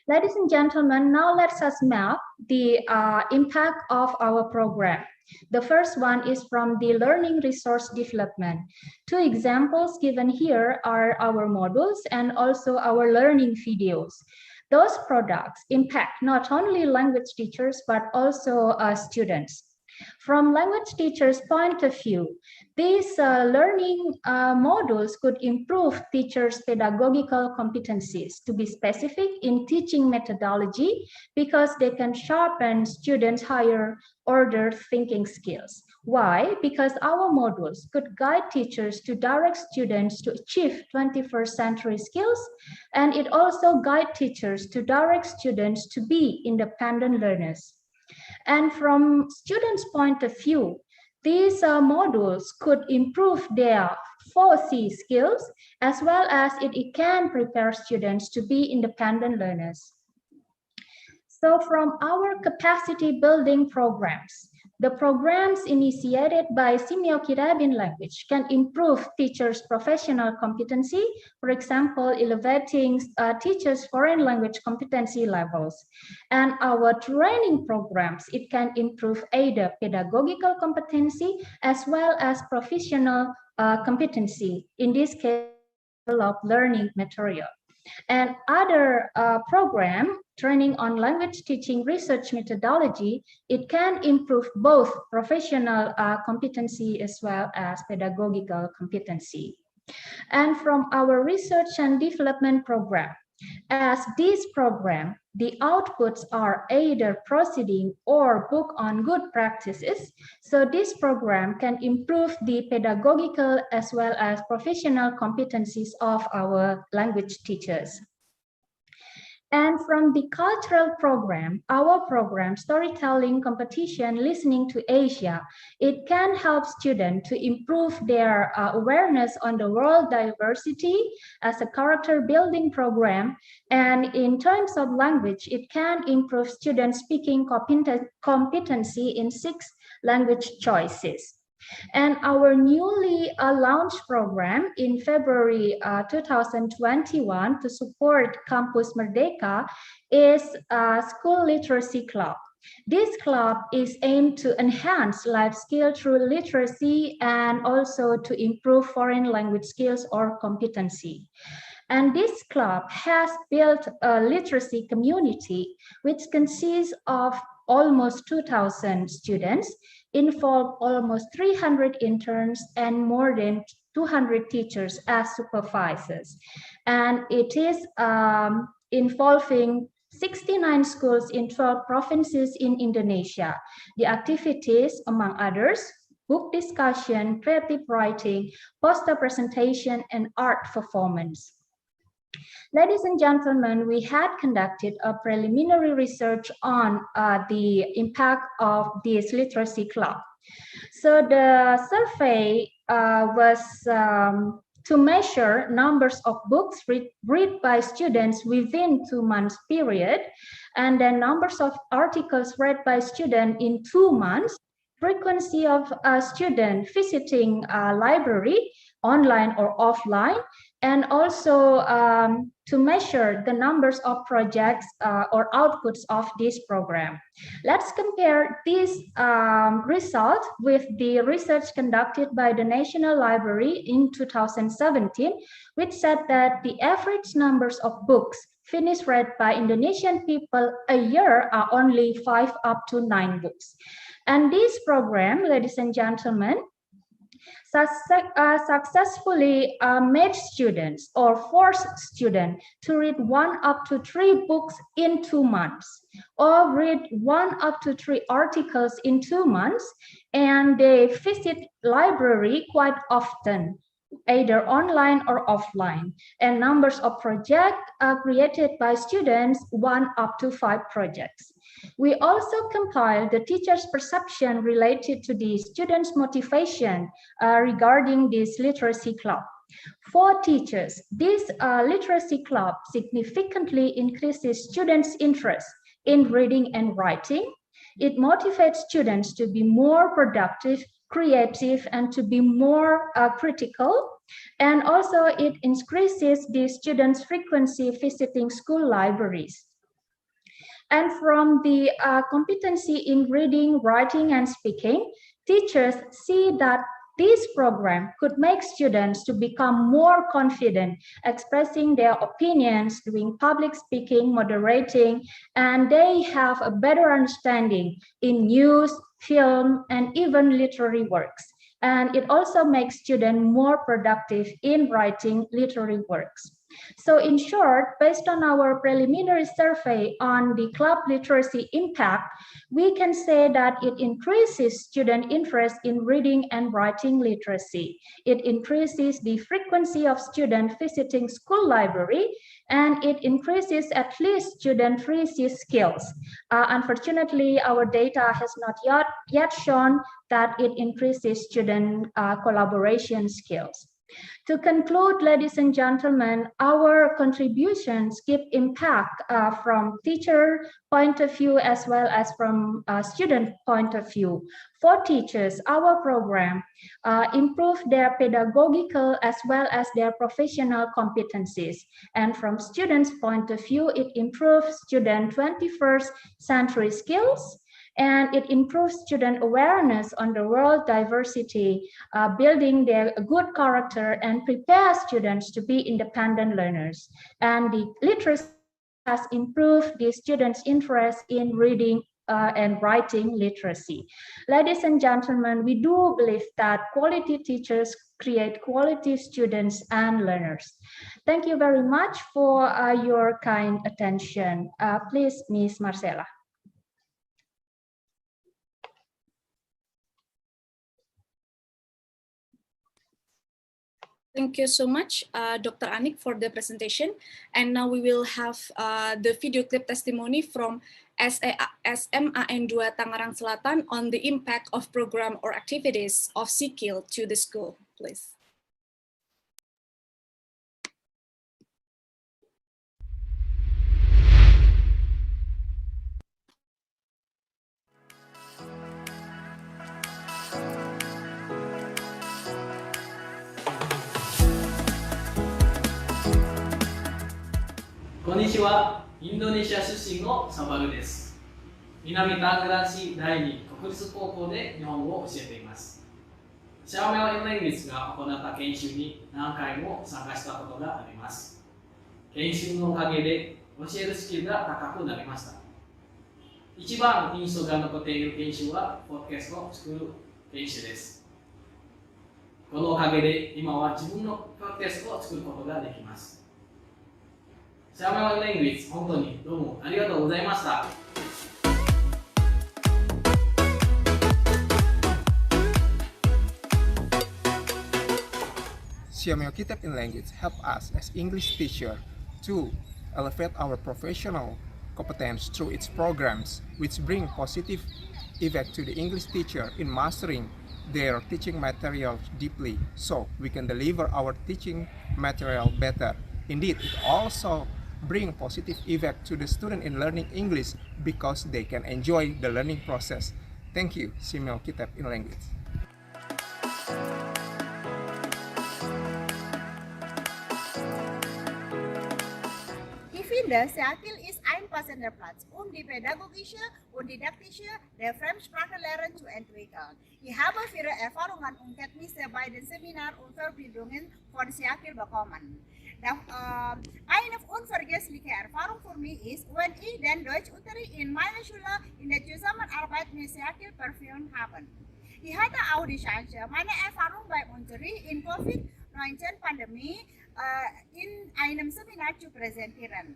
Ladies and gentlemen, now let us map the impact of our program. The first one is from the learning resource development. 2 examples given here are our modules and also our learning videos. Those products impact not only language teachers, but also students. From language teachers' point of view, these learning modules could improve teachers' pedagogical competencies, to be specific in teaching methodology, because they can sharpen students' higher order thinking skills. Why? Because our modules could guide teachers to direct students to achieve 21st century skills, and it also guide teachers to direct students to be independent learners. And from students' point of view, these modules could improve their 4C skills, as well as it can prepare students to be independent learners. So from our capacity building programs, the programs initiated by SEAMEO Kirabin language can improve teachers' professional competency, for example, elevating teachers' foreign language competency levels. And our training programs, it can improve either pedagogical competency as well as professional competency, in this case, of learning material. And other program, training on language teaching research methodology, it can improve both professional competency as well as pedagogical competency. And from our research and development program, as this program, the outputs are either proceeding or book on good practices, so this program can improve the pedagogical as well as professional competencies of our language teachers. And from the cultural program, our program, Storytelling Competition Listening to Asia, it can help students to improve their awareness on the world diversity as a character building program. And in terms of language, it can improve students' speaking competency in 6 language choices. And our newly launched program in February 2021 to support Campus Merdeka is a School Literacy Club. This club is aimed to enhance life skills through literacy and also to improve foreign language skills or competency. And this club has built a literacy community which consists of almost 2,000 students, involve almost 300 interns and more than 200 teachers as supervisors. And it is involving 69 schools in 12 provinces in Indonesia. The activities, among others, book discussion, creative writing, poster presentation, and art performance. Ladies and gentlemen, we had conducted a preliminary research on the impact of this literacy club. So the survey was to measure numbers of books read by students within 2 months period, and then numbers of articles read by students in 2 months, frequency of a student visiting a library, online or offline, and also to measure the numbers of projects or outputs of this program. Let's compare this result with the research conducted by the National Library in 2017, which said that the average numbers of books finished read by Indonesian people a year are only 5 up to 9 books. And this program, ladies and gentlemen, successfully made students or forced students to read 1 up to 3 books in 2 months, or read 1 up to 3 articles in 2 months, and they visit library quite often, either online or offline, and numbers of projects created by students 1 up to 5 projects. We also compiled the teacher's perception related to the students' motivation regarding this literacy club. For teachers, this literacy club significantly increases students' interest in reading and writing. It motivates students to be more productive, creative, and to be more critical. And also it increases the students' frequency visiting school libraries. And from the competency in reading, writing, and speaking, teachers see that this program could make students to become more confident, expressing their opinions, doing public speaking, moderating, and they have a better understanding in news, film, and even literary works. And it also makes students more productive in writing literary works. So in short, based on our preliminary survey on the club literacy impact, we can say that it increases student interest in reading and writing literacy. It increases the frequency of students visiting school library, and it increases at least student literacy skills. Unfortunately, our data has not yet shown that it increases student collaboration skills. To conclude, ladies and gentlemen, our contributions give impact from teacher point of view as well as from student point of view. For teachers, our program improve their pedagogical as well as their professional competencies. And from students' point of view, it improves student 21st century skills, and it improves student awareness on the world diversity, building their good character and prepare students to be independent learners. And the literacy has improved the students' interest in reading and writing literacy. Ladies and gentlemen, we do believe that quality teachers create quality students and learners. Thank you very much for your kind attention. Please, Ms. Marcela. Thank you so much, Dr. Anik, for the presentation. And now we will have the video clip testimony from SMAN 2 Tangerang Selatan on the impact of program or activities of SEAMEO to the school, please. Konnichiwa, インドネシア出身のサバルです。南タングラン市第2国立高校で日本語を教えています。SEAMEOエンレンゲが行った研修に何回も参加したことがあります。研修のおかげで教えるスキルが高くなりました。一番印象が残っている研修はポッドキャストを作る研修です。このおかげで今は自分のポッドキャストを作ることができます。SEAMEOエンレンゲ本当にどうもありがとうございました。SEAMEO Kitab in Language help us as English teacher to elevate our professional competence through its programs, which bring positive effect to the English teacher in mastering their teaching material deeply, so we can deliver our teaching material better. Indeed, it also bring positive effect to the student in learning English because they can enjoy the learning process. Thank you, SEAMEO Kitab in Language. Ich finde, SEAKIL ist ein passender Platz, die pädagogische und didaktische der Fremdsprachenlernen zu entwickeln. Ich habe viele Erfahrungen und Kenntnisse bei den Seminaren und Verbindungen von SEAKIL bekommen. Eine unvergessliche Erfahrung für mich ist, wenn ich den Deutschunterricht in meiner Schule in der Zusammenarbeit mit SEAKIL verführen habe. Ich hatte auch die Chance, meine Erfahrung beim Unterricht in Covid-19-Pandemie in einem Seminar zu präsentieren.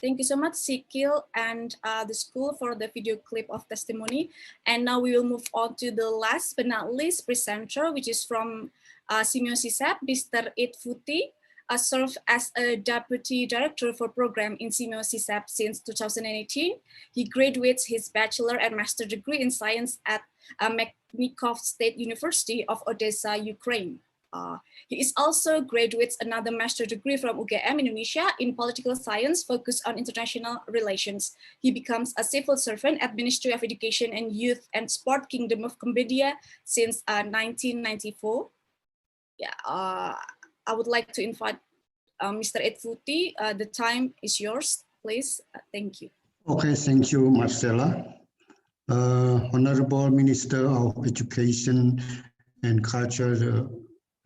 Thank you so much, SEAKIL and the school for the video clip of testimony. And now we will move on to the last but not least presenter, which is from SEAMEO CSAP, Mr. Edfuti, served as a Deputy Director for Program in SEAMEO CSAP since 2018. He graduates his bachelor and master degree in science at Mechnikov State University of Odessa, Ukraine. He is also graduates another master degree from UGM Indonesia in political science focused on international relations. He becomes a civil servant at Ministry of Education and Youth and Sport Kingdom of Cambodia since 1994. Yeah, I would like to invite Mr. Edfuti. The time is yours, please. Thank you. Okay, thank you, Marcela. Honorable Minister of Education and Culture,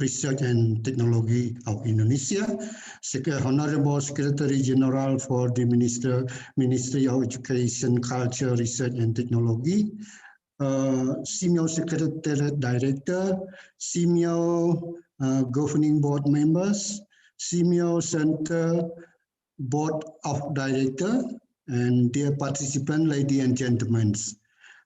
Research and Technology of Indonesia, Honorable Secretary General for the Ministry of Education, Culture, Research and Technology, SEAMEO Secretariat Director, SEAMEO Governing Board members, SEAMEO Center Board of Director, and dear participants, ladies and gentlemen.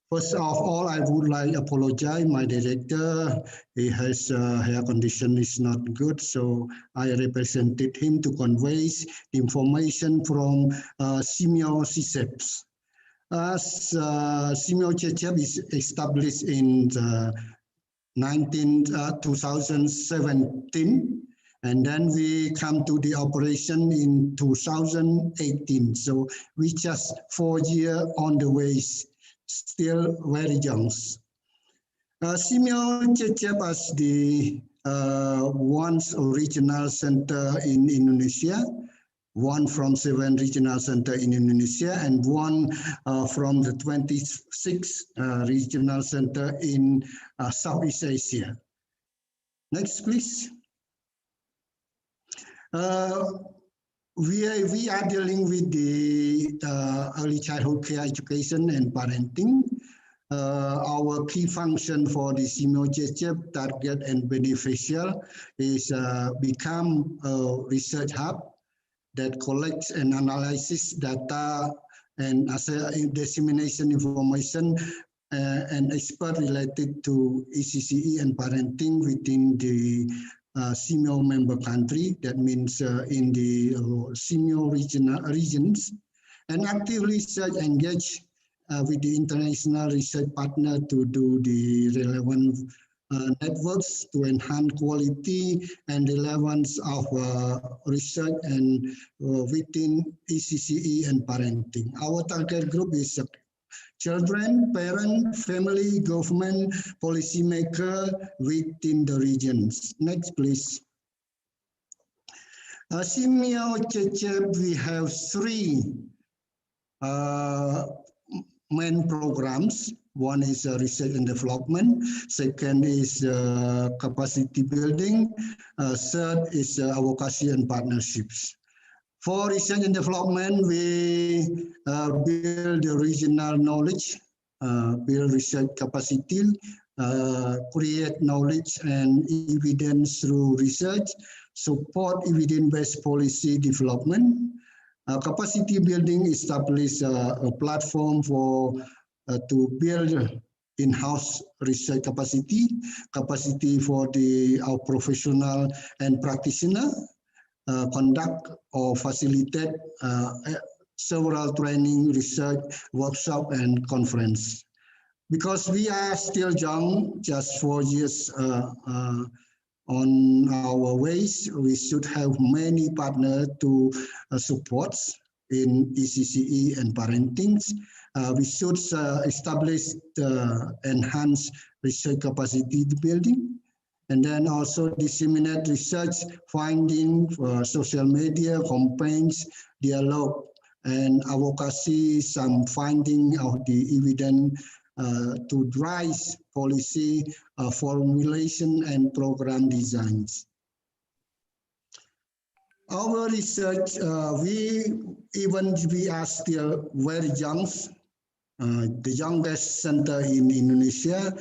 First of all, I would like to apologize. My director, he has hair condition is not good, so I represented him to convey the information from SEAMEO CCEPS. As SEAMEO CCEPS is established in 2017, and then we come to the operation in 2018. So we just 4 years on the way, still very young. SEAMEO CCEPS as the once regional center in Indonesia, one from 7 regional center in Indonesia, and one from the 26 regional center in Southeast Asia. Next, please. We are dealing with the early childhood care education and parenting. Our key function for the SEAMEO CCEPS target and beneficial is become a research hub that collects and analyzes data and dissemination information and expert related to ECCE and parenting within the SEAMEO member country. That means in the SEAMEO regions, and actively research engage with the international research partner to do the relevant networks to enhance quality and relevance of research and within ECCE and parenting. Our target group is children, parents, family, government, policymaker within the regions. Next, please. SEAMEO CCEPS, we have 3 main programs. One is research and development, second is capacity building, third is advocacy and partnerships. For research and development, we build the regional knowledge, build research capacity, create knowledge and evidence through research, support evidence-based policy development. Capacity building establish a platform for to build in-house research capacity for our professional and practitioner, conduct or facilitate several training, research, workshop, and conference. Because we are still young, just 4 years on our ways, we should have many partners to support in ECCE and parenting. We should establish the enhanced research capacity building, and then also disseminate research finding for social media, campaigns, dialogue, and advocacy, some finding of the evidence to drive policy formulation and program designs. Our research, we are still very young. The youngest center in Indonesia,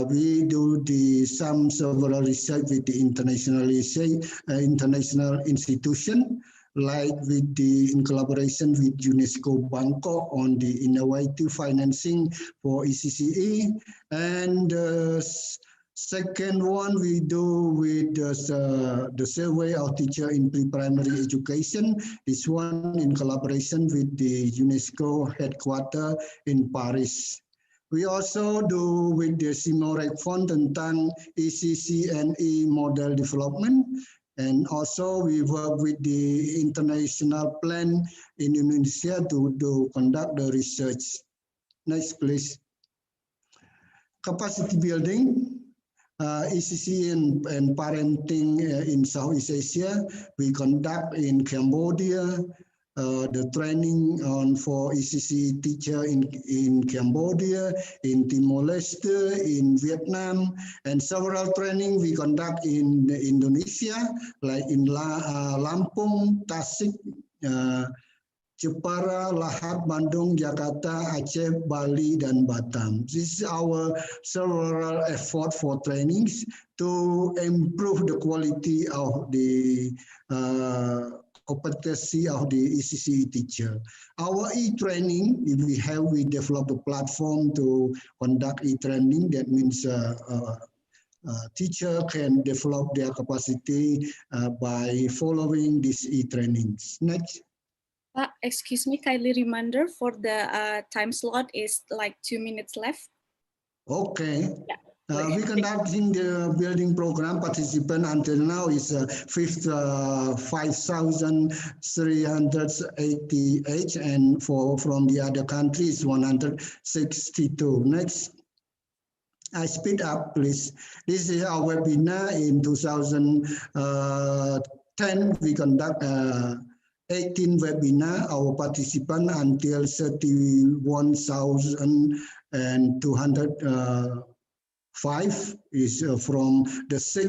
we do several research with the international institution, like in collaboration with UNESCO Bangkok on the innovative financing for ECCE, and second one we do with the survey of teacher in pre-primary education. This one in collaboration with the UNESCO headquarters in Paris. We also do with the SEAMEO Fund tentang ECCNE model development, and also we work with the international plan in Indonesia to conduct the research. Next, please. Capacity building. ECC and parenting in Southeast Asia, we conduct in Cambodia, the training for ECC teacher in Cambodia, in Timor-Leste, in Vietnam, and several training we conduct in Indonesia, like in Lampung, Tasik, Jepara, Lahad, Bandung, Jakarta, Aceh, Bali, dan Batam. This is our several effort for trainings to improve the quality of the competency of the ECC teacher. Our e-training, we develop a platform to conduct e-training. That means teacher can develop their capacity by following these e-trainings. Next. Excuse me, kindly reminder for the time slot is like 2 minutes left. Okay. Yeah. We conducting the building program. Participant until now is 5,388, and from the other countries 162. Next. I speed up, please. This is our webinar in 2010. We conduct 18 webinar. Our participant until 31,205 is from the 6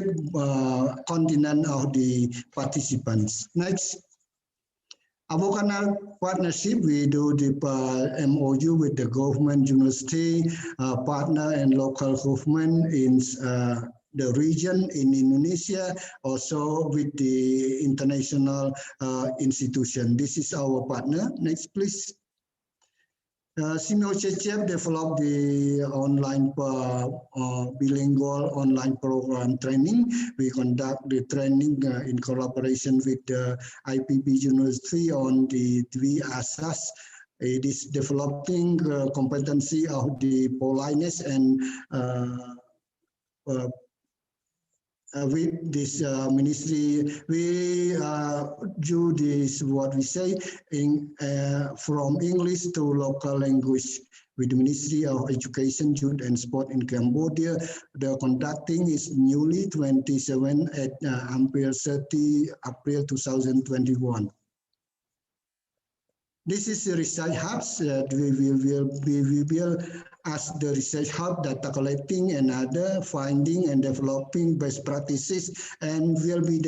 continent of the participants. Next. Avocanal partnership, we do the MOU with the government, university, partner and local government in the region in Indonesia, also with the international institution. This is our partner. Next, please. SEAMEO developed the online bilingual online program training. We conduct the training in collaboration with the IPB University on the Dwi Asas. It is developing competency of the politeness and with this ministry, we do this, what we say, from English to local language. With the Ministry of Education, Youth and Sport in Cambodia, the conducting is newly 27 at until 30 April 2021. This is the research hubs that we will ask the research hub data collecting and other finding and developing best practices, and will be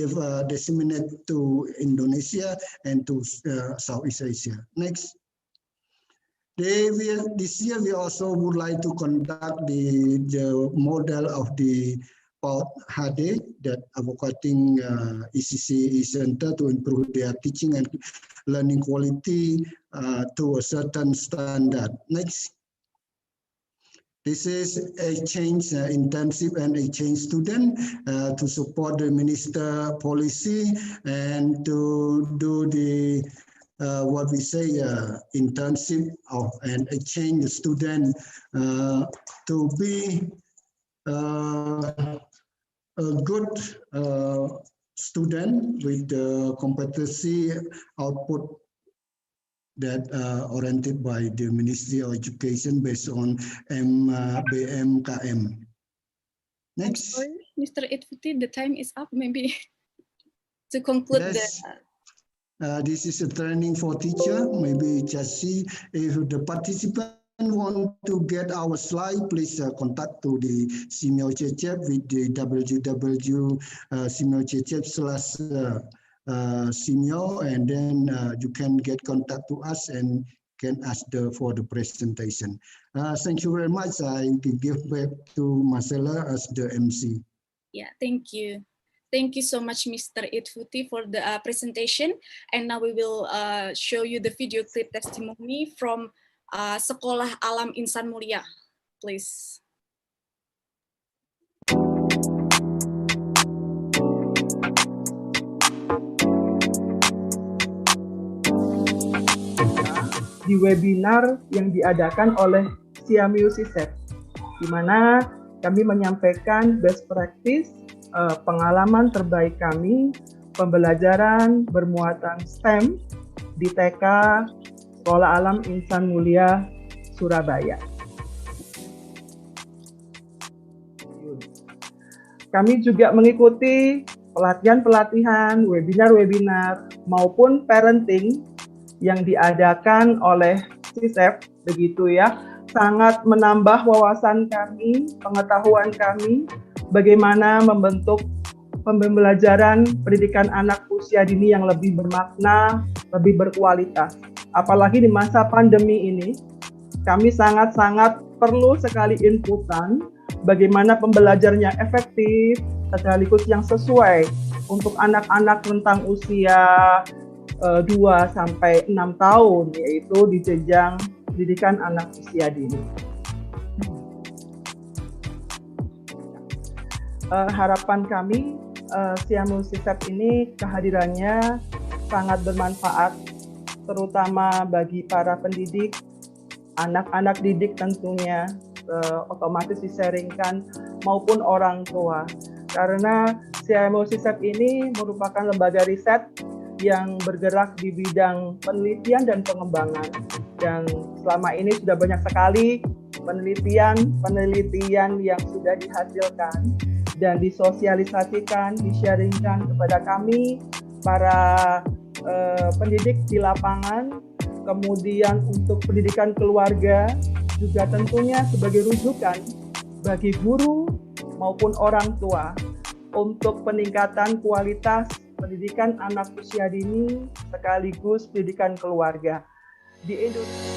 disseminated to Indonesia and to Southeast Asia. Next. This year we also would like to conduct the model of the HD, that advocating ECC center to improve their teaching and learning quality to a certain standard. Next. This is exchange intensive and exchange student to support the minister policy and to do the what we say internship of and exchange the student to be a good student with the competency output that oriented by the Ministry of Education based on BMKM. Next. Sorry, Mr. Itfuti, the time is up. Maybe to conclude. Yes. This is a training for teacher. Maybe just see if the participant want to get our slide, please contact to the SEAMEO with the www.SEAMEO, and then you can get contact to us and can ask for the presentation. Thank you very much. I give back to Marcella as the MC. Yeah, thank you. Thank you so much, Mr. Itfuti, for the presentation. And now we will show you the video clip testimony from Sekolah Alam Insan Mulia, please. Di webinar yang diadakan oleh SEAMEO, di mana kami menyampaikan best practice, pengalaman terbaik kami, pembelajaran bermuatan STEM di TK Sekolah Alam Insan Mulia, Surabaya. Kami juga mengikuti pelatihan-pelatihan, webinar-webinar, maupun parenting yang diadakan oleh SISEP, begitu ya, sangat menambah wawasan kami, pengetahuan kami, bagaimana membentuk pembelajaran pendidikan anak usia dini yang lebih bermakna, lebih berkualitas. Apalagi di masa pandemi ini, kami sangat-sangat perlu sekali inputan bagaimana pembelajarannya efektif, sekaligus yang sesuai untuk anak-anak rentang usia 2 sampai 6 tahun, yaitu di jenjang pendidikan anak usia dini. Harapan kami SEAMEO SISEP ini kehadirannya sangat bermanfaat, terutama bagi para pendidik, anak-anak didik tentunya, otomatis disaringkan maupun orang tua. Karena SEAMEO SISEP ini merupakan lembaga riset yang bergerak di bidang penelitian dan pengembangan. Dan selama ini sudah banyak sekali penelitian yang sudah dihasilkan dan disosialisasikan, di-sharingkan kepada kami, para pendidik di lapangan, kemudian untuk pendidikan keluarga, juga tentunya sebagai rujukan bagi guru maupun orang tua untuk peningkatan kualitas pendidikan anak usia dini sekaligus pendidikan keluarga di Indonesia.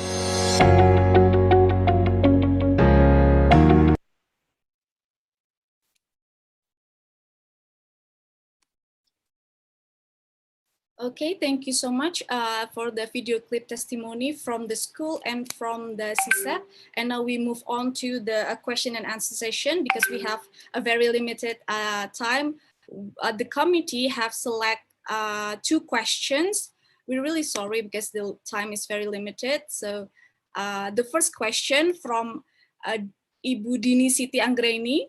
Okay, thank you so much for the video clip testimony from the school and from the SISEP. And now we move on to the question and answer session because we have a very limited time. The committee have select 2 questions. We're really sorry because the time is very limited. So the first question from Ibu Dini Siti Anggraini.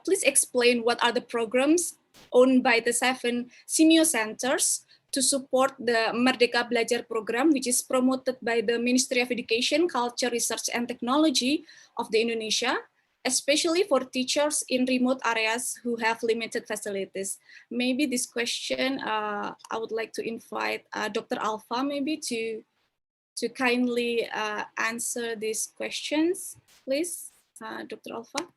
Please explain what are the programs owned by the 7 SEAMEO centers to support the Merdeka Belajar program, which is promoted by the Ministry of Education, Culture, Research, and Technology of the Indonesia, especially for teachers in remote areas who have limited facilities. Maybe this question, I would like to invite Dr. Alpha maybe to kindly answer these questions, please, Dr. Alpha.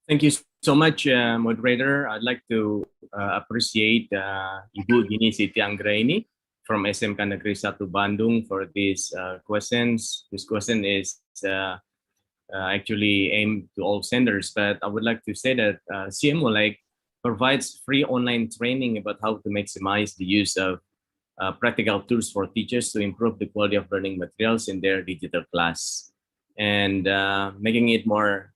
Thank you so much, moderator. I'd like to appreciate Ibu Dini Siti Anggraini from SMK Negeri 1 Bandung for these questions. This question is actually aimed to all senders, but I would like to say that SEAMEO provides free online training about how to maximize the use of practical tools for teachers to improve the quality of learning materials in their digital class and making it more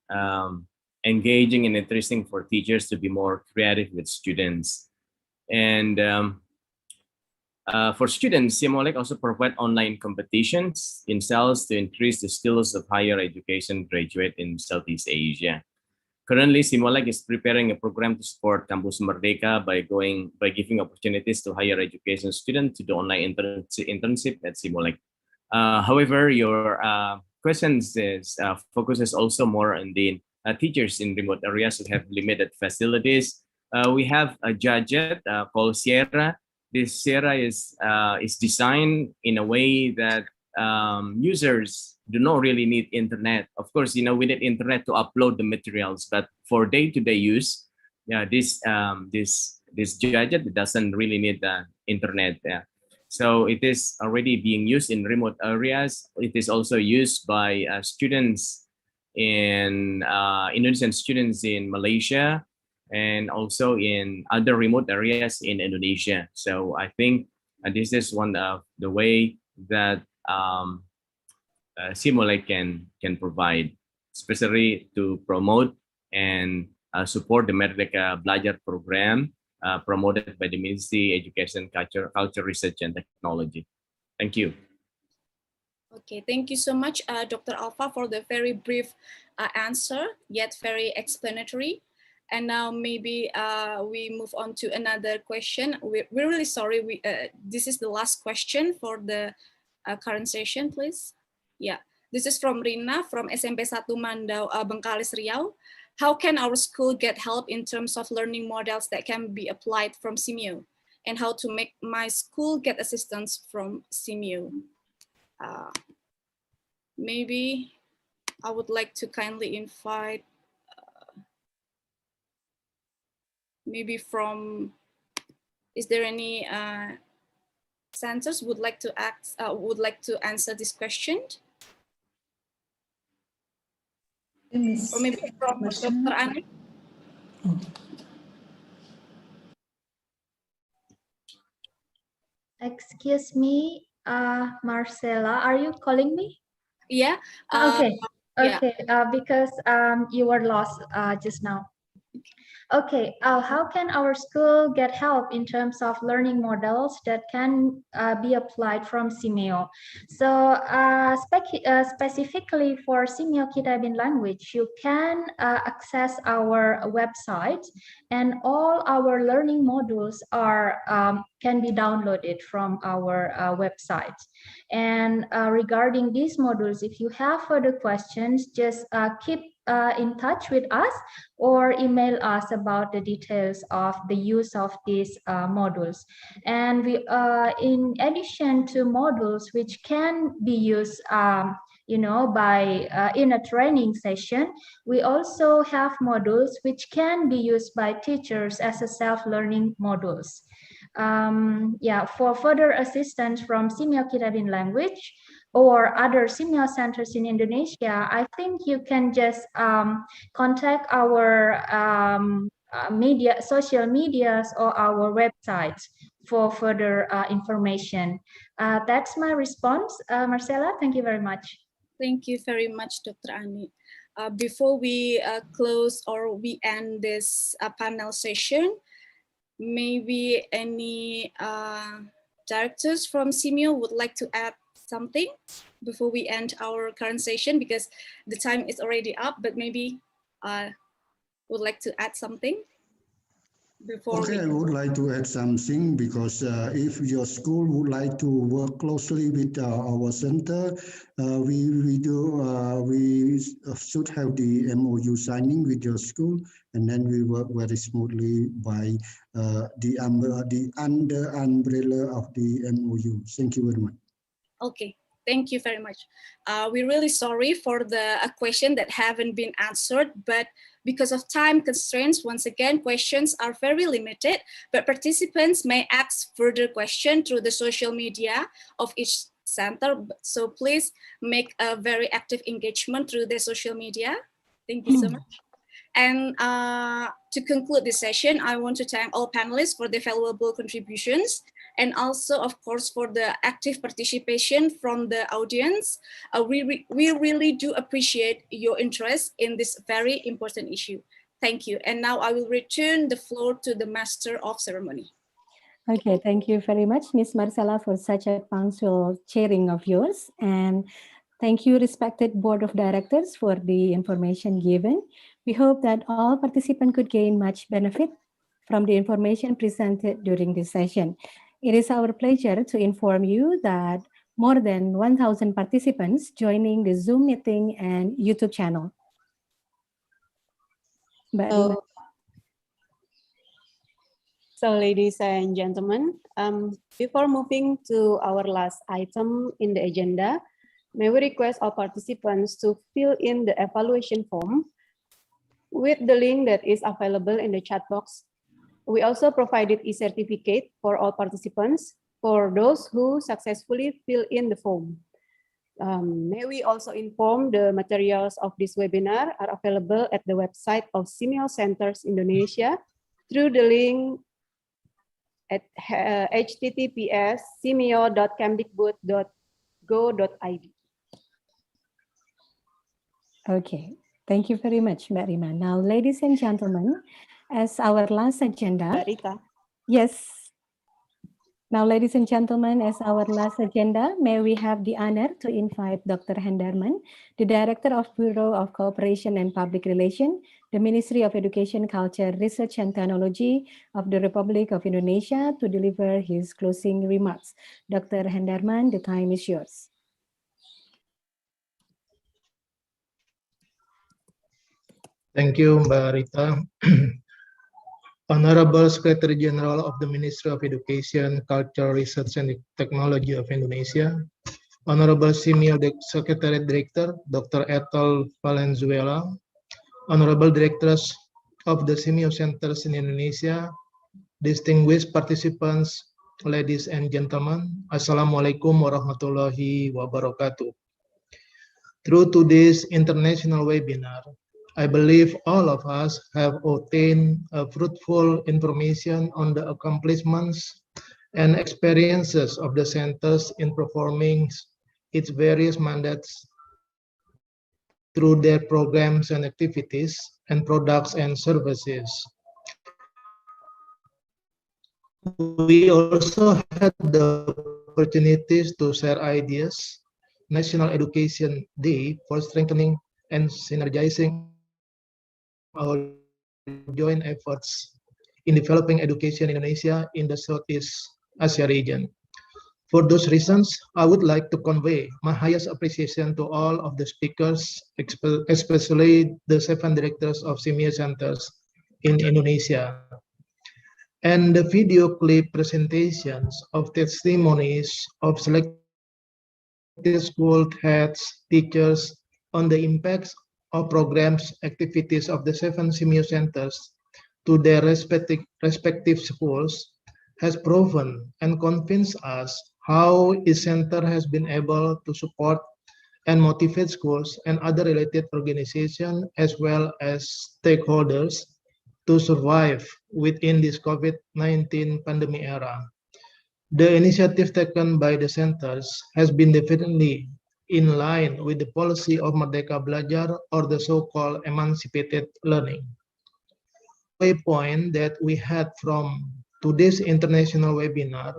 engaging and interesting for teachers to be more creative with students. And for students, SEAMEO also provide online competitions in cells to increase the skills of higher education graduate in Southeast Asia. Currently, SEAMEO is preparing a program to support Campus Merdeka by giving opportunities to higher education students to do online internship at SEAMEO. However, your questions focuses also more on the teachers in remote areas who have limited facilities. We have a gadget called Sierra. This Sierra is designed in a way that users do not really need internet. Of course, we need internet to upload the materials, but for day-to-day use, this gadget doesn't really need the internet. So it is already being used in remote areas. It is also used by students in Indonesian students in Malaysia and also in other remote areas in Indonesia. So I think this is one of the way that SEAMEO can provide, especially to promote and support the Merdeka Belajar program promoted by the Ministry of Education, Culture, Research, and Technology. Thank you. Okay, thank you so much, Dr. Alpha, for the very brief answer, yet very explanatory. And now maybe we move on to another question. We're really sorry. This is the last question for the current session, please. Yeah, this is from Rina from SMP 1 Mandau, Bengkalis, Riau. How can our school get help in terms of learning models that can be applied from SEAMEO? and how to make my school get assistance from SEAMEO. Maybe I would like to kindly invite maybe from, is there any centers would like to answer this question? Or maybe from Dr. Ani? Excuse me, Marcella, are you calling me? Yeah. Okay. Yeah. Okay. Because you were lost just now. Okay, how can our school get help in terms of learning models that can be applied from SEAMEO? So specifically for SEAMEO Kitabin language, you can access our website, and all our learning modules are can be downloaded from our website. And regarding these modules, if you have further questions, just keep in touch with us or email us about the details of the use of these modules. And we, in addition to modules which can be used by in a training session, we also have modules which can be used by teachers as a self-learning modules. For further assistance from SEAMEO Kitabin language or other SEAMEO centers in Indonesia, I think you can just contact our social medias or our websites for further information. That's my response, Marcella. Thank you very much. Thank you very much, Dr. Ani. Before we close or we end this panel session, maybe any directors from SEAMEO would like to add something before we end our current session, because the time is already up, but maybe would like to add something before. Okay, I would like to add something, because if your school would like to work closely with our center, we should have the MOU signing with your school, and then we work very smoothly by the under umbrella of the MOU. Thank you very much. Okay, thank you very much. We're really sorry for the question that haven't been answered, but because of time constraints, once again, questions are very limited, but participants may ask further questions through the social media of each center. So please make a very active engagement through the social media. Thank you so much. And to conclude this session, I want to thank all panelists for their valuable contributions, and also, of course, for the active participation from the audience. We really do appreciate your interest in this very important issue. Thank you. And now I will return the floor to the Master of Ceremony. Okay, thank you very much, Ms. Marcella, for such a punctual sharing of yours. And thank you, respected Board of Directors, for the information given. We hope that all participants could gain much benefit from the information presented during this session. It is our pleasure to inform you that more than 1,000 participants joining the Zoom meeting and YouTube channel. So ladies and gentlemen, before moving to our last item in the agenda, may we request all participants to fill in the evaluation form with the link that is available in the chat box. We also provided e-certificate for all participants for those who successfully fill in the form. May we also inform the materials of this webinar are available at the website of SEAMEO Centers Indonesia through the link at https://seameo.kemdikbud.go.id. Okay, thank you very much, Mbak Rima. Now, ladies and gentlemen, as our last agenda, yes. Now, ladies and gentlemen, as our last agenda, may we have the honor to invite Dr. Hendarman, the Director of Bureau of Cooperation and Public Relations, the Ministry of Education, Culture, Research and Technology of the Republic of Indonesia, to deliver his closing remarks. Dr. Hendarman, the time is yours. Thank you, Mbak Rita. Honorable Secretary General of the Ministry of Education, Culture, Research and Technology of Indonesia, Honorable SEAMEO Secretary Director, Dr. Ethel Valenzuela, Honorable Directors of the SEAMEO Centers in Indonesia, distinguished participants, ladies and gentlemen, Assalamualaikum warahmatullahi wabarakatuh. Through today's international webinar, I believe all of us have obtained fruitful information on the accomplishments and experiences of the centers in performing its various mandates through their programs and activities and products and services. We also had the opportunities to share ideas, National Education Day for strengthening and synergizing our joint efforts in developing education in Indonesia in the Southeast Asia region. For those reasons, I would like to convey my highest appreciation to all of the speakers, especially the 7 directors of SEAMEO centers in Indonesia. And the video clip presentations of testimonies of selected school heads, teachers on the impacts of programs, activities of the 7 SEAMEO centers to their respective schools has proven and convinced us how each center has been able to support and motivate schools and other related organizations as well as stakeholders to survive within this COVID-19 pandemic era. The initiative taken by the centers has been definitely in line with the policy of Merdeka Belajar, or the so-called emancipated learning. A point that we had from today's international webinar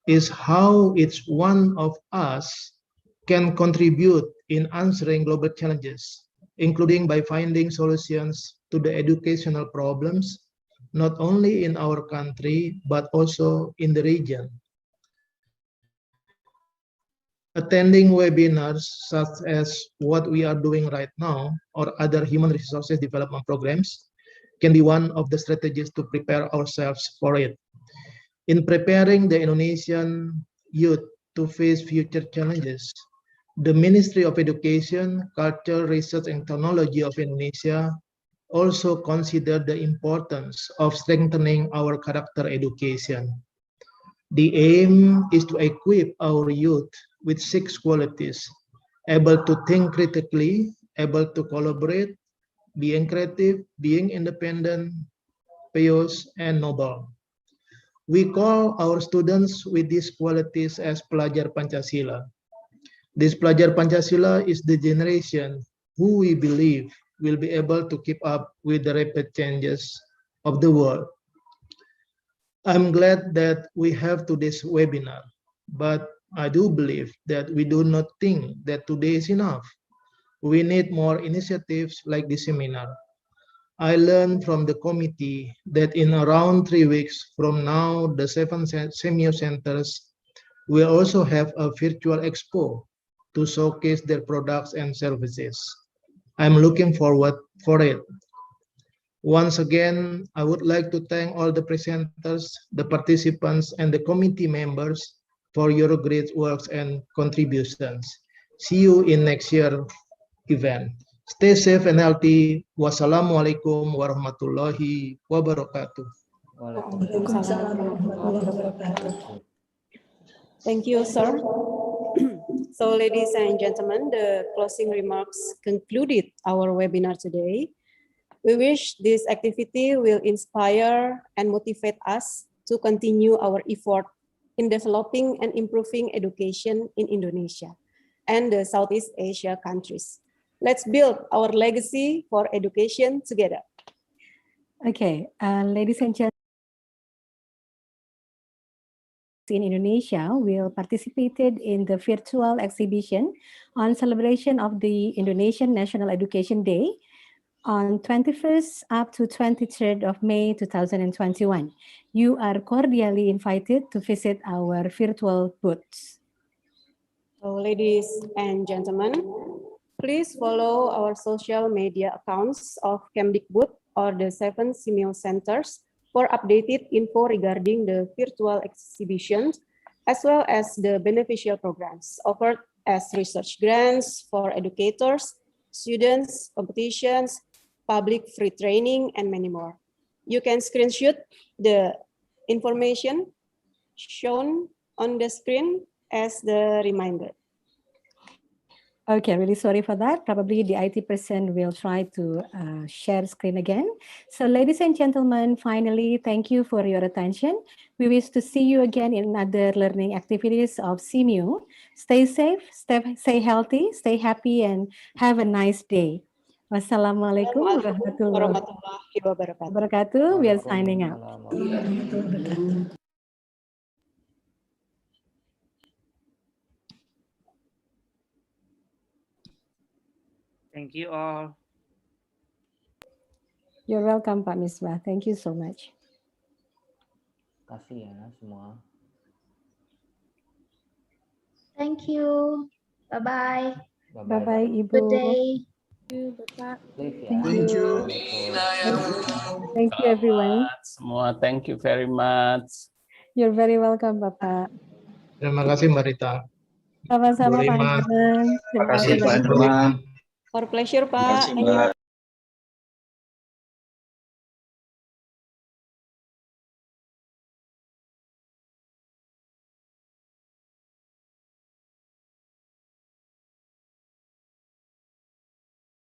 is how each one of us can contribute in answering global challenges, including by finding solutions to the educational problems, not only in our country, but also in the region. Attending webinars such as what we are doing right now or other human resources development programs can be one of the strategies to prepare ourselves for it. In preparing the Indonesian youth to face future challenges, the Ministry of Education, Culture, Research and Technology of Indonesia also considered the importance of strengthening our character education. The aim is to equip our youth with 6 qualities: able to think critically, able to collaborate, being creative, being independent, pious, and noble. We call our students with these qualities as Pelajar Pancasila. This Pelajar Pancasila is the generation who we believe will be able to keep up with the rapid changes of the world. I'm glad that we have today's webinar, but I do believe that we do not think that today is enough. We need more initiatives like this seminar. I learned from the committee that in around 3 weeks from now, the 7 SEAMEO centers will also have a virtual expo to showcase their products and services. I'm looking forward for it. Once again, I would like to thank all the presenters, the participants, and the committee members for your great works and contributions. See you in next year event. Stay safe and healthy. Wassalamualaikum warahmatullahi wabarakatuh. Waalaikumsalam warahmatullahi wabarakatuh. Thank you, sir. So, ladies and gentlemen, the closing remarks concluded our webinar today. We wish this activity will inspire and motivate us to continue our effort in developing and improving education in Indonesia and the Southeast Asia countries. Let's build our legacy for education together. Okay, ladies and gentlemen, in Indonesia will participated in the virtual exhibition on celebration of the Indonesian National Education Day on 21st up to 23rd of May 2021. You are cordially invited to visit our virtual booths. So, ladies and gentlemen, please follow our social media accounts of Kemdikbud or the 7 SEAMEO centers for updated info regarding the virtual exhibitions, as well as the beneficial programs offered as research grants for educators, students, competitions, public free training, and many more. You can screenshot the information shown on the screen as the reminder. Okay, really sorry for that. Probably the IT person will try to share screen again. So ladies and gentlemen, finally, thank you for your attention. We wish to see you again in other learning activities of SEAMEO. Stay safe, stay healthy, stay happy, and have a nice day. Wassalamualaikum warahmatullahi wabarakatuh. We are signing out. Thank you all. You're welcome, Pak Misbah. Thank you so much. Kasih ya semua. Thank you. Bye-bye. Bye-bye, Ibu. Good day. Thank you. Thank you, everyone. Semua, thank you very much. You're very welcome, Bapak. Terima kasih, Mbak Rita. Sama-sama, Pak Terima Herman. kasih, Pak Herman. Our pleasure, Pak.